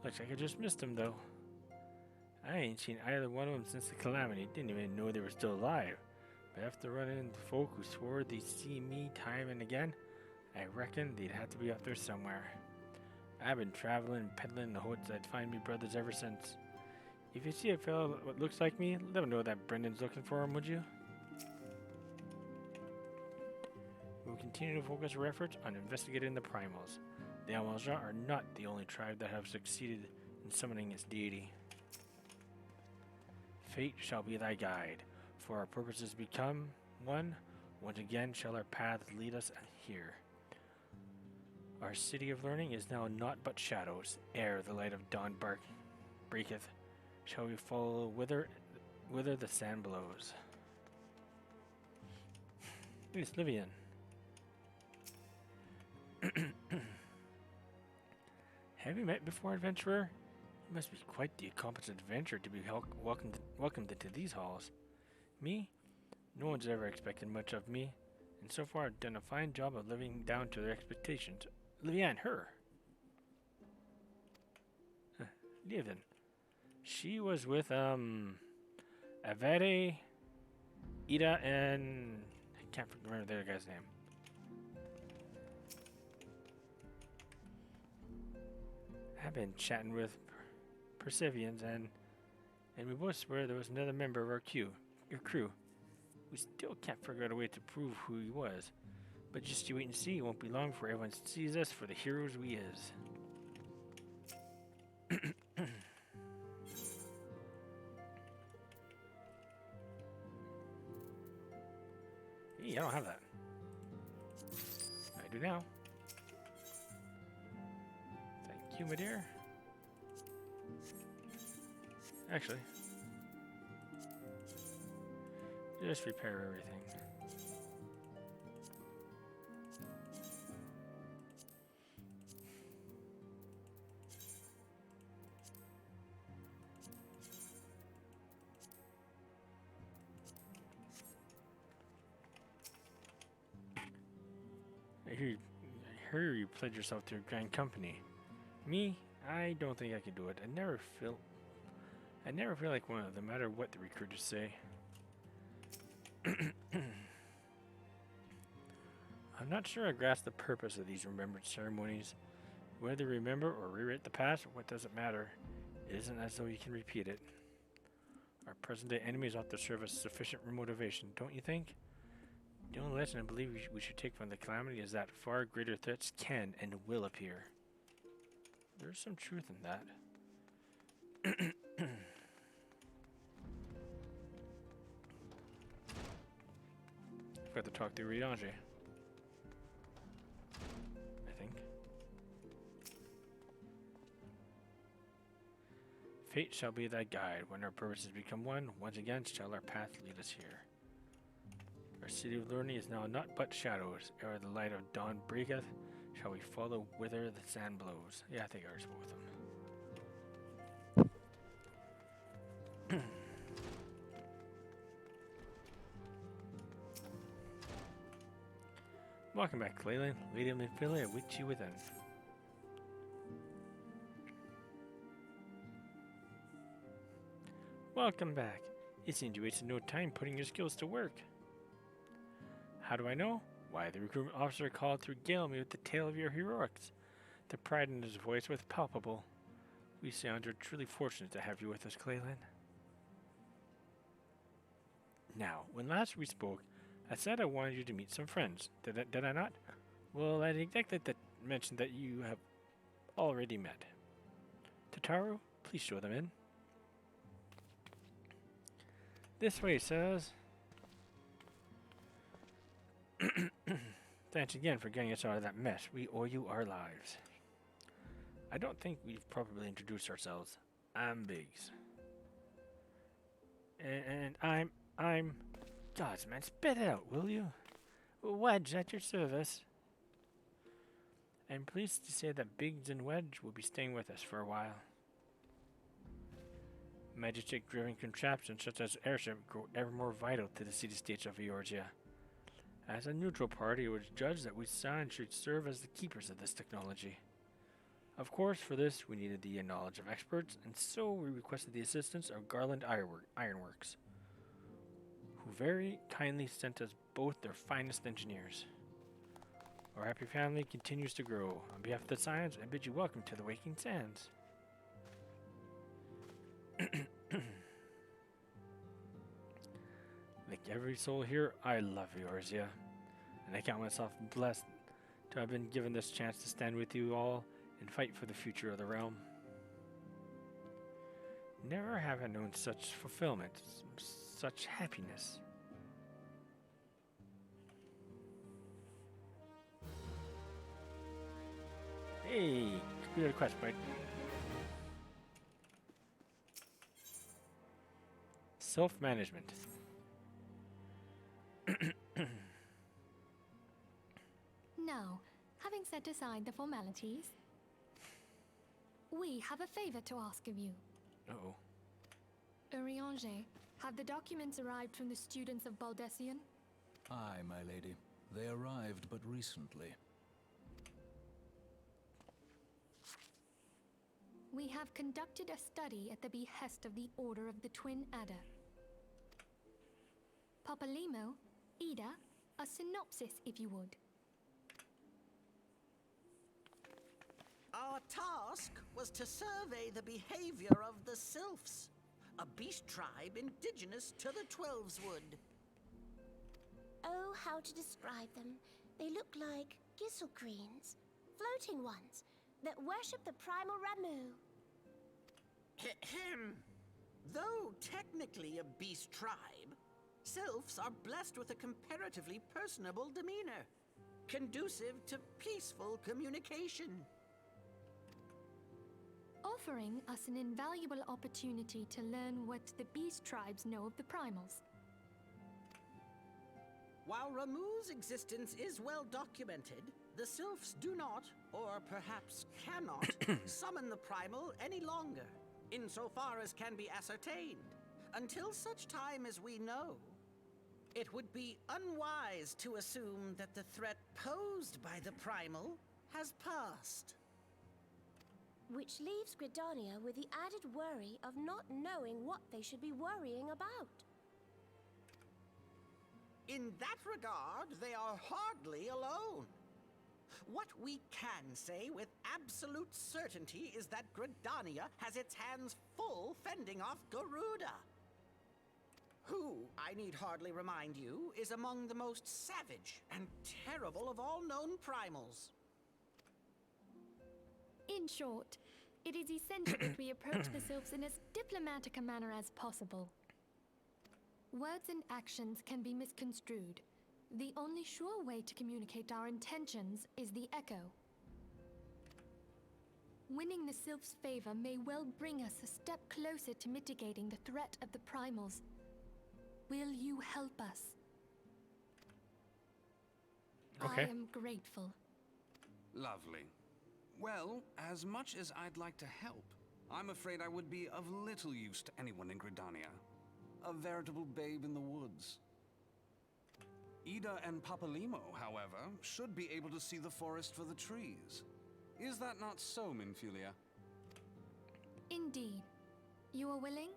Looks like I just missed him though. I ain't seen either one of them since the calamity. Didn't even know they were still alive. But after running into folk who swore they'd see me time and again, I reckon they'd have to be up there somewhere. I've been traveling and peddling in the hopes I'd find me brothers ever since. If you see a fellow what looks like me, let him know that Brendan's looking for him, would you? We'll continue to focus our efforts on investigating the Primals. The Amalja are not the only tribe that have succeeded in summoning its deity. Fate shall be thy guide, for our purposes become one. Once again shall our paths lead us here. Our city of learning is now naught but shadows. Ere the light of dawn breaketh, shall we follow whither the sand blows. It's Livian. Have you met before, adventurer? You must be quite the accomplished adventurer to be welcomed into these halls. Me? No one's ever expected much of me, and so far I've done a fine job of living down to their expectations. Livian, her. Livian. She was with, Avere, Ida, and I can't remember the other guy's name. I've been chatting with Persevians, and we both swear there was another member of your crew. We still can't figure out a way to prove who he was, but just you wait and see. It won't be long before everyone sees us for the heroes we is. Hey, I don't have that. I do now. Thank you, my dear. Actually, just repair everything. I hear you pledged yourself to a grand company. Me? I don't think I could do it. I never feel like one of them, no matter what the recruiters say. I'm not sure I grasp the purpose of these remembrance ceremonies. Whether remember or rewrite the past, what does it matter? It isn't as though you can repeat it. Our present-day enemies ought to serve as sufficient motivation, don't you think? The only lesson I believe we should take from the calamity is that far greater threats can and will appear. There's some truth in that. I've got to talk to Riange, I think. Fate shall be thy guide. When our purposes become one, once again shall our path lead us here. Our city of learning is now naught but shadows. Ere the light of dawn breaketh, shall we follow whither the sand blows. Yeah, I think I already spoke with them. Welcome back, Clalin. Lady of Minfilia, wit you within. Welcome back. It seems you wasted no time putting your skills to work. How do I know? Why, the recruitment officer called to regale me with the tale of your heroics. The pride in his voice was palpable. We Sounds are truly fortunate to have you with us, Clalin. Now, when last we spoke, I said I wanted you to meet some friends. Did I not? Well, I neglected to mention that you have already met. Tataru, please show them in. This way, sirs. Thanks again for getting us out of that mess. We owe you our lives. I don't think we've properly introduced ourselves. I'm Biggs. And I'm... Gods, man, spit it out, will you? Wedge at your service. I'm pleased to say that Biggs and Wedge will be staying with us for a while. Magic-driven contraptions such as airship grow ever more vital to the city-states of Eorzea. As a neutral party, it was judged that we should serve as the keepers of this technology. Of course, for this, we needed the knowledge of experts, and so we requested the assistance of Garland Ironworks, who very kindly sent us both their finest engineers. Our happy family continues to grow. On behalf of the Scions, I bid you welcome to the Waking Sands. Like every soul here, I love Eorzea, and I count myself blessed to have been given this chance to stand with you all and fight for the future of the realm. Never have I known such fulfillment, such happiness. Hey, complete a quest, mate. Self-management. Now, having set aside the formalities, we have a favor to ask of you. Uh-oh. Urianger, have the documents arrived from the students of Baldessian? Aye, my lady. They arrived but recently. We have conducted a study at the behest of the Order of the Twin Adder. Papalimo, Ida, a synopsis if you would. Our task was to survey the behavior of the Sylphs, a beast tribe indigenous to the Twelveswood. Oh, how to describe them. They look like gisselcreens, floating ones, that worship the primal Ramu. Ahem. Though technically a beast tribe, Sylphs are blessed with a comparatively personable demeanor, conducive to peaceful communication. Offering us an invaluable opportunity to learn what the beast tribes know of the Primals. While Ramu's existence is well documented, the Sylphs do not, or perhaps cannot, summon the Primal any longer, insofar as can be ascertained, until such time as we know. It would be unwise to assume that the threat posed by the Primal has passed. Which leaves Gridania with the added worry of not knowing what they should be worrying about. In that regard, they are hardly alone. What we can say with absolute certainty is that Gridania has its hands full fending off Garuda, who, I need hardly remind you, is among the most savage and terrible of all known primals. In short, it is essential that we approach the Sylphs in as diplomatic a manner as possible. Words and actions can be misconstrued. The only sure way to communicate our intentions is the echo. Winning the Sylphs' favor may well bring us a step closer to mitigating the threat of the Primals. Will you help us? Okay. I am grateful. Lovely. Well, as much as I'd like to help, I'm afraid I would be of little use to anyone in Gridania. A veritable babe in the woods. Ida and Papalimo, however, should be able to see the forest for the trees. Is that not so, Minfilia? Indeed. You are willing?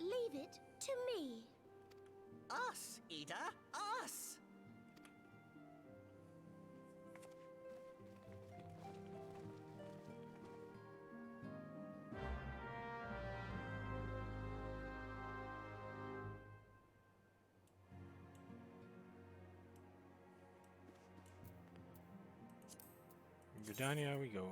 Leave it to me. Us, Ida, us! Gridania we go.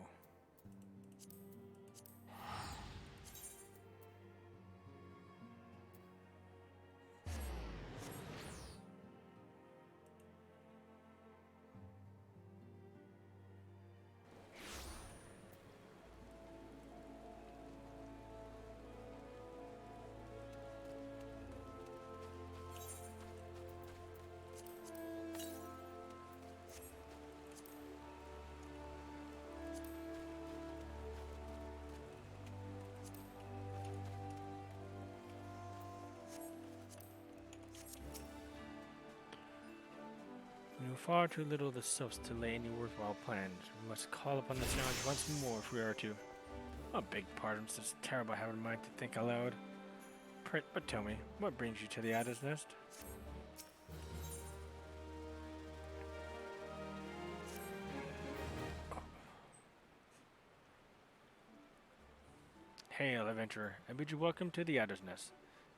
We know far too little of the Sylphs to lay any worthwhile plans. We must call upon the challenge once more if we are to. A big part of such terrible having a mind to think aloud. But tell me, what brings you to the Adder's Nest? Hail, adventurer. I bid you welcome to the Adder's Nest.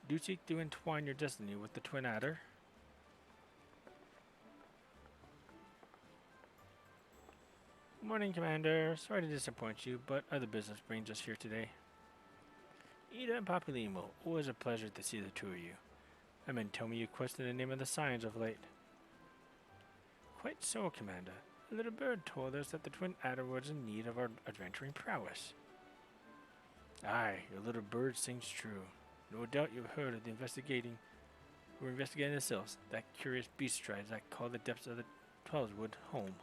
Do you seek to entwine your destiny with the Twin Adder? Morning, Commander. Sorry to disappoint you, but other business brings us here today. Ida and Papilimo, always a pleasure to see the two of you. I mean, tell me you questioned the name of the signs of late. Quite so, Commander. A little bird told us that the Twin Adder was in need of our adventuring prowess. Aye, your little bird sings true. No doubt you've heard of the investigating. We're investigating the Sylphs, that curious beast tribes that call the depths of the Twelveswood home.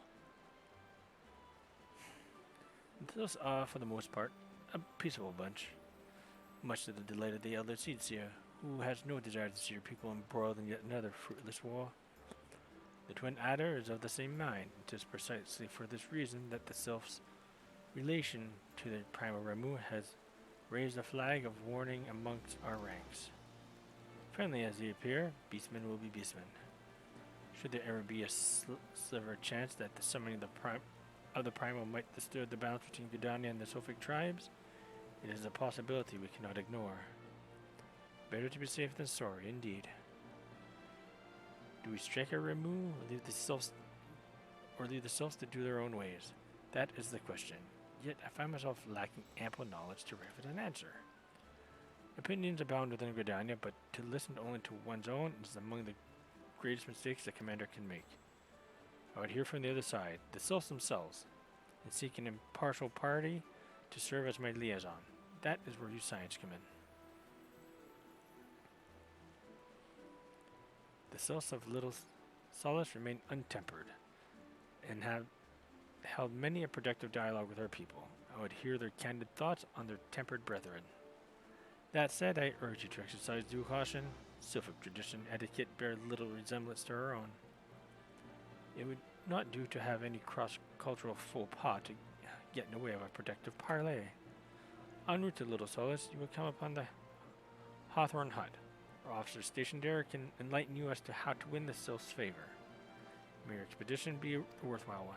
The Sylphs are, for the most part, a peaceable bunch, much to the delight of the elder Seedseer, who has no desire to see her people embroiled in yet another fruitless war. The Twin Adder is of the same mind. It is precisely for this reason that the Sylphs' relation to the Primal Ramu has raised a flag of warning amongst our ranks. Friendly as they appear, beastmen will be beastmen. Should there ever be a sliver chance that the summoning of the Primal might disturb the balance between Gridania and the Sophic tribes, it is a possibility we cannot ignore. Better to be safe than sorry, indeed. Do we strike our Ramu, or leave the Sylphs to do their own ways? That is the question. Yet I find myself lacking ample knowledge to arrive at an answer. Opinions abound within Gridania, but to listen only to one's own is among the greatest mistakes a commander can make. I would hear from the other side, the Sylphs themselves, and seek an impartial party to serve as my liaison. That is where you science come in. The Sylphs of Little Solace remain untempered, and have held many a productive dialogue with our people. I would hear their candid thoughts on their tempered brethren. That said, I urge you to exercise due caution. Sylphic tradition etiquette bear little resemblance to our own. It would not do to have any cross-cultural faux pas to get in the way of a productive parley. En route to Little Solace, you will come upon the Hawthorne Hut. Our officer stationed there can enlighten you as to how to win the Sylph's favor. May your expedition be a worthwhile one.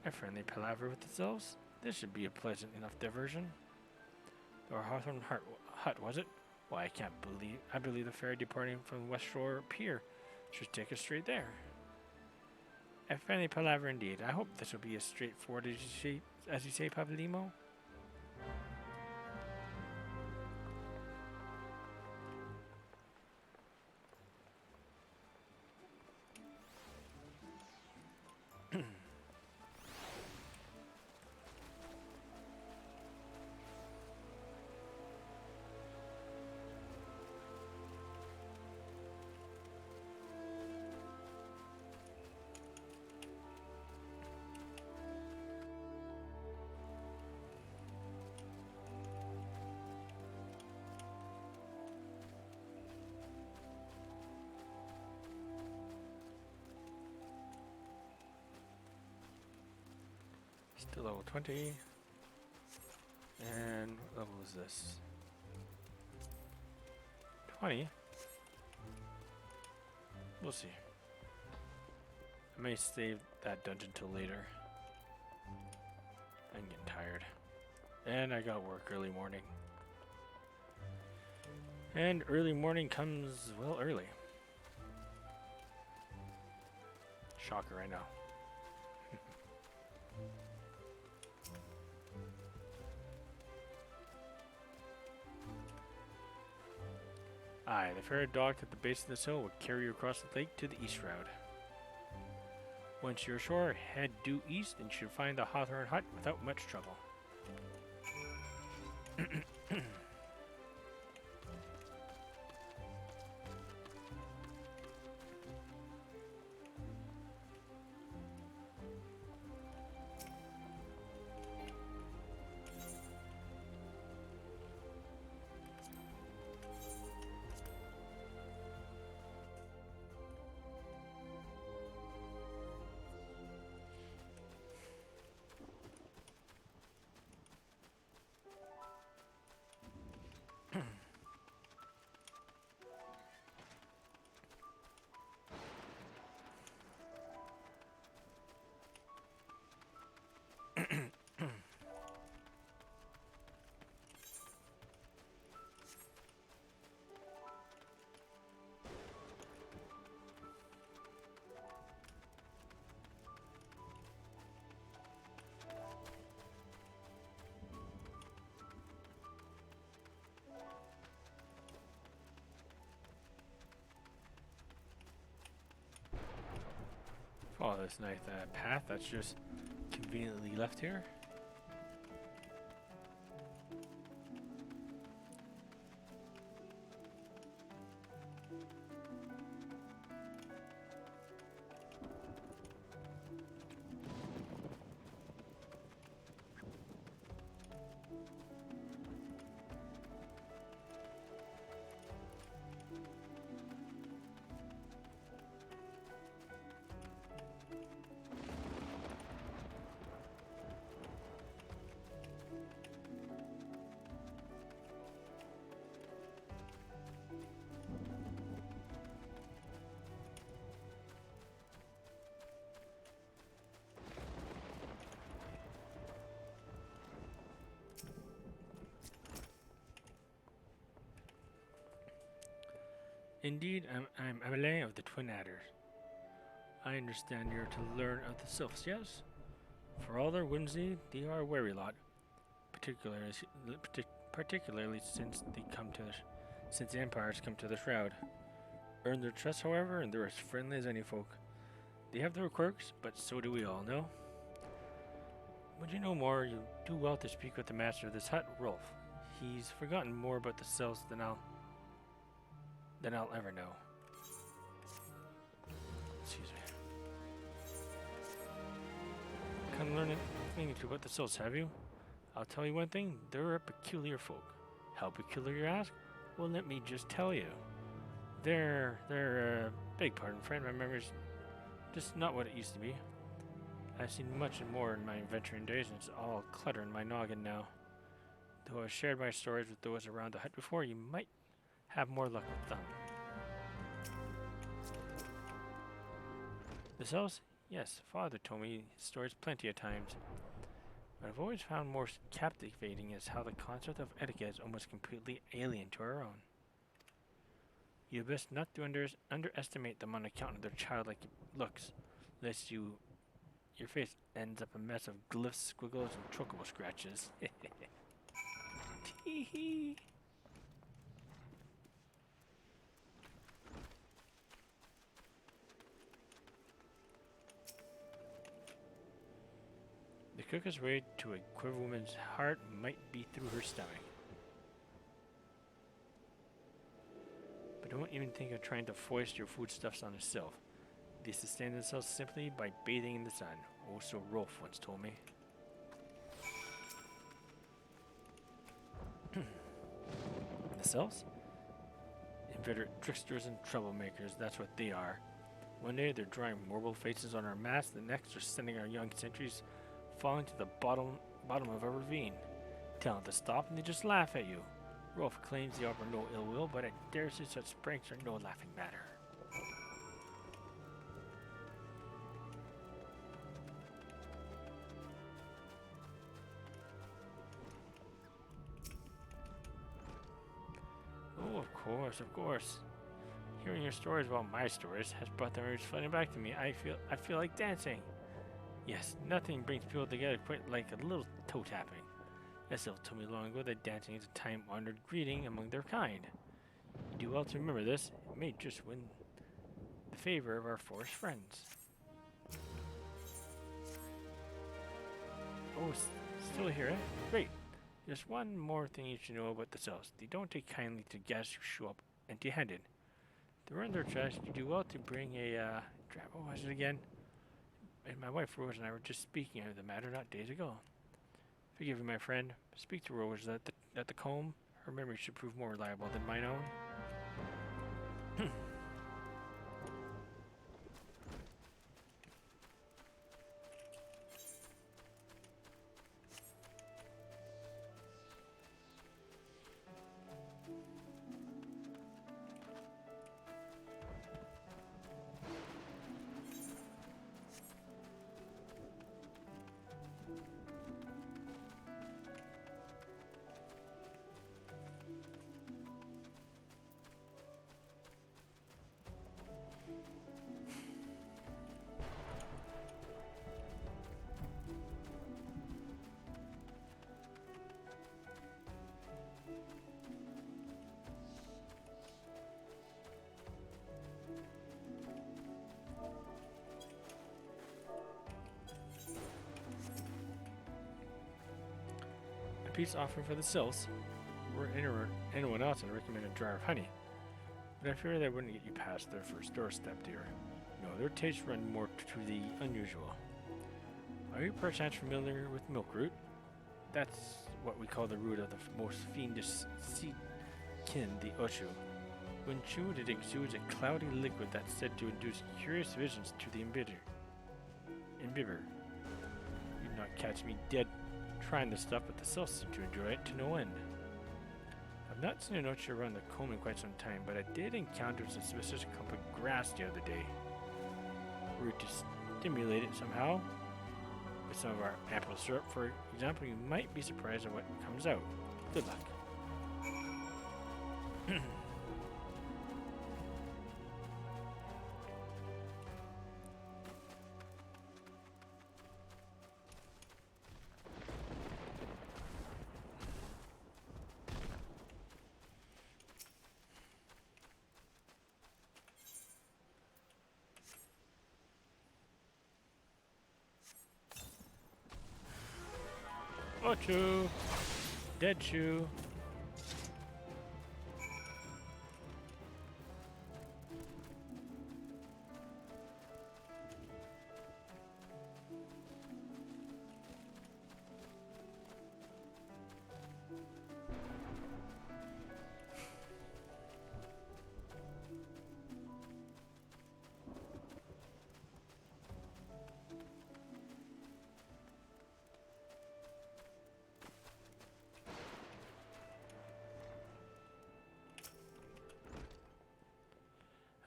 A friendly palaver with the Sylphs? This should be a pleasant enough diversion. Our Hawthorne Hut, was it? Why, I believe the ferry departing from West Shore Pier should take us straight there. A friendly palaver indeed. I hope this will be as straightforward as you say, Papilimo. Still level 20. And what level is this? 20? We'll see. I may save that dungeon till later. I'm getting tired. And I got work early morning. And early morning comes, well, early. Shocker, I know. Aye, the ferry docked at the base of this hill will carry you across the lake to the east road. Once you're ashore, head due east and you should find the Hawthorne Hut without much trouble. Oh, this nice path that's just conveniently left here. Indeed, I'm Amelie of the Twin Adders. I understand you're to learn of the Sylphs, yes? For all their whimsy, they are a wary lot, particularly since the Empire's come to the Shroud. Earn their trust, however, and they're as friendly as any folk. They have their quirks, but so do we all, know? Would you know more, you do well to speak with the master of this hut, Rolf. He's forgotten more about the Sylphs than I'll ever know. Excuse me. Come learn anything about the Sylphs, have you? I'll tell you one thing, they're a peculiar folk. How peculiar, you ask? Well, let me just tell you. Beg pardon, friend, my memory's just not what it used to be. I've seen much and more in my adventuring days, and it's all clutter in my noggin now. Though I've shared my stories with those around the hut before, you might have more luck with them. The Sylphs? Yes, Father told me his stories plenty of times. What I've always found more captivating is how the concept of etiquette is almost completely alien to our own. You best not to underestimate them on account of their childlike looks, lest your face ends up a mess of glyphs, squiggles, and chocobo scratches. Tee-hee. The quickest way to a quiver woman's heart might be through her stomach. But don't even think of trying to foist your foodstuffs on a sylph. They sustain themselves simply by bathing in the sun. Oh, so Rolf once told me. The Sylphs? Inveterate tricksters and troublemakers, that's what they are. One day they're drawing marble faces on our masts, the next they're sending our young sentries falling to the bottom of a ravine. Tell them to stop and they just laugh at you. Rolf claims they offer no ill will, but I dare say such pranks are no laughing matter. Oh, of course. Hearing your stories about my stories has brought the memories flooding back to me. I feel like dancing. Yes, nothing brings people together quite like a little toe tapping. Estel told me long ago that dancing is a time-honored greeting among their kind. You do well to remember this. It may just win the favor of our forest friends. Oh, still here, eh? Great. There's one more thing you should know about the Sylphs. They don't take kindly to guests who show up empty-handed. To earn their trust, you do well to bring a, what was it again? And my wife Rose and I were just speaking of the matter not days ago. Forgive me, my friend. Speak to Rose at the comb. Her memory should prove more reliable than mine own. peace offering for the sylphs. Or anyone else, I'd recommend a jar of honey. But I fear that wouldn't get you past their first doorstep, dear. No, their tastes run more to the unusual. Are you perchance familiar with milkroot? That's what we call the root of the most fiendish sea kin, the Oshu. When chewed, it exudes a cloudy liquid that's said to induce curious visions to the imbiber. You'd not catch me dead trying this stuff, but the sylphs seem to enjoy it to no end. I've not seen an Oshu around the comb in quite some time, but I did encounter a suspicious clump of grass the other day. Were to stimulate it somehow, with some of our apple syrup, for example, you might be surprised at what comes out. Good luck. Ochu! Dead Chu!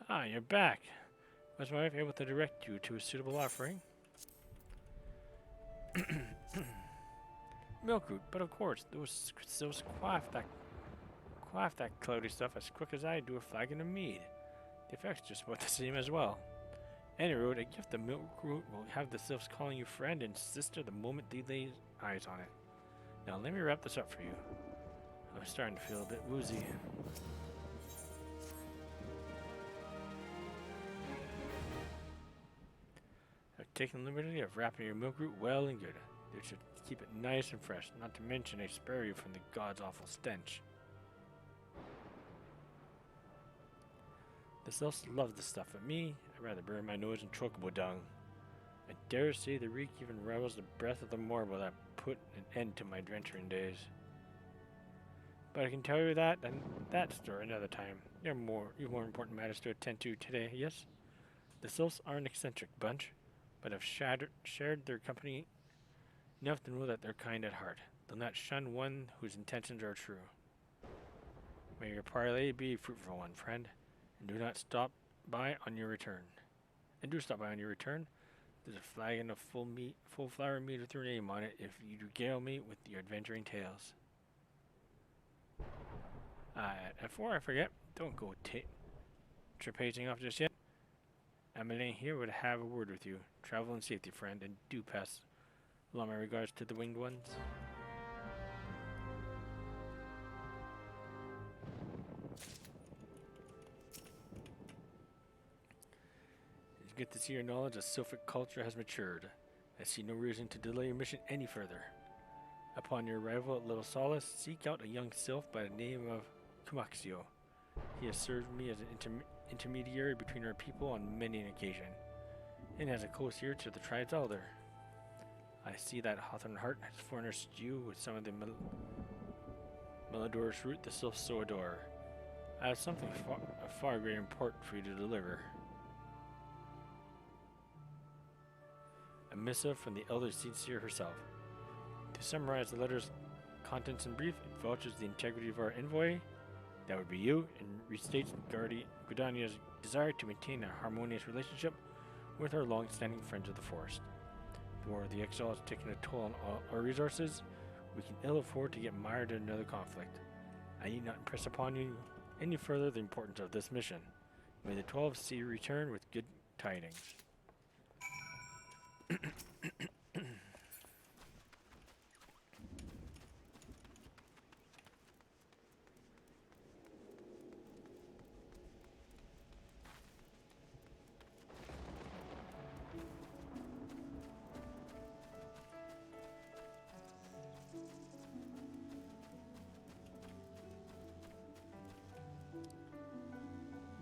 Ah, you're back. Was my wife able to direct you to a suitable offering? Milkroot, but of course, those quaff that cloudy stuff as quick as I do a flagon of mead. The effect's just about the same as well. Anyway, a gift of milkroot will have the sylphs calling you friend and sister the moment they lay eyes on it. Now let me wrap this up for you. I'm starting to feel a bit woozy. Taking the liberty of wrapping your milkroot well and good. It should keep it nice and fresh, not to mention I spare you from the god's awful stench. The sylphs love the stuff, but me, I'd rather burn my nose in chocobo dung. I dare say the reek even rivals the breath of the mortal that put an end to my adventuring days. But I can tell you that, and that story another time. You have more important matters to attend to today, yes? The sylphs are an eccentric bunch, but have shared their company enough to know that they're kind at heart. They'll not shun one whose intentions are true. May your parley be a fruitful one, friend, and do stop by on your return. There's a flagon of full flower mead with your name on it if you regale me with your adventuring tales. Before I forget, don't go trapazing off just yet. Amelie here would have a word with you. Travel in safety, friend, and do pass along my regards to the winged ones. It's good to see your knowledge of sylphic culture has matured. I see no reason to delay your mission any further. Upon your arrival at Little Solace, seek out a young sylph by the name of Kumaxio. He has served me as an intermediary between our people on many an occasion, and has a close ear to the tribe's elder. I see that hawthorn heart has furnished you with some of the malodorous root the sylphs so adore. I have something of far greater import for you to deliver. A missive from the elder seer herself. To summarize the letter's contents in brief, it vouches the integrity of our envoy, that would be you, and restates Gridania's desire to maintain a harmonious relationship with our long-standing friends of the forest. The war of the exile has taken a toll on all our resources. We can ill afford to get mired in another conflict. I need not impress upon you any further the importance of this mission. May the 12 see you return with good tidings.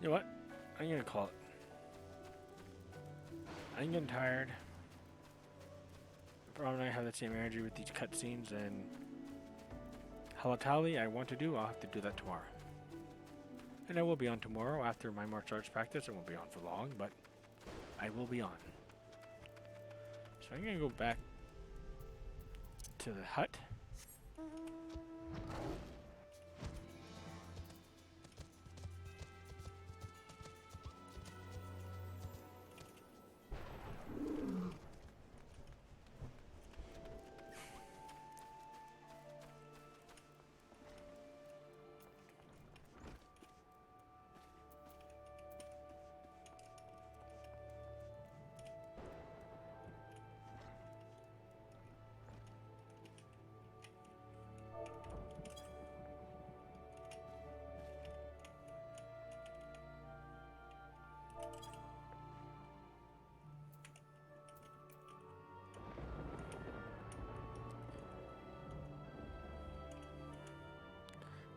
You know what? I'm gonna call it. I'm getting tired. Probably not have that same energy with these cutscenes, and Halatali I want to do, I'll have to do that tomorrow. And I will be on tomorrow after my martial arts practice. I won't be on for long, but I will be on. So I'm gonna go back to the hut.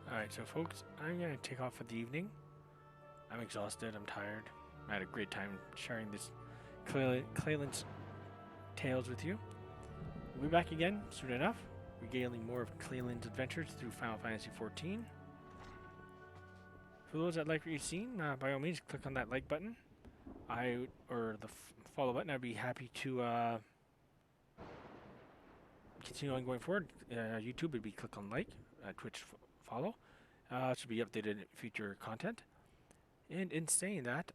Alright, so folks, I'm going to take off for the evening. I'm exhausted, I'm tired. I had a great time sharing this Clalin's tales with you. We'll be back again soon enough, regaling more of Clalin's adventures through Final Fantasy XIV. For those that like what you've seen, by all means, click on that like button. Or the follow button. I'd be happy to continue on going forward. YouTube would be click on like, Twitch follow. Should be updated in future content. And in saying that,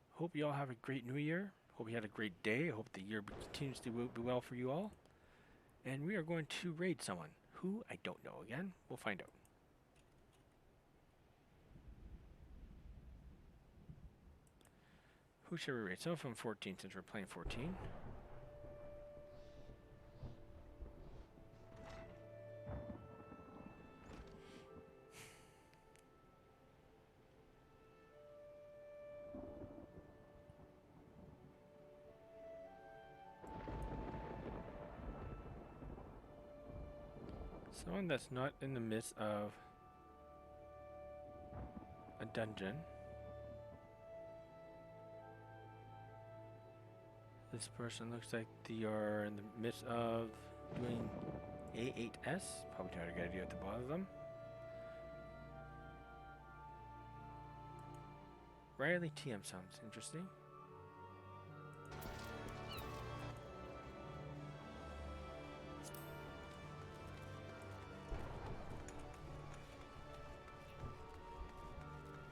hope you all have a great new year. Hope you had a great day. I hope the year continues to be well for you all. And we are going to raid someone. Who? I don't know again. We'll find out. Who should we raid? Someone from 14 since we're playing 14. Someone that's not in the midst of a dungeon. This person looks like they are in the midst of doing A8S. Probably not a good idea at the bottom of them. Riley TM sounds interesting.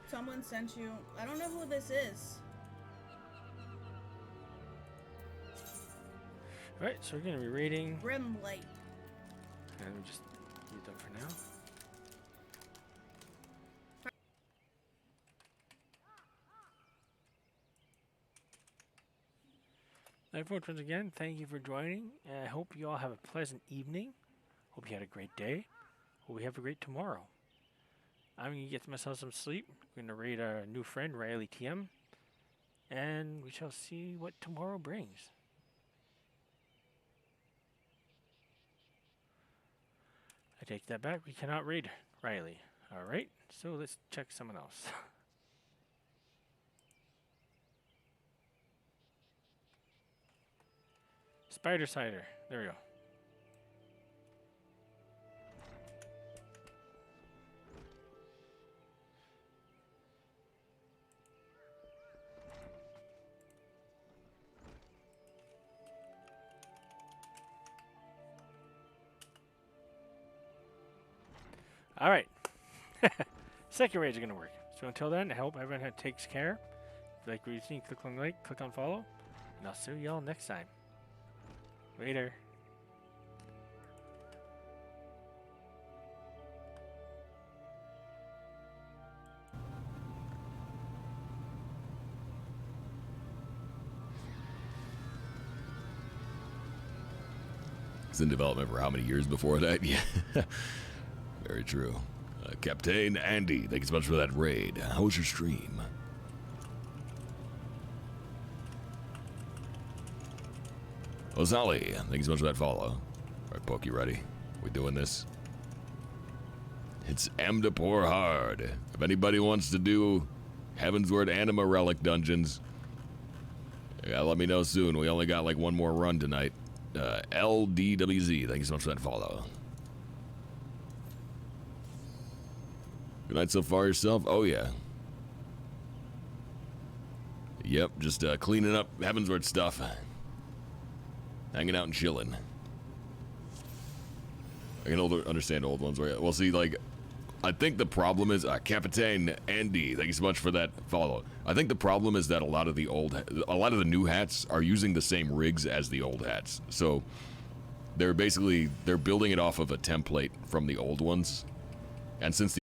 Someone sent you. I don't know who this is. Alright, so we're going to be raiding. Brimlight. And we just use them for now. Hi folks, once again, thank you for joining. I hope you all have a pleasant evening. Hope you had a great day. Hope we have a great tomorrow. I'm going to get myself some sleep. I'm going to raid our new friend, Riley TM. And we shall see what tomorrow brings. I take that back. We cannot raid Riley. Alright, so let's check someone else. Spider Cider. There we go. All right. Second raid's are going to work. So until then, I hope everyone takes care. If you like what you've seen, click on like, click on follow. And I'll see y'all next time. Later. It's in development for how many years before that? Yeah. Very true. Captain Andy, thank you so much for that raid. How was your stream? Ozali, thank you so much for that follow. Alright, Poke, you ready? We doing this? It's M to pour hard. If anybody wants to do Heavensward Anima Relic dungeons, yeah, let me know soon. We only got like one more run tonight. LDWZ, thank you so much for that follow. Good night so far yourself? Oh yeah. Yep, just cleaning up Heavensward stuff. Hanging out and chilling. I can understand old ones. Well, see, like, I think the problem is, Capitan Andy, thank you so much for that follow. I think the problem is that a lot of the new hats are using the same rigs as the old hats. So they're building it off of a template from the old ones. And since